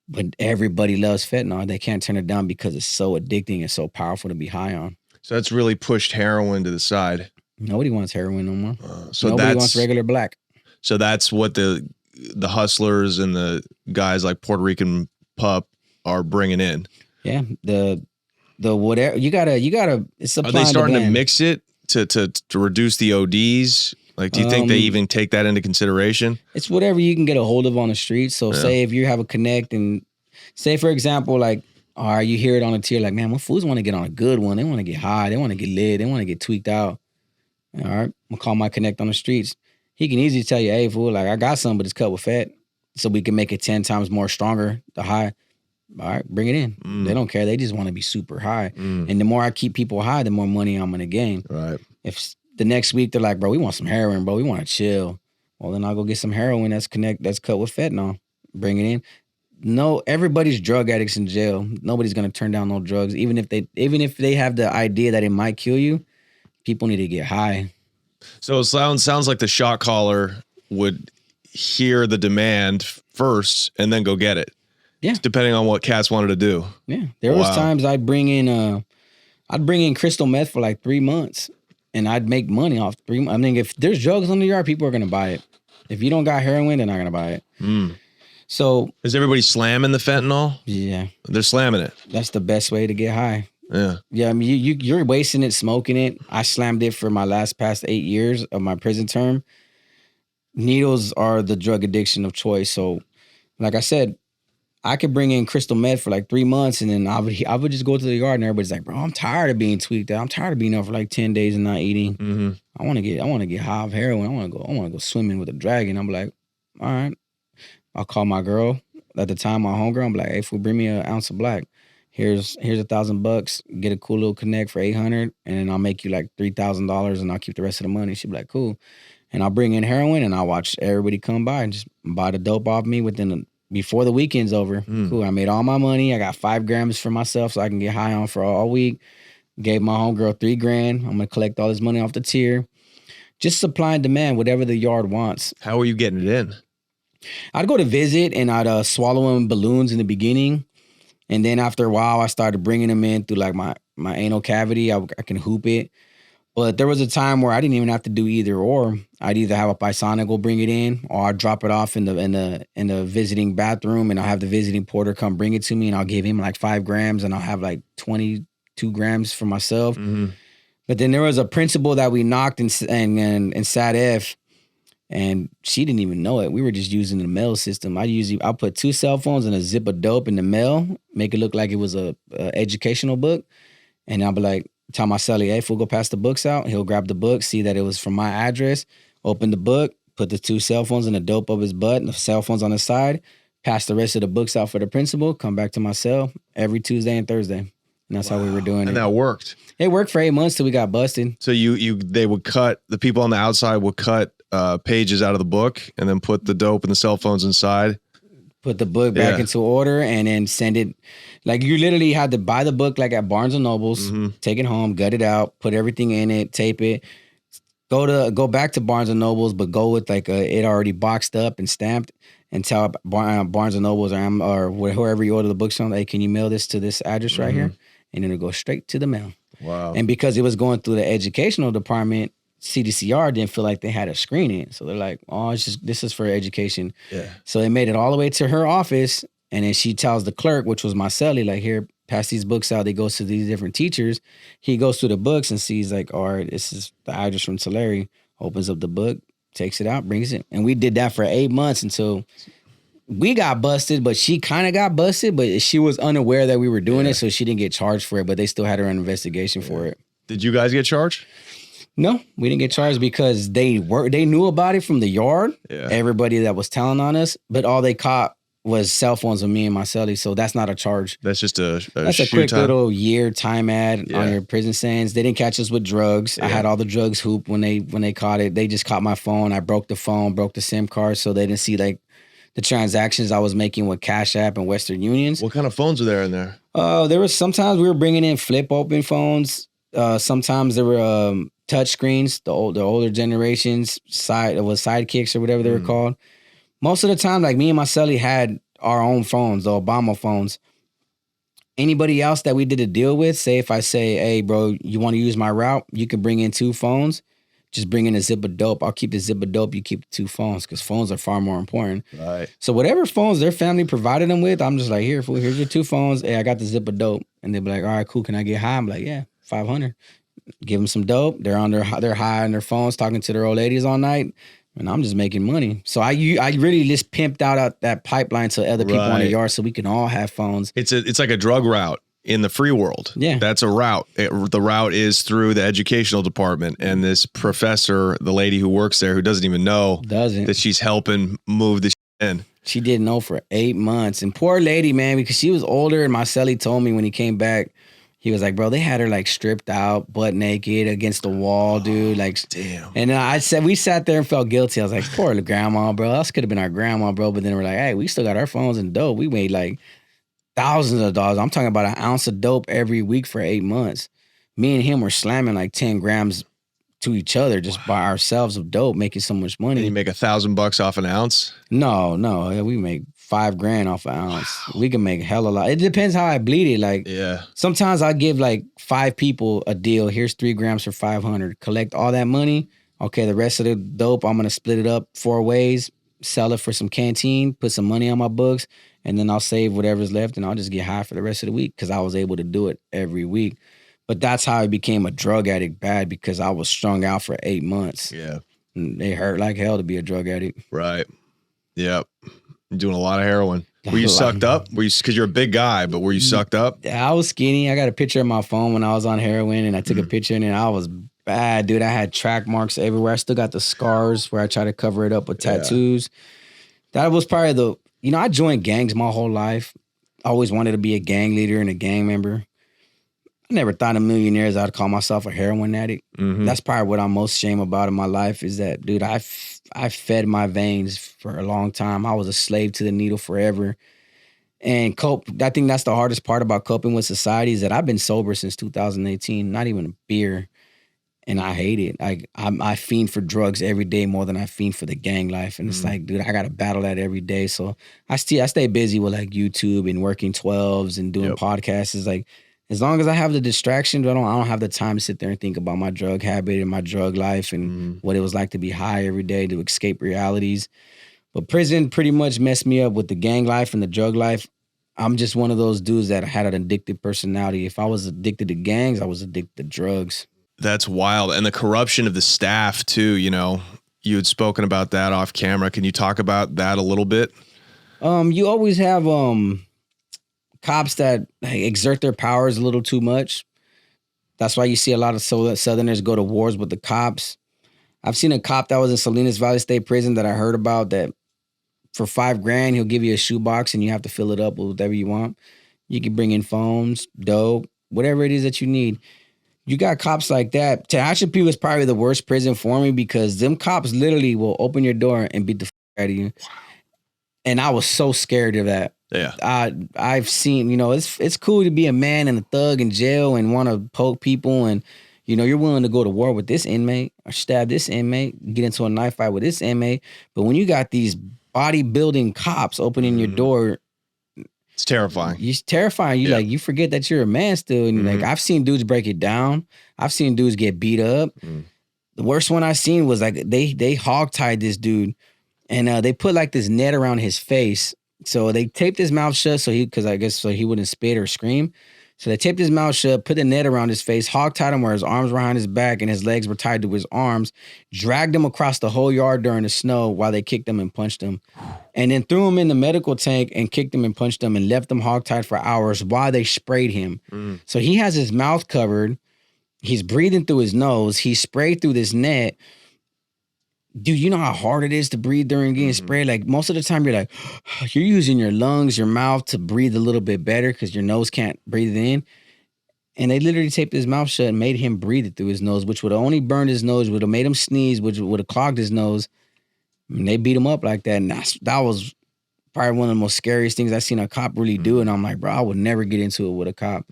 But everybody loves fentanyl. They can't turn it down because it's so addicting and so powerful to be high on. So that's really pushed heroin to the side. Nobody wants heroin no more. So nobody wants regular black. So that's what the hustlers and the guys like Puerto Rican Pup are bringing in. Yeah, the whatever you gotta. It's Are they starting to mix it to reduce the ODs? Like, do you think they even take that into consideration? It's whatever you can get a hold of on the street. So say if you have a connect and say, for example, like, all right, you hear it on a tier, like, man, my fools want to get on a good one. They want to get high. They want to get lit. They want to get tweaked out. All right, I'm gonna call my connect on the streets. He can easily tell you, hey, fool, like, I got some, but it's cut with fat. So we can make it 10 times more stronger, the high. All right, bring it in. They don't care. They just want to be super high. And the more I keep people high, the more money I'm going to gain. Right. If the next week they're like, bro, we want some heroin, bro. We want to chill. Well, then I'll go get some heroin that's cut with fentanyl. Bring it in. No, everybody's drug addicts in jail. Nobody's going to turn down no drugs. Even if they have the idea that it might kill you, people need to get high. So it sounds like the shot caller would hear the demand first and then go get it. Yeah. Depending on what cats wanted to do. Yeah. There was times I'd bring in crystal meth for like 3 months and I'd make money off 3 months. I mean, if there's drugs on the yard, people are going to buy it. If you don't got heroin, they're not going to buy it. So is everybody slamming the fentanyl? Yeah. They're slamming it. That's the best way to get high. Yeah. Yeah. I mean, you're wasting it, smoking it. I slammed it for my past 8 years of my prison term. Needles are the drug addiction of choice. So like I said, I could bring in crystal meth for like 3 months and then I would just go to the yard and everybody's like, bro, I'm tired of being tweaked out. I'm tired of being out for like 10 days and not eating. I want to get high of heroin. I want to go swimming with a dragon. I'm like, all right. I'll call my girl. At the time, my homegirl, I'm like, hey, fool, bring me an ounce of black. Here's $1,000. Get a cool little connect for $800, and then I'll make you like $3,000, and I'll keep the rest of the money. She'll be like, cool. And I'll bring in heroin, and I'll watch everybody come by and just buy the dope off me before the weekend's over. Cool. I made all my money. I got 5 grams for myself, so I can get high on for all week. Gave my homegirl $3,000. I'm gonna collect all this money off the tier. Just supply and demand, whatever the yard wants. How are you getting it in? I'd go to visit and I'd swallow them balloons in the beginning. And then after a while, I started bringing them in through like my anal cavity. I can hoop it. But there was a time where I didn't even have to do either or. I'd either have a paisana go bring it in, or I'd drop it off in the visiting bathroom, and I'll have the visiting porter come bring it to me, and I'll give him like 5 grams, and I'll have like 22 grams for myself. Mm-hmm. But then there was a principal that we knocked in Sat F, and she didn't even know it. We were just using the mail system. I'll put 2 cell phones and a zip of dope in the mail, make it look like it was a educational book, and I'll be like, tell my cellie, hey, fool, go pass the books out. He'll grab the book, see that it was from my address, open the book, put the 2 cell phones in the dope of his butt and the cell phones on the side, pass the rest of the books out for the principal, come back to my cell every Tuesday and Thursday. And that's how we were doing it. And that worked. It worked for 8 months till we got busted. So they would cut, the people on the outside would cut pages out of the book and then put the dope and the cell phones inside. Put the book back into order and then send it. Like you literally had to buy the book like at Barnes and Nobles, take it home, gut it out, put everything in it, tape it, go back to Barnes and Nobles, but go with like it already boxed up and stamped, and tell Barnes and Nobles or whoever you order the books from, hey, can you mail this to this address right here? And then it'll go straight to the mail. Wow. And because it was going through the educational department, CDCR didn't feel like they had to screen it. So they're like, oh, this is for education. Yeah. So they made it all the way to her office. And then she tells the clerk, which was my cellie, like, here, pass these books out. They goes to these different teachers. He goes through the books and sees like, all right, this is the address from Tulare. Opens up the book, takes it out, brings it. And we did that for 8 months until we got busted, but she kind of got busted, but she was unaware that we were doing it. So she didn't get charged for it, but they still had her an investigation for it. Did you guys get charged? No, we didn't get charged because they knew about it from the yard. Yeah. Everybody that was telling on us, but all they caught was cell phones of me and my cellie. So that's not a charge. That's just that's a quick little year time ad on your prison sentence. They didn't catch us with drugs. I had all the drugs hooped when they caught it. They just caught my phone. I broke the phone, broke the SIM card, so they didn't see like the transactions I was making with Cash App and Western Unions. What kind of phones are there in there? There was sometimes we were bringing in flip open phones. Sometimes there were touch screens, the older generations, sidekicks or whatever they were called. Most of the time, like me and my cellie had our own phones, the Obama phones. Anybody else that we did a deal with, say if I say, hey, bro, you want to use my route? You can bring in 2 phones. Just bring in a zip of dope. I'll keep the zip of dope. You keep the 2 phones because phones are far more important. Right. So whatever phones their family provided them with, I'm just like, here, fool, here's your 2 phones. Hey, I got the zip of dope. And they'll be like, all right, cool. Can I get high? I'm like, yeah, 500. Give them some dope. They're high on their phones, talking to their old ladies all night. And I'm just making money. So I really just pimped out that pipeline to other people in the yard so we can all have phones. It's like a drug route in the free world. Yeah. That's a route. The route is through the educational department. And this professor, the lady who works there, who doesn't even know that she's helping move the shit in. She didn't know for 8 months. And poor lady, man, because she was older. And my cellie told me when he came back, he was like, bro, they had her like stripped out, butt naked against the wall, dude. Like, damn. And then we sat there and felt guilty. I was like, poor grandma, bro. Us could have been our grandma, bro. But then we're like, hey, we still got our phones and dope. We made like thousands of dollars. I'm talking about an ounce of dope every week for 8 months. Me and him were slamming like 10 grams to each other just by ourselves of dope, making so much money. And you make $1,000 off an ounce? No. We make $5,000 off an ounce. Wow. We can make hella lot. It depends how I bleed it. Like, sometimes I give like 5 people a deal. Here's 3 grams for 500. Collect all that money. Okay, the rest of the dope, I'm gonna split it up 4 ways. Sell it for some canteen. Put some money on my books, and then I'll save whatever's left, and I'll just get high for the rest of the week because I was able to do it every week. But that's how I became a drug addict bad, because I was strung out for 8 months. Yeah, and it hurt like hell to be a drug addict. Right. Yep. Doing a lot of heroin. Were you sucked up? Because you're a big guy, but were you sucked up? Yeah, I was skinny. I got a picture of my phone when I was on heroin, and I took a picture, and I was bad, dude. I had track marks everywhere. I still got the scars where I try to cover it up with tattoos. That was probably I joined gangs my whole life. I always wanted to be a gang leader and a gang member. I never thought in a million years I'd call myself a heroin addict. Mm-hmm. That's probably what I'm most ashamed about in my life is that, dude, I fed my veins for a long time. I was a slave to the needle forever. and cope. I think that's the hardest part about coping with society is that I've been sober since 2018, not even a beer. And I hate it. I fiend for drugs every day more than I fiend for the gang life. And it's like, dude, I got to battle that every day. So I stay busy with like YouTube and working 12s and doing podcasts. It's like, as long as I have the distraction, I don't have the time to sit there and think about my drug habit and my drug life and what it was like to be high every day to escape realities. But prison pretty much messed me up with the gang life and the drug life. I'm just one of those dudes that had an addictive personality. If I was addicted to gangs, I was addicted to drugs. That's wild. And the corruption of the staff too, you know, you had spoken about that off camera. Can you talk about that a little bit? You always have cops that exert their powers a little too much. That's why you see a lot of Southerners go to wars with the cops. I've seen a cop that was in Salinas Valley State Prison that I heard about that for $5,000, he'll give you a shoebox and you have to fill it up with whatever you want. You can bring in phones, dope, whatever it is that you need. You got cops like that. Tehachapi was probably the worst prison for me because them cops literally will open your door and beat the out of you. And I was so scared of that. Yeah. I've seen, you know, it's cool to be a man and a thug in jail and want to poke people and, you know, you're willing to go to war with this inmate or stab this inmate, get into a knife fight with this inmate. But when you got these bodybuilding cops opening your door, it's terrifying. It's terrifying. You like, you forget that you're a man still. And like, I've seen dudes break it down. I've seen dudes get beat up. The worst one I seen was like, they hogtied this dude and they put like this net around his face. So they taped his mouth shut so he wouldn't spit or scream. So they taped his mouth shut, put the net around his face, hogtied him where his arms were behind his back and his legs were tied to his arms, dragged him across the whole yard during the snow while they kicked him and punched him. And then threw him in the medical tank and kicked him and punched him and left him hogtied for hours while they sprayed him. So he has his mouth covered. He's breathing through his nose. He sprayed through this net. Dude, you know how hard it is to breathe during getting sprayed? Like most of the time you're like, you're using your lungs, your mouth to breathe a little bit better because your nose can't breathe it in. And they literally taped his mouth shut and made him breathe it through his nose, which would have only burned his nose, would have made him sneeze, which would have clogged his nose. And they beat him up like that. And that was probably one of the most scariest things I've seen a cop really do. And I'm like, bro, I would never get into it with a cop.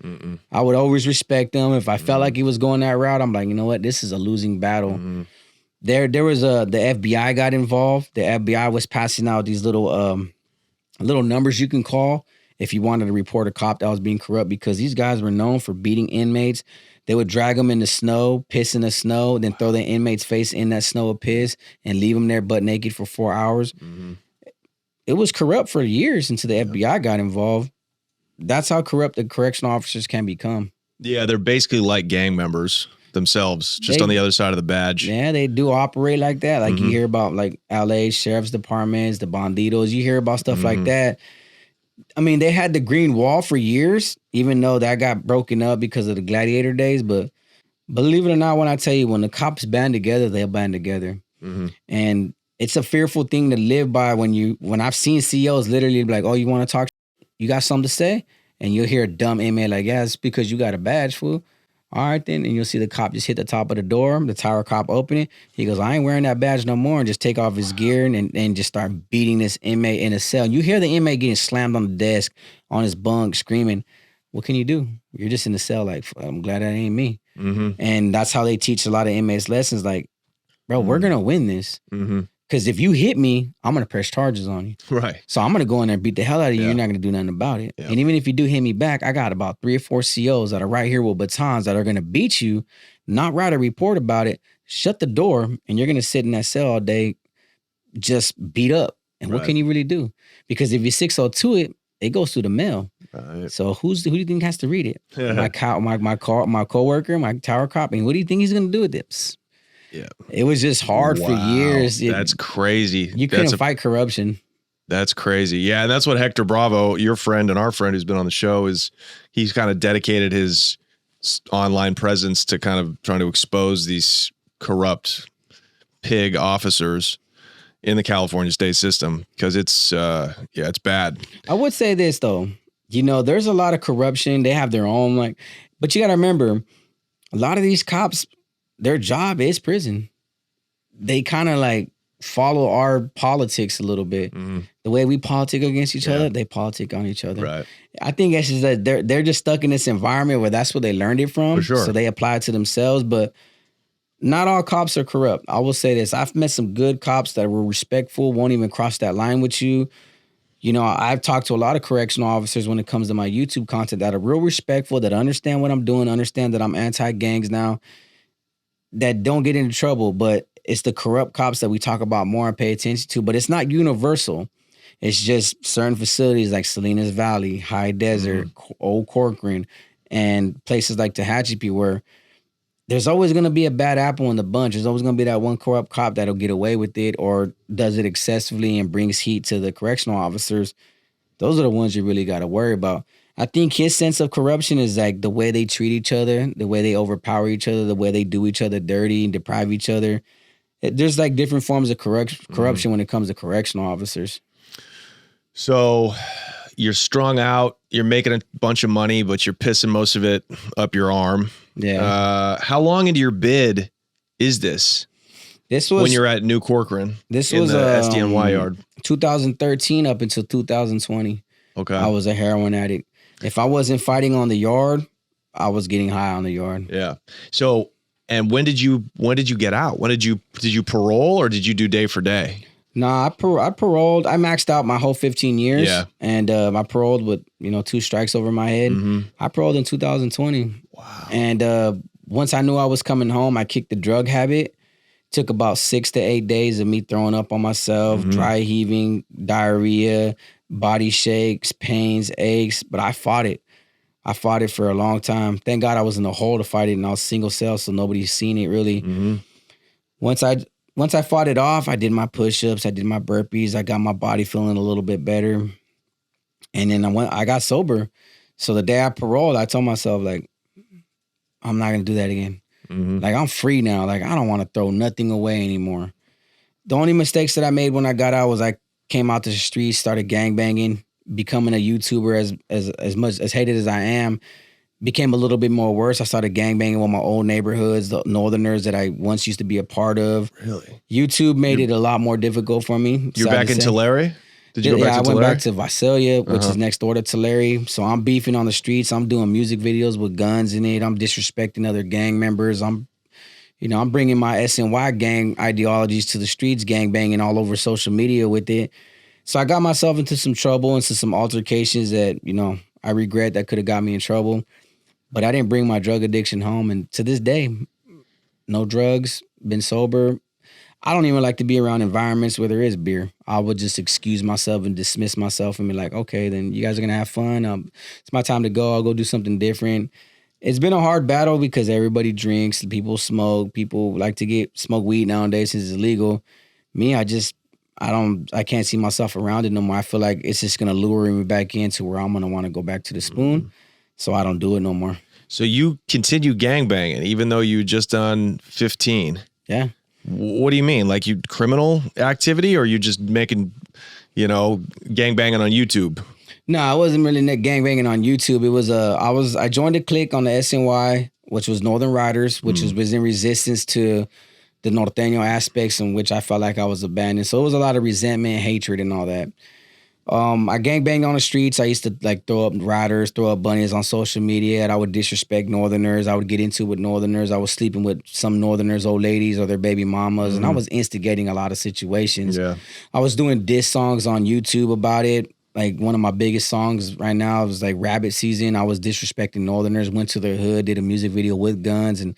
I would always respect them. If I felt like he was going that route, I'm like, you know what? This is a losing battle. There was the FBI got involved. The FBI was passing out these little numbers you can call if you wanted to report a cop that was being corrupt, because these guys were known for beating inmates. They would drag them in the snow, piss in the snow, then throw the inmate's face in that snow of piss and leave them there butt naked for 4 hours. It was corrupt for years until the FBI got involved. That's how corrupt the correctional officers can become. Yeah, they're basically like gang members themselves, just on the other side of the badge. Yeah, they do operate like that. Like you hear about like LA sheriff's departments, the banditos, you hear about stuff like that. I mean, they had the green wall for years, even though that got broken up because of the gladiator days. But believe it or not, when I tell you, when the cops band together, they'll band together. And it's a fearful thing to live by when I've seen CEOs literally be like, oh, you want to talk? You got something to say? And you'll hear a dumb inmate like, yeah, it's because you got a badge, fool. All right, then. And you'll see the cop just hit the top of the door, the tower cop open it. He goes, I ain't wearing that badge no more, and just take off his gear and just start beating this inmate in a cell. And you hear the inmate getting slammed on the desk, on his bunk, screaming. What can you do? You're just in the cell like, I'm glad that ain't me. And that's how they teach a lot of inmates lessons like, bro, we're going to win this. Because if you hit me, I'm going to press charges on you. Right. So I'm going to go in there and beat the hell out of you. You're not going to do nothing about it. And even if you do hit me back, I got about 3 or 4 COs that are right here with batons that are going to beat you, not write a report about it, shut the door, and you're going to sit in that cell all day just beat up. And what can you really do? Because if you 602 it goes through the mail. So who do you think has to read it? My coworker, my tower cop. And what do you think he's going to do with this? Yeah, it was just hard for years. That's crazy. You couldn't fight corruption. That's crazy. Yeah, and that's what Hector Bravo, your friend and our friend who's been on the show, he's kind of dedicated his online presence to kind of trying to expose these corrupt pig officers in the California state system because it's bad. I would say this though, there's a lot of corruption. They have their own but you got to remember, a lot of these cops, their job is prison. They kind of follow our politics a little bit. The way we politic against each other, they politic on each other. Right. I think it's just that they're just stuck in this environment where that's where they learned it from. For sure. So they apply it to themselves. But not all cops are corrupt. I will say this. I've met some good cops that were respectful, won't even cross that line with you. You know, I've talked to a lot of correctional officers when it comes to my YouTube content that are real respectful, that understand what I'm doing, understand that I'm anti-gangs now, that don't get into trouble. But it's the corrupt cops that we talk about more and pay attention to. But it's not universal. It's just certain facilities like Salinas Valley, High Desert, Old Corcoran, and places like Tehachapi where there's always going to be a bad apple in the bunch. There's always going to be that one corrupt cop that'll get away with it or does it excessively and brings heat to the correctional officers. Those are the ones you really got to worry about. I think his sense of corruption is like the way they treat each other, the way they overpower each other, the way they do each other dirty and deprive each other. There's like different forms of corruption when it comes to correctional officers. So you're strung out, you're making a bunch of money, but you're pissing most of it up your arm. Yeah. How long into your bid is this? This was when you're at New Corcoran. This in was the SDNY yard. 2013 up until 2020. Okay. I was a heroin addict. If I wasn't fighting on the yard, I was getting high on the yard. Yeah. So, and when did you get out? Did you parole or did you do day for day? Nah, I paroled. I maxed out my whole 15 years. Yeah. And I paroled with, 2 strikes over my head. I paroled in 2020. Wow. And once I knew I was coming home, I kicked the drug habit. Took about 6 to 8 days of me throwing up on myself, dry heaving, diarrhea, body shakes, pains, aches. But I fought it. I fought it for a long time. Thank God I was in the hole to fight it, and I was single cell, so nobody's seen it really. Once I fought it off, I did my push-ups, I did my burpees, I got my body feeling a little bit better. And then I got sober. So the day I paroled, I told myself, like, I'm not going to do that again. Like, I'm free now. Like, I don't want to throw nothing away anymore. The only mistakes that I made when I got out was I came out to the streets, started gangbanging, becoming a YouTuber as much as hated as I am. Became a little bit more worse. I started gangbanging with my old neighborhoods, the Northerners that I once used to be a part of. Really? YouTube made it a lot more difficult for me. You're back in Tulare? Did you go back to Tulare? I went back to Visalia, which is next door to Tulare. So I'm beefing on the streets. I'm doing music videos with guns in it. I'm disrespecting other gang members. I'm bringing my SNY gang ideologies to the streets, gangbanging all over social media with it. So I got myself into some trouble, into some altercations that, I regret that could have got me in trouble. But I didn't bring my drug addiction home. And to this day, no drugs, been sober. I don't even like to be around environments where there is beer. I would just excuse myself and dismiss myself and be like, okay, then you guys are going to have fun. It's my time to go. I'll go do something different. It's been a hard battle because everybody drinks, people smoke, people like to smoke weed nowadays since it's illegal. Me, I can't see myself around it no more. I feel like it's just going to lure me back into where I'm going to want to go back to the spoon. So I don't do it no more. So you continue gangbanging even though you just done 15. Yeah. What do you mean? Like you criminal activity or you just making, gangbanging on YouTube? No, I wasn't really gangbanging on YouTube. It was I joined a clique on the SNY, which was Northern Riders, which was in resistance to the Norteño aspects in which I felt like I was abandoned. So it was a lot of resentment, hatred, and all that. I gangbanged on the streets. I used to like throw up riders, throw up bunnies on social media, and I would disrespect Northerners. I would get into it with Northerners. I was sleeping with some Northerners' old ladies or their baby mamas, and I was instigating a lot of situations. Yeah. I was doing diss songs on YouTube about it. Like one of my biggest songs right now was like Rabbit Season. I was disrespecting Northerners, went to their hood, did a music video with guns, and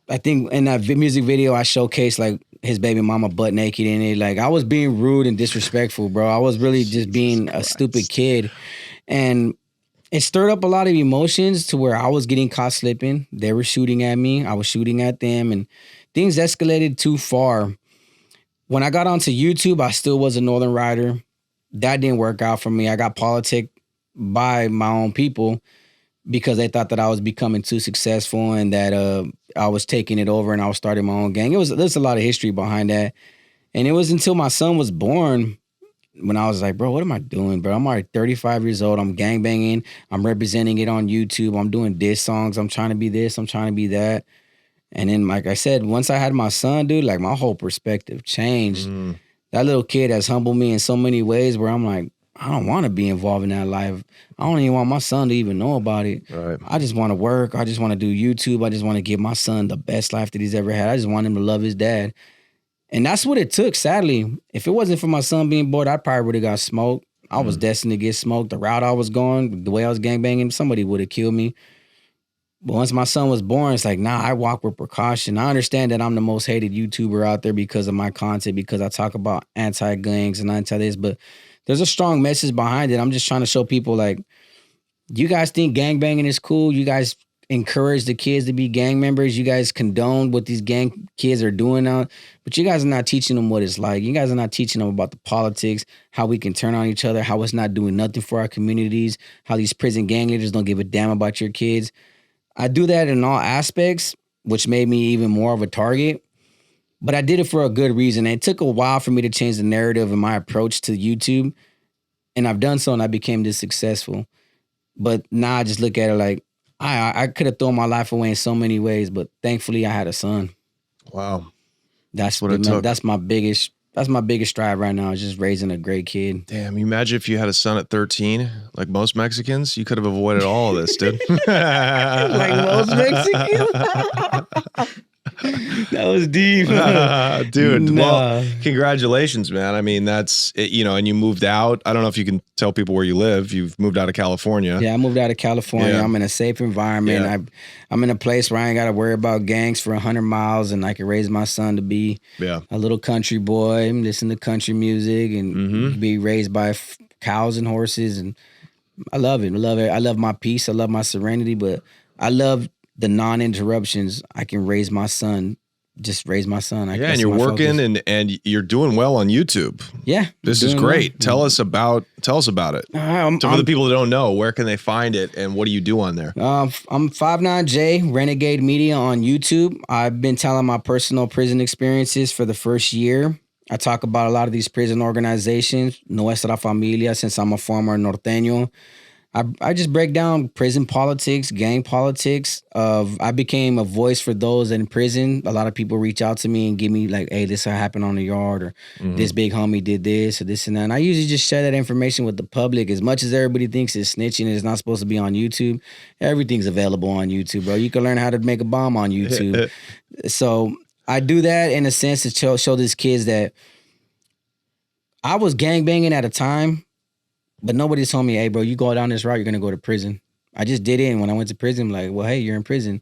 I think in that music video I showcased like his baby mama butt naked in it. Like I was being rude and disrespectful, bro. I was really just being a stupid kid. And it stirred up a lot of emotions to where I was getting caught slipping. They were shooting at me. I was shooting at them and things escalated too far. When I got onto YouTube, I still was a Northern Rider. That didn't work out for me. I got politicked by my own people because they thought that I was becoming too successful and that I was taking it over and I was starting my own gang. There's a lot of history behind that. And it was until my son was born when I was like, bro, what am I doing, bro? I'm already 35 years old. I'm gangbanging. I'm representing it on YouTube. I'm doing diss songs. I'm trying to be this. I'm trying to be that. And then, like I said, once I had my son, dude, like my whole perspective changed. Mm. That little kid has humbled me in so many ways where I'm like, I don't want to be involved in that life. I don't even want my son to even know about it. Right. I just want to work. I just want to do YouTube. I just want to give my son the best life that he's ever had. I just want him to love his dad. And that's what it took, sadly. If it wasn't for my son being bored, I probably would have got smoked. I was destined to get smoked. The route I was going, the way I was gangbanging, somebody would have killed me. But once my son was born, it's like, nah, I walk with precaution. I understand that I'm the most hated YouTuber out there because of my content, because I talk about anti-gangs and anti-this, but there's a strong message behind it. I'm just trying to show people, like, you guys think gangbanging is cool. You guys encourage the kids to be gang members. You guys condone what these gang kids are doing now, but you guys are not teaching them what it's like. You guys are not teaching them about the politics, how we can turn on each other, how it's not doing nothing for our communities, how these prison gang leaders don't give a damn about your kids. I do that in all aspects, which made me even more of a target. But I did it for a good reason. And it took a while for me to change the narrative and my approach to YouTube. And I've done so, and I became this successful. But now I just look at it like, I could have thrown my life away in so many ways, but thankfully I had a son. Wow. That's what it took. That's my biggest strive right now, is just raising a great kid. Damn, you imagine if you had a son at 13, like most Mexicans, you could have avoided all of this, dude. Like most Mexicans? That was deep. Dude, Nah. well, congratulations, man. I mean, that's, it, you know, and you moved out. I don't know if you can tell people where you live. You've moved out of California. Yeah, I moved out of California. Yeah. I'm in a safe environment. Yeah. I'm in a place where I ain't got to worry about gangs for 100 miles, and I can raise my son to be a little country boy, listen to country music, and be raised by cows and horses. And I love it. I love it. I love my peace. I love my serenity, but I love the non-interruptions. I can raise my son. Just raise my son. Yeah, and you're working and you're doing well on YouTube. Yeah. This is great. Well. Tell us about it. So for the people that don't know, where can they find it and what do you do on there? I'm 59J, Renegade Media on YouTube. I've been telling my personal prison experiences for the first year. I talk about a lot of these prison organizations, Nuestra Familia, since I'm a former Norteño. I just break down prison politics, gang politics. I became a voice for those in prison. A lot of people reach out to me and give me like, hey, this happened on the yard, or this big homie did this, or this and that. And I usually just share that information with the public. As much as everybody thinks it's snitching and it's not supposed to be on YouTube, everything's available on YouTube, bro. You can learn how to make a bomb on YouTube. So I do that in a sense to show these kids that I was gangbanging at a time, but nobody told me, hey, bro, you go down this route, you're going to go to prison. I just did it. And when I went to prison, I'm like, well, hey, you're in prison.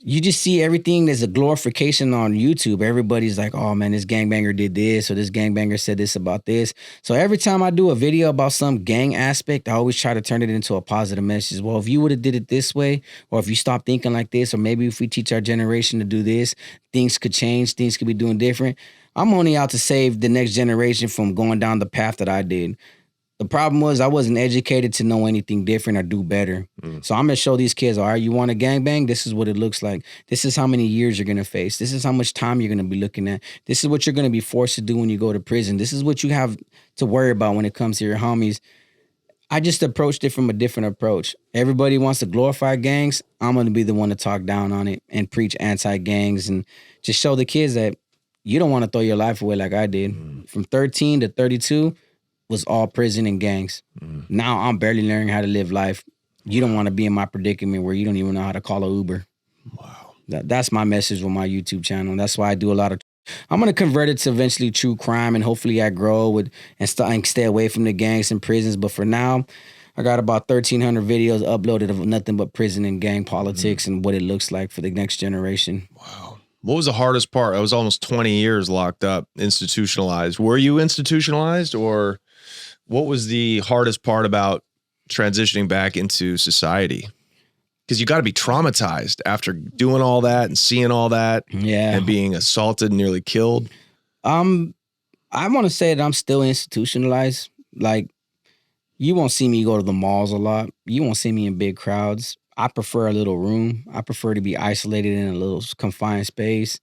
You just see everything as a glorification on YouTube. Everybody's like, oh, man, this gangbanger did this, or this gangbanger said this about this. So every time I do a video about some gang aspect, I always try to turn it into a positive message. Well, if you would have did it this way, or if you stop thinking like this, or maybe if we teach our generation to do this, things could change, things could be doing different. I'm only out to save the next generation from going down the path that I did. The problem was I wasn't educated to know anything different or do better. So I'm going to show these kids, all right, you want to gangbang? This is what it looks like. This is how many years you're going to face. This is how much time you're going to be looking at. This is what you're going to be forced to do when you go to prison. This is what you have to worry about when it comes to your homies. I just approached it from a different approach. Everybody wants to glorify gangs. I'm going to be the one to talk down on it and preach anti-gangs and just show the kids that you don't want to throw your life away like I did. From 13 to 32, was all prison and gangs. Now I'm barely learning how to live life. You don't want to be in my predicament where you don't even know how to call an Uber. Wow. That's my message with my YouTube channel. That's why I do a lot of, I'm going to convert it to eventually true crime, and hopefully I grow with and stay away from the gangs and prisons. But for now, I got about 1,300 videos uploaded of nothing but prison and gang politics and what it looks like for the next generation. Wow. What was the hardest part? I was almost 20 years locked up, institutionalized. Were you institutionalized, or what was the hardest part about transitioning back into society? Because you got to be traumatized after doing all that and seeing all that, and being assaulted and nearly killed. I want to say that I'm still institutionalized. Like, you won't see me go to the malls a lot. You won't see me in big crowds. I prefer a little room. I prefer to be isolated in a little confined space.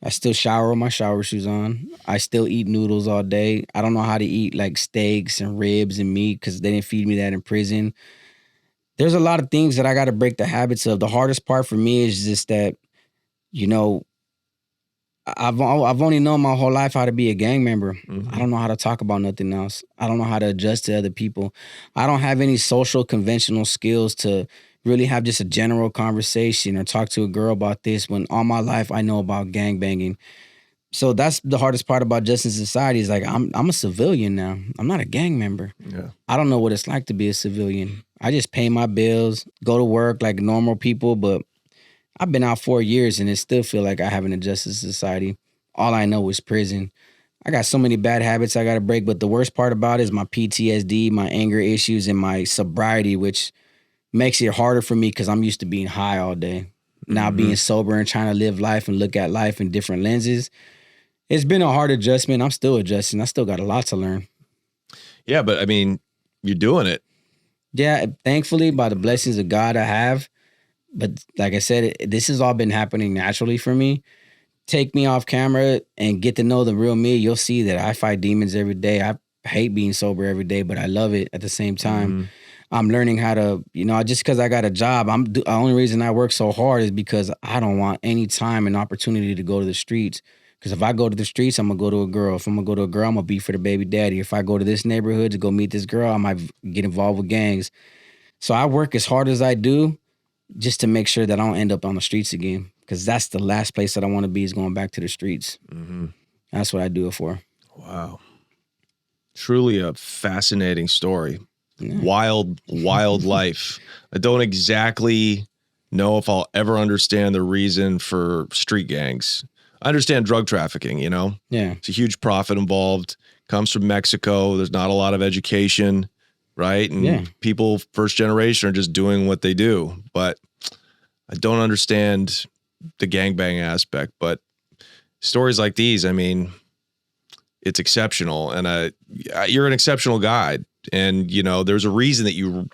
I still shower with my shower shoes on. I still eat noodles all day. I don't know how to eat like steaks and ribs and meat because they didn't feed me that in prison. There's a lot of things that I got to break the habits of. The hardest part for me is just that you know, I've only known my whole life how to be a gang member. Mhm. I don't know how to talk about nothing else. I don't know how to adjust to other people. I don't have any social conventional skills to really have just a general conversation or talk to a girl about this when all my life I know about gang banging. So that's the hardest part about Justice Society is like I'm a civilian now. I'm not a gang member. Yeah. I don't know what it's like to be a civilian. I just pay my bills, go to work like normal people, but I've been out 4 years and it still feel like I haven't adjusted to society. All I know is prison. I got so many bad habits I got to break, but the worst part about it is my PTSD, my anger issues, and my sobriety, which makes it harder for me because I'm used to being high all day. Now being sober and trying to live life and look at life in different lenses, it's been a hard adjustment. I'm still adjusting. I still got a lot to learn. Yeah, but I mean, you're doing it. Yeah, thankfully, by the blessings of God I have. But like I said, this has all been happening naturally for me. Take me off camera and get to know the real me. You'll see that I fight demons every day. I hate being sober every day, but I love it at the same time. I'm learning how to, just because I got a job, the only reason I work so hard is because I don't want any time and opportunity to go to the streets. Because if I go to the streets, I'm going to go to a girl. If I'm going to go to a girl, I'm going to be for the baby daddy. If I go to this neighborhood to go meet this girl, I might get involved with gangs. So I work as hard as I do just to make sure that I don't end up on the streets again. Because that's the last place that I want to be is going back to the streets. That's what I do it for. Wow. Truly a fascinating story. Yeah. Wild life. I don't exactly know if I'll ever understand the reason for street gangs. I understand drug trafficking, Yeah. It's a huge profit involved. Comes from Mexico. There's not a lot of education, right? And people first generation are just doing what they do. But I don't understand the gangbang aspect. But stories like these, I mean, it's exceptional. And you're an exceptional guy. And, there's a reason that you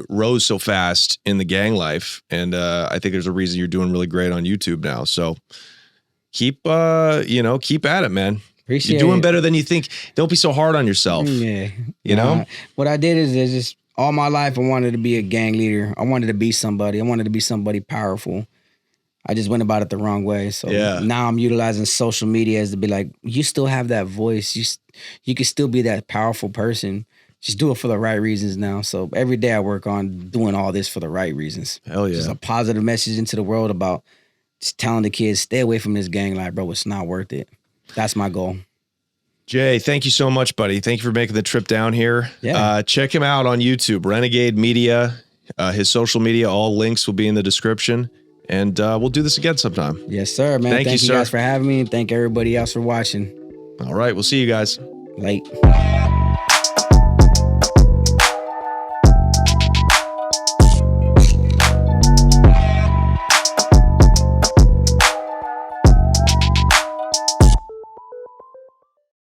rose so fast in the gang life. And I think there's a reason you're doing really great on YouTube now. So keep at it, man. Appreciate You're doing it. better than you think. Don't be so hard on yourself. Yeah. You know? What I did is just all my life I wanted to be a gang leader. I wanted to be somebody. I wanted to be somebody powerful. I just went about it the wrong way. So now I'm utilizing social media as to be like, you still have that voice. You can still be that powerful person. Just do it for the right reasons now. So every day I work on doing all this for the right reasons. Hell yeah. Just a positive message into the world about just telling the kids, stay away from this gang life, bro. It's not worth it. That's my goal. Jay, thank you so much, buddy. Thank you for making the trip down here. Yeah. Check him out on YouTube, Renegade Media. His social media, all links will be in the description. And we'll do this again sometime. Yes, sir, man. Thank you, you sir. guys for having me. And thank everybody else for watching. All right. We'll see you guys. Late.